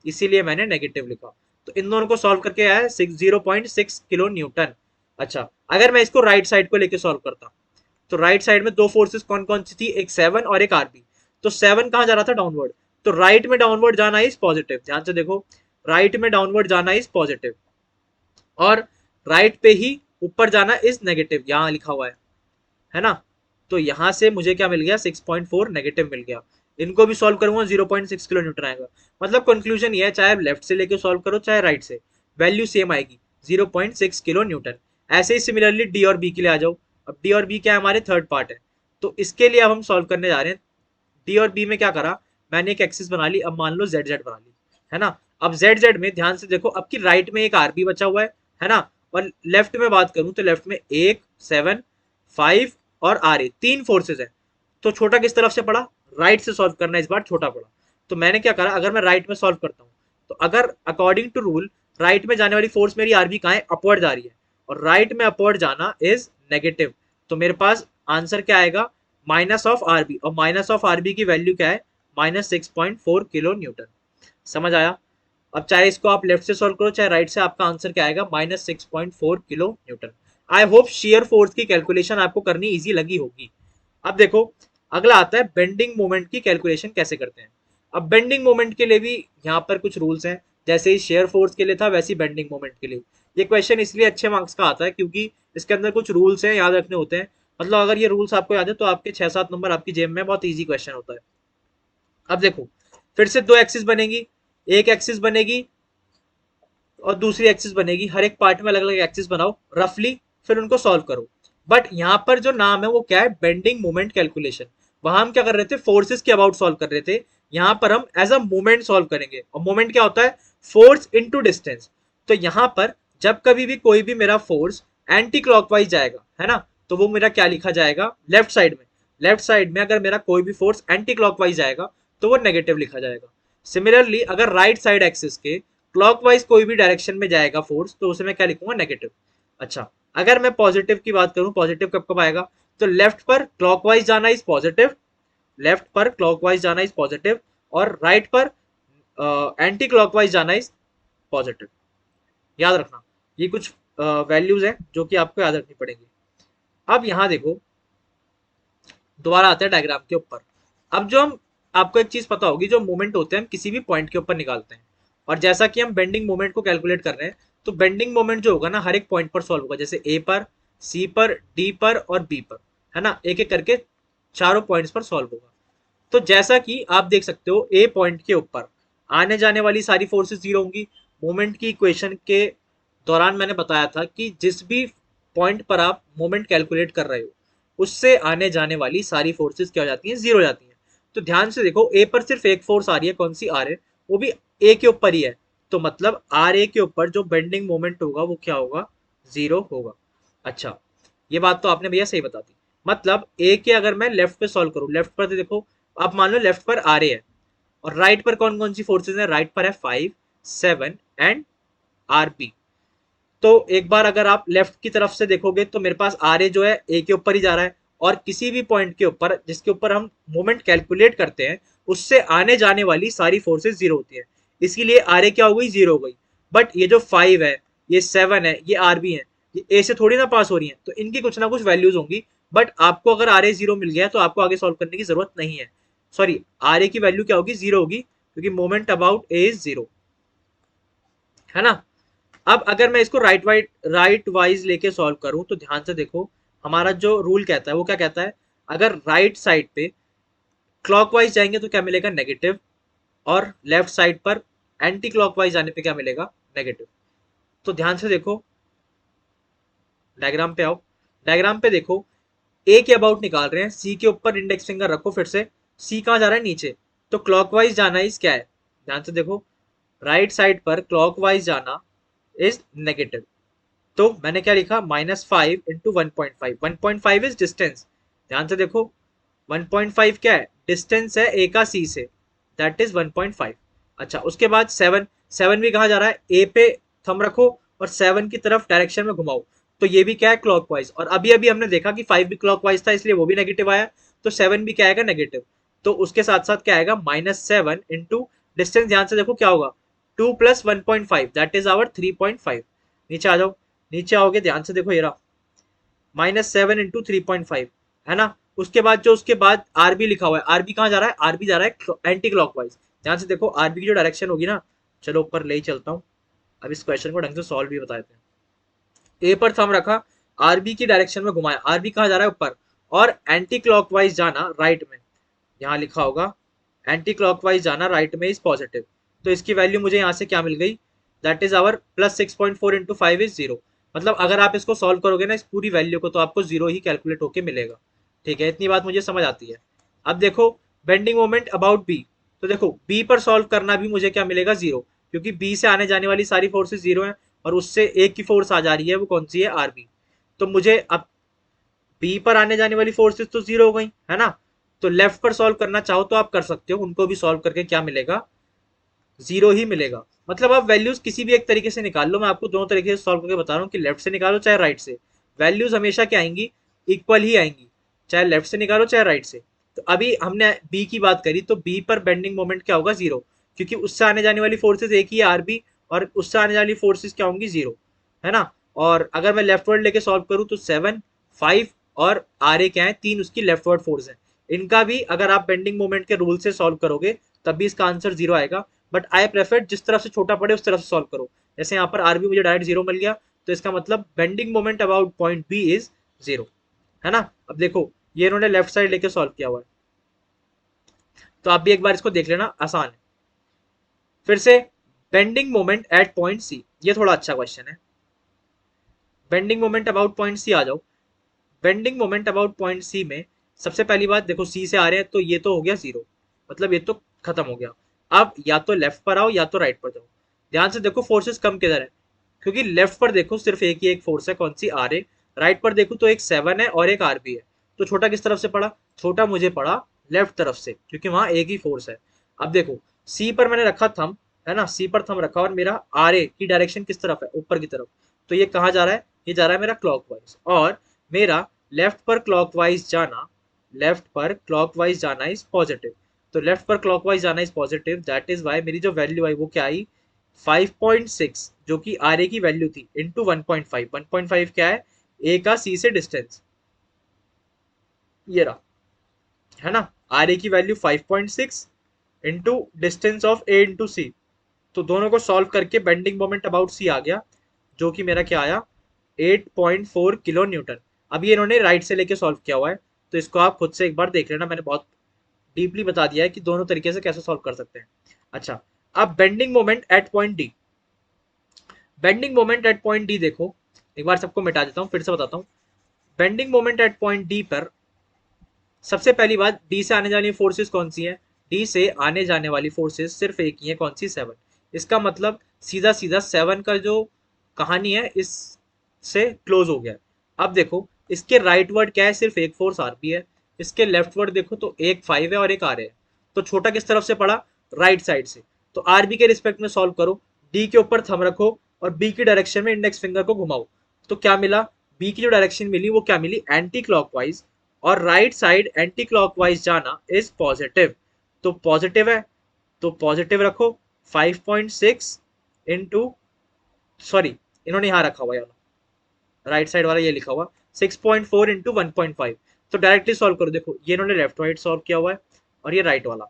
इसीलिए मैंने नेगेटिव लिखा। तो इन दोनों को सॉल्व करके आया है 0.6 किलो न्यूटन। अच्छा, अगर मैं इसको राइट साइड को लेके सॉल्व करता, तो राइट साइड में दो फोर्सेस कौन कौन सी थी, एक 7 और एक आरबी। तो 7 कहाँ जा रहा था, डाउनवर्ड। तो राइट में डाउनवर्ड जाना इज पॉजिटिव, ध्यान से देखो, राइट में डाउनवर्ड जाना इज पॉजिटिव, और राइट पे ही ऊपर जाना इज नेगेटिव, यहां लिखा हुआ है ना। तो यहां से मुझे क्या मिल गया, 6.4 नेगेटिव मिल गया। इनको भी सॉल्व करूंगा 0.6 किलो न्यूटन आएगा। मतलब कंक्लूजन ये है, चाहे लेफ्ट से लेके सॉल्व करो चाहे राइट से, वैल्यू सेम आएगी, 0.6 किलो न्यूटन। ऐसे ही सिमिलरली डी और बी के लिए आ जाओ। अब डी और बी क्या है, हमारे थर्ड पार्ट है, तो इसके लिए अब हम सॉल्व करने जा रहे हैं। डी और बी में क्या करा, मैंने एक एक्सिस बना ली, अब मान लो जेड जेड बना ली, है ना। अब जेड जेड में ध्यान से देखो, अब की राइट में एक आरबी बचा हुआ है ना। और लेफ्ट में बात करूं तो लेफ्ट में एक 7, 5 और आर ए, तीन फोर्सेज है। तो छोटा किस तरफ से पड़ा, राइट से सॉल्व करना, इस बार छोटा पड़ा। तो मैंने क्या करा, अगर मैं राइट में सॉल्व करता हूँ तो अगर अकॉर्डिंग टू रूल राइट में जाने वाली फोर्स मेरी आरबी कहाँ है, अपवर्ड जा रही है, और राइट में अपवर्ड जाना इज नेगेटिव। तो मेरे पास आंसर क्या आएगा, माइनस ऑफ आरबी, और माइनस ऑफ आरबी की वैल्यू क्या है, -6.4 किलो न्यूटन। समझ आया। अब चाहे इसको आप लेफ्ट से सॉल्व करो चाहे राइट से, आपका आंसर क्या आएगा, -6.4 kilo Newton. I hope shear force की कैलकुलेशन आपको करनी इजी लगी होगी। अब देखो अगला आता है बेंडिंग मोमेंट की कैलकुलेशन कैसे करते हैं। अब बेंडिंग मोमेंट के लिए भी यहाँ पर कुछ रूल्स हैं, जैसे ही शेयर फोर्स के लिए था वैसे ही बेंडिंग मोमेंट के लिए। ये क्वेश्चन इसलिए अच्छे मार्क्स का आता है क्योंकि इसके अंदर कुछ रूल्स हैं, याद रखने होते हैं। मतलब अगर ये रूल्स आपको याद है तो आपके 6-7 नंबर आपकी जेब में, बहुत ईजी क्वेश्चन होता है। अब देखो फिर से दो एक्सिस बनेगी, एक एक्सिस बनेगी और दूसरी एक्सिस बनेगी, हर एक पार्ट में अलग अलग एक्सिस बनाओ रफली, फिर उनको सॉल्व करो। बट यहाँ पर जो नाम है वो क्या है, बेंडिंग मोमेंट कैलकुलेशन। वहां हम क्या कर रहे थे, फोर्सेस के अबाउट सॉल्व कर रहे थे, यहाँ पर हम एज अ मोमेंट सॉल्व करेंगे। और मोमेंट क्या होता है, फोर्स इनटू डिस्टेंस। तो यहाँ पर जब कभी भी कोई भी मेरा फोर्स एंटी क्लॉकवाइज जाएगा, है ना, तो वो मेरा क्या लिखा जाएगा, लेफ्ट साइड में। लेफ्ट साइड में अगर मेरा कोई भी फोर्स एंटी क्लॉकवाइज जाएगा तो वो नेगेटिव लिखा जाएगा। सिमिलरली अगर राइट साइड एक्सिस के क्लॉकवाइज कोई भी डायरेक्शन में जाएगा फोर्स, तो उसे मैं क्या लिखूंगा, नेगेटिव। अच्छा, अगर मैं पॉजिटिव की बात करूं, पॉजिटिव कब कब आएगा, तो लेफ्ट पर क्लॉकवाइज जाना इज पॉजिटिव, लेफ्ट पर क्लॉकवाइज जाना इज पॉजिटिव, और राइट पर एंटी क्लॉकवाइज जाना इज पॉजिटिव। याद रखना, ये कुछ वैल्यूज हैं जो कि आपको याद रखनी पड़ेगी। अब यहां देखो दोबारा आते हैं डायग्राम के ऊपर। अब जो हम, आपको एक चीज पता होगी, जो मोमेंट होते हैं हम किसी भी पॉइंट के ऊपर निकालते हैं, और जैसा कि हम बेंडिंग मोमेंट को कैलकुलेट कर रहे हैं, तो बेंडिंग मोमेंट जो होगा ना हर एक पॉइंट पर सॉल्व होगा, जैसे ए पर, सी पर, डी पर और बी पर, है ना, एक एक करके चारों पॉइंट्स पर सॉल्व होगा। तो जैसा कि आप देख सकते हो ए पॉइंट के ऊपर आने जाने वाली सारी फोर्सेस जीरो होंगी। मोमेंट की इक्वेशन के दौरान मैंने बताया था कि जिस भी पॉइंट पर आप मोमेंट कैलकुलेट कर रहे हो उससे आने जाने वाली सारी फोर्सेस क्या हो जाती हैं, जीरो हो जाती हैं। तो ध्यान से देखो ए पर सिर्फ एक फोर्स आ रही है, कौन सी, आर ए, वो भी ए के ऊपर ही है। तो मतलब आर ए के ऊपर जो बेंडिंग मोमेंट होगा वो क्या होगा, जीरो होगा। अच्छा, ये बात तो आपने भैया सही बता दी। मतलब ए के अगर मैं लेफ्ट पे सॉल्व करूं, लेफ्ट पर तो देखो, आप मान लो लेफ्ट पर आर ए है, और राइट पर कौन कौन सी फोर्सेज है, राइट पर है 5, 7 एंड आर पी। तो एक बार अगर आप लेफ्ट की तरफ से देखोगे तो मेरे पास आर ए जो है ए के ऊपर ही जा रहा है, और किसी भी पॉइंट के ऊपर जिसके ऊपर हम मोमेंट कैलकुलेट करते हैं उससे आने जाने वाली सारी फोर्सेस जीरो होती है, इसीलिए आर ए क्या हो गई, जीरो हो गई। बट ये जो 5 है, ये 7 है, ये आर बी है, ये ए से थोड़ी ना पास हो रही है, तो इनकी कुछ ना कुछ वैल्यूज होंगी। बट आपको अगर आर ए जीरो मिल गया है तो आपको आगे सॉल्व करने की जरूरत नहीं है। सॉरी, आर ए की वैल्यू क्या होगी, जीरो होगी, क्योंकि moment about a is zero, है ना। अब अगर मैं इसको राइट वाइज लेके सॉल्व करूं तो ध्यान से देखो, हमारा जो रूल कहता है वो क्या कहता है, अगर राइट साइड पे क्लॉकवाइज जाएंगे तो क्या मिलेगा, नेगेटिव, और लेफ्ट साइड पर एंटी क्लॉकवाइज जाने पे क्या मिलेगा, नेगेटिव। तो ध्यान से देखो, डायग्राम पे आओ, डायग्राम पे देखो, ए के अबाउट निकाल रहे हैं, सी के ऊपर इंडेक्स फिंगर रखो, फिर से सी कहाँ जा रहा है, नीचे, तो क्लॉकवाइज जाना इस क्या है, ध्यान से देखो, राइट साइड पर क्लॉकवाइज जाना इज नेगेटिव। तो मैंने क्या लिखा, -5 इंटू 1.5, 1.5 इज डिस्टेंस, ध्यान से देखो 1.5 क्या है, डिस्टेंस है ए का सी से, दैट इज 1.5। अच्छा, उसके बाद 7, 7 भी कहाँ जा रहा है, ए पे थंब रखो और 7 की तरफ डायरेक्शन में घुमाओ, तो ये भी क्या है, क्लॉकवाइज। और अभी अभी हमने देखा कि 5 भी क्लॉकवाइज था, इसलिए वो भी नेगेटिव आया, तो 7 भी क्या आएगा, नेगेटिव। तो उसके साथ साथ क्या आएगा, -7 इंटू डिस्टेंस, ध्यान से देखो क्या होगा, 2 + 1.5 दैट इज आवर 3.5। नीचे आ जाओ, नीचे आओगे, ध्यान से देखो, ये रहा -7 इंटू 3.5, है ना। उसके बाद जो उसके बाद आरबी लिखा हुआ है, आरबी कहाँ जा रहा है, आरबी जा रहा है एंटी क्लॉकवाइज। ध्यान से देखो आरबी की जो डायरेक्शन होगी ना, चलो ऊपर ले ही चलता हूँ, अब इस क्वेश्चन को ढंग से सॉल्व भी बता देते हैं। ए पर थंब रखा, आरबी की डायरेक्शन में घुमाया, आरबी कहाँ जा रहा है, ऊपर, और एंटी क्लॉकवाइज जाना राइट में, यहाँ लिखा होगा एंटी क्लॉकवाइज जाना राइट में इज पॉजिटिव। तो इसकी वैल्यू मुझे यहाँ से क्या मिल गई, that is our +6.4 into 5 is zero. मतलब अगर आप इसको सॉल्व करोगे ना इस पूरी वैल्यू को, तो आपको जीरो ही कैलकुलेट होके मिलेगा। ठीक है, इतनी बात मुझे समझ आती है। अब देखो बेंडिंग मोमेंट अबाउट बी, तो देखो बी पर सॉल्व करना भी मुझे क्या मिलेगा, जीरो, क्योंकि बी से आने जाने वाली सारी फोर्सेस जीरो हैं, और उससे एक की फोर्स आ जा रही है, वो कौन सी है, आरबी। तो मुझे अब बी पर आने जाने वाली फोर्सेस तो जीरो हो गई, है ना। तो लेफ्ट पर सॉल्व करना चाहो तो आप कर सकते हो, उनको भी सॉल्व करके क्या मिलेगा, जीरो ही मिलेगा। मतलब आप वैल्यूज किसी भी एक तरीके से निकाल लो, मैं आपको दोनों तरीके से सॉल्व करके बता रहा हूँ कि लेफ्ट से निकालो चाहे राइट से, वैल्यूज हमेशा क्या आएंगी, इक्वल ही आएंगी, चाहे लेफ्ट से निकालो चाहे राइट से। तो अभी हमने बी की बात करी, तो बी पर बेंडिंग मोमेंट क्या होगा, जीरो, क्योंकि उससे आने जाने वाली फोर्सेज एक ही है आरबी, और उससे आने वाली फोर्सेज क्या होंगी, जीरो, है ना। और अगर मैं लेफ्ट वर्ड लेके सॉल्व करूँ तो 7, 5 और आर ए क्या है, 3 उसकी लेफ्ट वर्ड फोर्स है। इनका भी अगर आप बेंडिंग मोमेंट के रूल से सॉल्व करोगे तब भी इसका आंसर जीरो आएगा। बट आई प्रेफर जिस तरफ से छोटा पड़े उस तरफ से सॉल्व करो। जैसे यहाँ पर आरबी मुझे डायरेक्ट जीरो मिल गया, तो इसका मतलब bending moment about point b is zero, है ना। अब देखो ये इन्होंने लेफ्ट साइड लेके सॉल्व किया हुआ है, तो आप भी एक बार इसको देख लेना, आसान है। फिर से bending moment at point C, ये थोड़ा अच्छा क्वेश्चन है। Bending moment about point C आ जाओ। Bending moment about point C में सबसे पहली बात देखो, सी से आ रहे हैं तो ये तो हो गया जीरो, मतलब ये तो खत्म हो गया। अब या तो लेफ्ट पर आओ या तो राइट पर जाओ। ध्यान से देखो फोर्सेस कम किधर है, क्योंकि लेफ्ट पर देखो सिर्फ एक ही एक फोर्स है, कौन सी, आर ए। राइट पर देखो तो एक 7 है और एक आर बी है। तो छोटा किस तरफ से पड़ा, छोटा मुझे पड़ा लेफ्ट तरफ से, क्योंकि वहां एक ही फोर्स है। अब देखो सी पर मैंने रखा थम, है ना, सी पर थम रखा, और मेरा आर ए की डायरेक्शन किस तरफ है, ऊपर की तरफ। तो ये कहाँ जा रहा है, ये जा रहा है मेरा क्लॉकवाइज, और मेरा लेफ्ट पर क्लॉकवाइज जाना, लेफ्ट पर क्लॉकवाइज जाना इज पॉजिटिव। तो लेफ्ट पर क्लॉकवाइज जाना is positive, that is why मेरी जो वैल्यू आई वो क्या आई, 5.6, जो कि आर ए की वैल्यू थी, इंटू 1.5। 1.5 क्या है, ए का सी से डिस्टेंस, ये रहा, है ना। आर ए की value 5.6 into distance of A into C. तो दोनों को सॉल्व करके बेंडिंग मोमेंट अबाउट सी आ गया, जो कि मेरा क्या आया, 8.4 किलो न्यूटन। अब ये इन्होंने राइट से लेके सॉल्व किया हुआ है, तो इसको आप खुद से एक बार देख लेना, मैंने बहुत डीपली बता दिया है कि दोनों तरीके से कैसे सॉल्व कर सकते हैं। अच्छा, अब bending moment at point D. Bending moment at point D देखो, एक बार सबको मिटा देता हूँ, फिर से बताता हूँ। Bending moment at point D पर सबसे पहली बात, डी से आने जाने फोर्सेस कौन सी है, डी से आने जाने वाली फोर्सेस सिर्फ एक ही है, कौन सी, 7। इसका मतलब सीधा सीधा 7 का जो कहानी है इससे क्लोज हो गया। अब देखो इसके राइट वर्ड क्या है, सिर्फ एक फोर्स आर बी है। इसके लेफ्ट वर्ड देखो तो एक 5 है और एक आर है। तो छोटा किस तरफ से पड़ा, राइट साइड से। तो आर बी के रिस्पेक्ट में सॉल्व करो, डी के ऊपर थम रखो और बी की डायरेक्शन में इंडेक्स फिंगर को घुमाओ। तो क्या मिला, बी की जो डायरेक्शन मिली वो क्या मिली, एंटी क्लॉकवाइज, और राइट साइड एंटी क्लॉकवाइज जाना इज पॉजिटिव। तो पॉजिटिव है तो पॉजिटिव रखो, 5.6 इंटू, सॉरी इन्होंने यहाँ रखा हुआ है राइट साइड वाला, ये लिखा हुआ 6.4 इंटू 1.5। तो डायरेक्टली सॉल्व करो, देखो ये इन्होंने लेफ्ट राइट सॉल्व किया हुआ है और ये राइट वाला,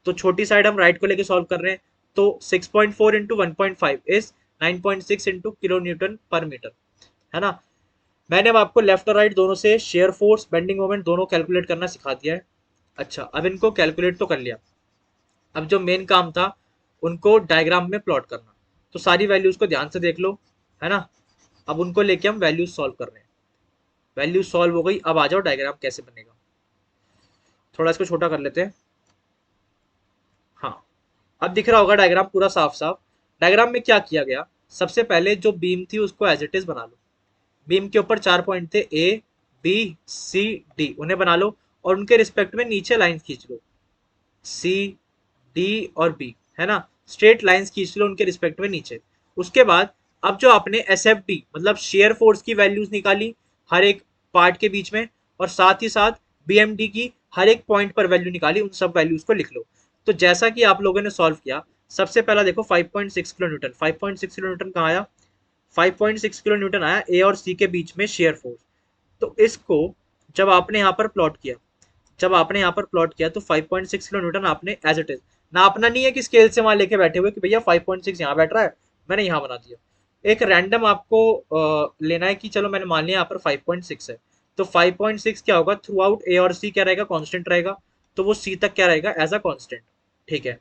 तो छोटी साइड हम राइट को लेके सॉल्व कर रहे हैं। तो 6.4 into 1.5 is 9.6 into kilo Newton पर मीटर, है ना। मैंने अब आपको लेफ्ट और राइट दोनों से शेयर फोर्स, बेंडिंग मोमेंट दोनों कैलकुलेट करना सिखा दिया है। अच्छा, अब इनको कैलकुलेट तो कर लिया, अब जो मेन काम था उनको डायग्राम में प्लॉट करना। तो सारी वैल्यूज को ध्यान से देख लो, है ना। अब उनको लेके हम वैल्यूज सॉल्व कर रहे हैं। वैल्यूज सॉल्व हो गई, अब आ जाओ डायग्राम कैसे बनेगा। थोड़ा इसको छोटा कर लेते हैं, हाँ। अब दिख रहा होगा डायग्राम पूरा साफ साफ। डायग्राम में क्या किया गया, सबसे पहले जो बीम थी उसको एज इट इज बना लो। बीम के ऊपर 4 पॉइंट थे, ए बी सी डी, उन्हें बना लो और उनके रिस्पेक्ट में नीचे लाइन खींच लो, सी डी और बी, है ना। स्ट्रेट लाइंस खींच लो उनके रिस्पेक्ट में नीचे। उसके बाद अब जो आपने एस एफ डी मतलब शेयर फोर्स की वैल्यूज निकाली हर एक पार्ट के बीच में, और साथ ही साथ बी एम डी की हर एक पॉइंट पर वैल्यू निकाली, उन सब वैल्यूज को लिख लो। तो जैसा कि आप लोगों ने सॉल्व किया, सबसे पहला देखो 5.6 किलो न्यूटन, 5.6 किलो न्यूटन कहाँ आया, 5.6 किलो न्यूटन आया ए और सी के बीच में शेयर फोर्स। तो इसको जब आपने यहाँ पर प्लॉट किया, जब आपने यहाँ पर प्लॉट किया तो 5.6 किलो न्यूटन आपने एज इट इज, ना अपना नहीं है कि स्केल से वहां लेके बैठे हुए कि भैया 5.6 यहाँ बैठ रहा है मैंने यहाँ बना दिया। एक रैंडम आपको लेना है कि चलो मैंने मान लिया यहाँ पर 5.6 है, तो 5.6 क्या होगा, थ्रू आउट ए और सी क्या रहेगा, कांस्टेंट रहेगा। तो वो सी तक क्या रहेगा, एज अ कांस्टेंट, ठीक है।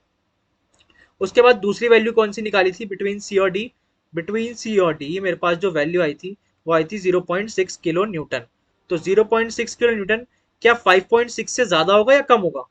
उसके बाद दूसरी वैल्यू कौन सी निकाली थी, बिटवीन सी और डी। बिटवीन सी और डी मेरे पास जो वैल्यू आई थी वो आई थी 0.6 किलो न्यूटन। तो 0.6 किलो न्यूटन क्या 5.6 से ज्यादा होगा या कम होगा,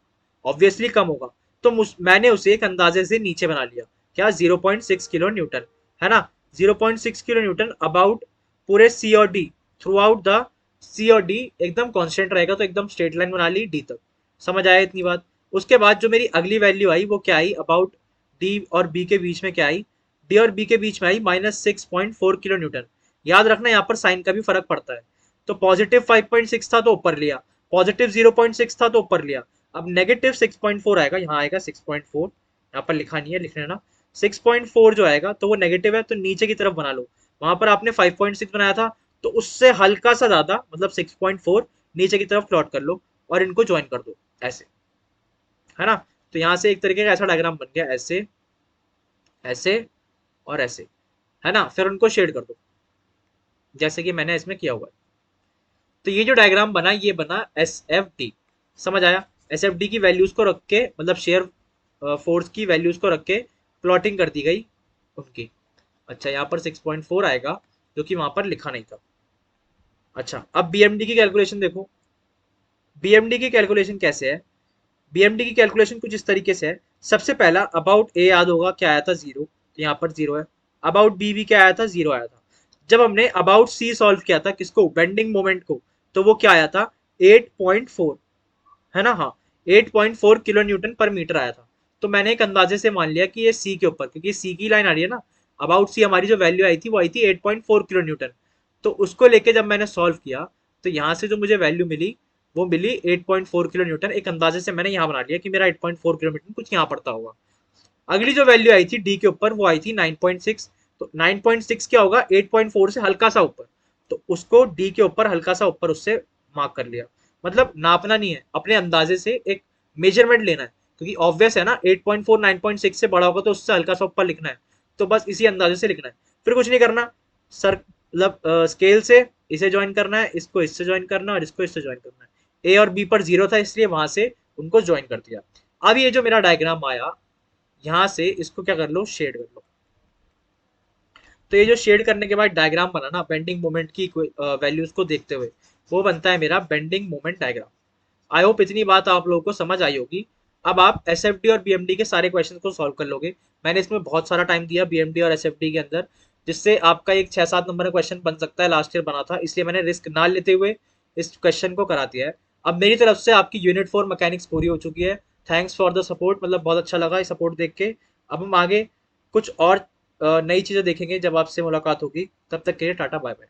ऑब्वियसली कम होगा। तो मैंने उसे एक अंदाजे से नीचे बना लिया, क्या 0.6 किलो न्यूटन, है ना। 0.6 किलो न्यूटन अबाउट पूरे सी और डी, थ्रू आउट द सी और डी एकदम कांस्टेंट रहेगा, तो एकदम स्ट्रेट लाइन बना ली डी तक। समझ आया इतनी बात। उसके बाद जो मेरी अगली वैल्यू आई वो क्या आई, अबाउट डी और बी के बीच में क्या आई, डी और बी के बीच में आई -6.4 किलो न्यूटन। याद रखना यहाँ पर साइन का भी फर्क पड़ता है। तो पॉजिटिव 5.6 था तो ऊपर लिया, पॉजिटिव 0.6 था तो ऊपर लिया, अब नेगेटिव 6.4 आएगा, यहाँ आएगा 6.4, यहाँ पर लिखा नहीं है, लिख लेना। 6.4 जो आएगा तो वो नेगेटिव है तो नीचे की तरफ बना लो, वहां पर आपने 5.6 बनाया था तो उससे हल्का सा ज्यादा मतलब 6.4 नीचे की तरफ प्लॉट कर लो और इनको ज्वाइन कर दो ऐसे, है ना। तो यहाँ से एक तरीके का ऐसा डायग्राम बन गया, ऐसे ऐसे और ऐसे, है ना। फिर उनको शेड कर दो जैसे कि मैंने इसमें किया हुआ है। तो ये जो डायग्राम बना ये बना एस एफ डी, समझ आया। एस एफ डी की वैल्यूज को रख के मतलब शेयर फोर्स की वैल्यूज को रख के प्लॉटिंग कर दी गई उनकी। अच्छा यहाँ पर 6.4 आएगा जो कि वहां पर लिखा नहीं था। अच्छा अब बीएमडी की कैलकुलेशन देखो, बीएमडी की कैलकुलेशन कैसे है। बीएमडी की कैलकुलेशन कुछ इस तरीके से है। सबसे पहला अबाउट ए याद होगा क्या आया था, जीरो, तो यहाँ पर जीरो है। अबाउट बी भी क्या आया था, जीरो आया था। जब हमने अबाउट सी सॉल्व किया था किसको, बेंडिंग मोमेंट को, तो वो क्या आया था 8.4, है ना। हाँ 8.4 किलो न्यूटन पर मीटर आया था। तो मैंने एक अंदाजे से मान लिया कि ये सी के ऊपर, क्योंकि सी की लाइन आ रही है ना, अबाउट सी हमारी जो वैल्यू आई थी वो आई थी 8.4 किलो न्यूटन। तो उसको लेके जब मैंने सॉल्व किया तो यहाँ से जो मुझे वैल्यू मिली वो मिली 8.4 किलो न्यूटन। एक अंदाजे से मैंने यहाँ बना लिया कि मेरा 8.4 किलो न्यूटन कुछ यहाँ पड़ता होगा। अगली जो वैल्यू आई थी डी के ऊपर वो आई थी 9.6, तो 9.6 क्या होगा 8.4 से हल्का सा ऊपर, तो उसको डी के ऊपर हल्का सा ऊपर उससे मार्क कर लिया। मतलब नापना नहीं है, अपने अंदाजे से एक मेजरमेंट लेना है, क्योंकि ऑब्वियस है ना 8.4 9.6 से बड़ा होगा तो उससे हल्का सा ऊपर लिखना है। तो बस इसी अंदाजे से लिखना है, फिर कुछ नहीं करना। सर मतलब स्केल से इसे ज्वाइन करना है, इसको इससे ज्वाइन करना है और इसको इससे ज्वाइन करना है। ए और बी पर जीरो था इसलिए वहां से उनको ज्वाइन कर दिया। अब ये जो मेरा डायग्राम आया यहाँ से इसको क्या कर लो, शेड कर लो। तो ये जो शेड करने के बाद डायग्राम बना ना बेंडिंग मोमेंट की वैल्यूज को देखते हुए, वो बनता है मेरा बेंडिंग मोमेंट डायग्राम। आई होप इतनी बात आप लोगों को समझ आई होगी। अब आप एस एफ डी और बीएमडी के सारे क्वेश्चन को सॉल्व कर लोगे। मैंने इसमें बहुत सारा टाइम दिया बीएमडी और एस एफ डी के अंदर, जिससे आपका एक 6-7 नंबर का क्वेश्चन बन सकता है, लास्ट ईयर बना था, इसलिए मैंने रिस्क ना लेते हुए इस क्वेश्चन को करा दिया है। अब मेरी तरफ से आपकी यूनिट 4 मैकेनिक्स पूरी हो चुकी है। थैंक्स फॉर द सपोर्ट, मतलब बहुत अच्छा लगा ये सपोर्ट देख के। अब हम आगे कुछ और नई चीजें देखेंगे जब आपसे मुलाकात होगी। तब तक के लिए टाटा बाय बाय।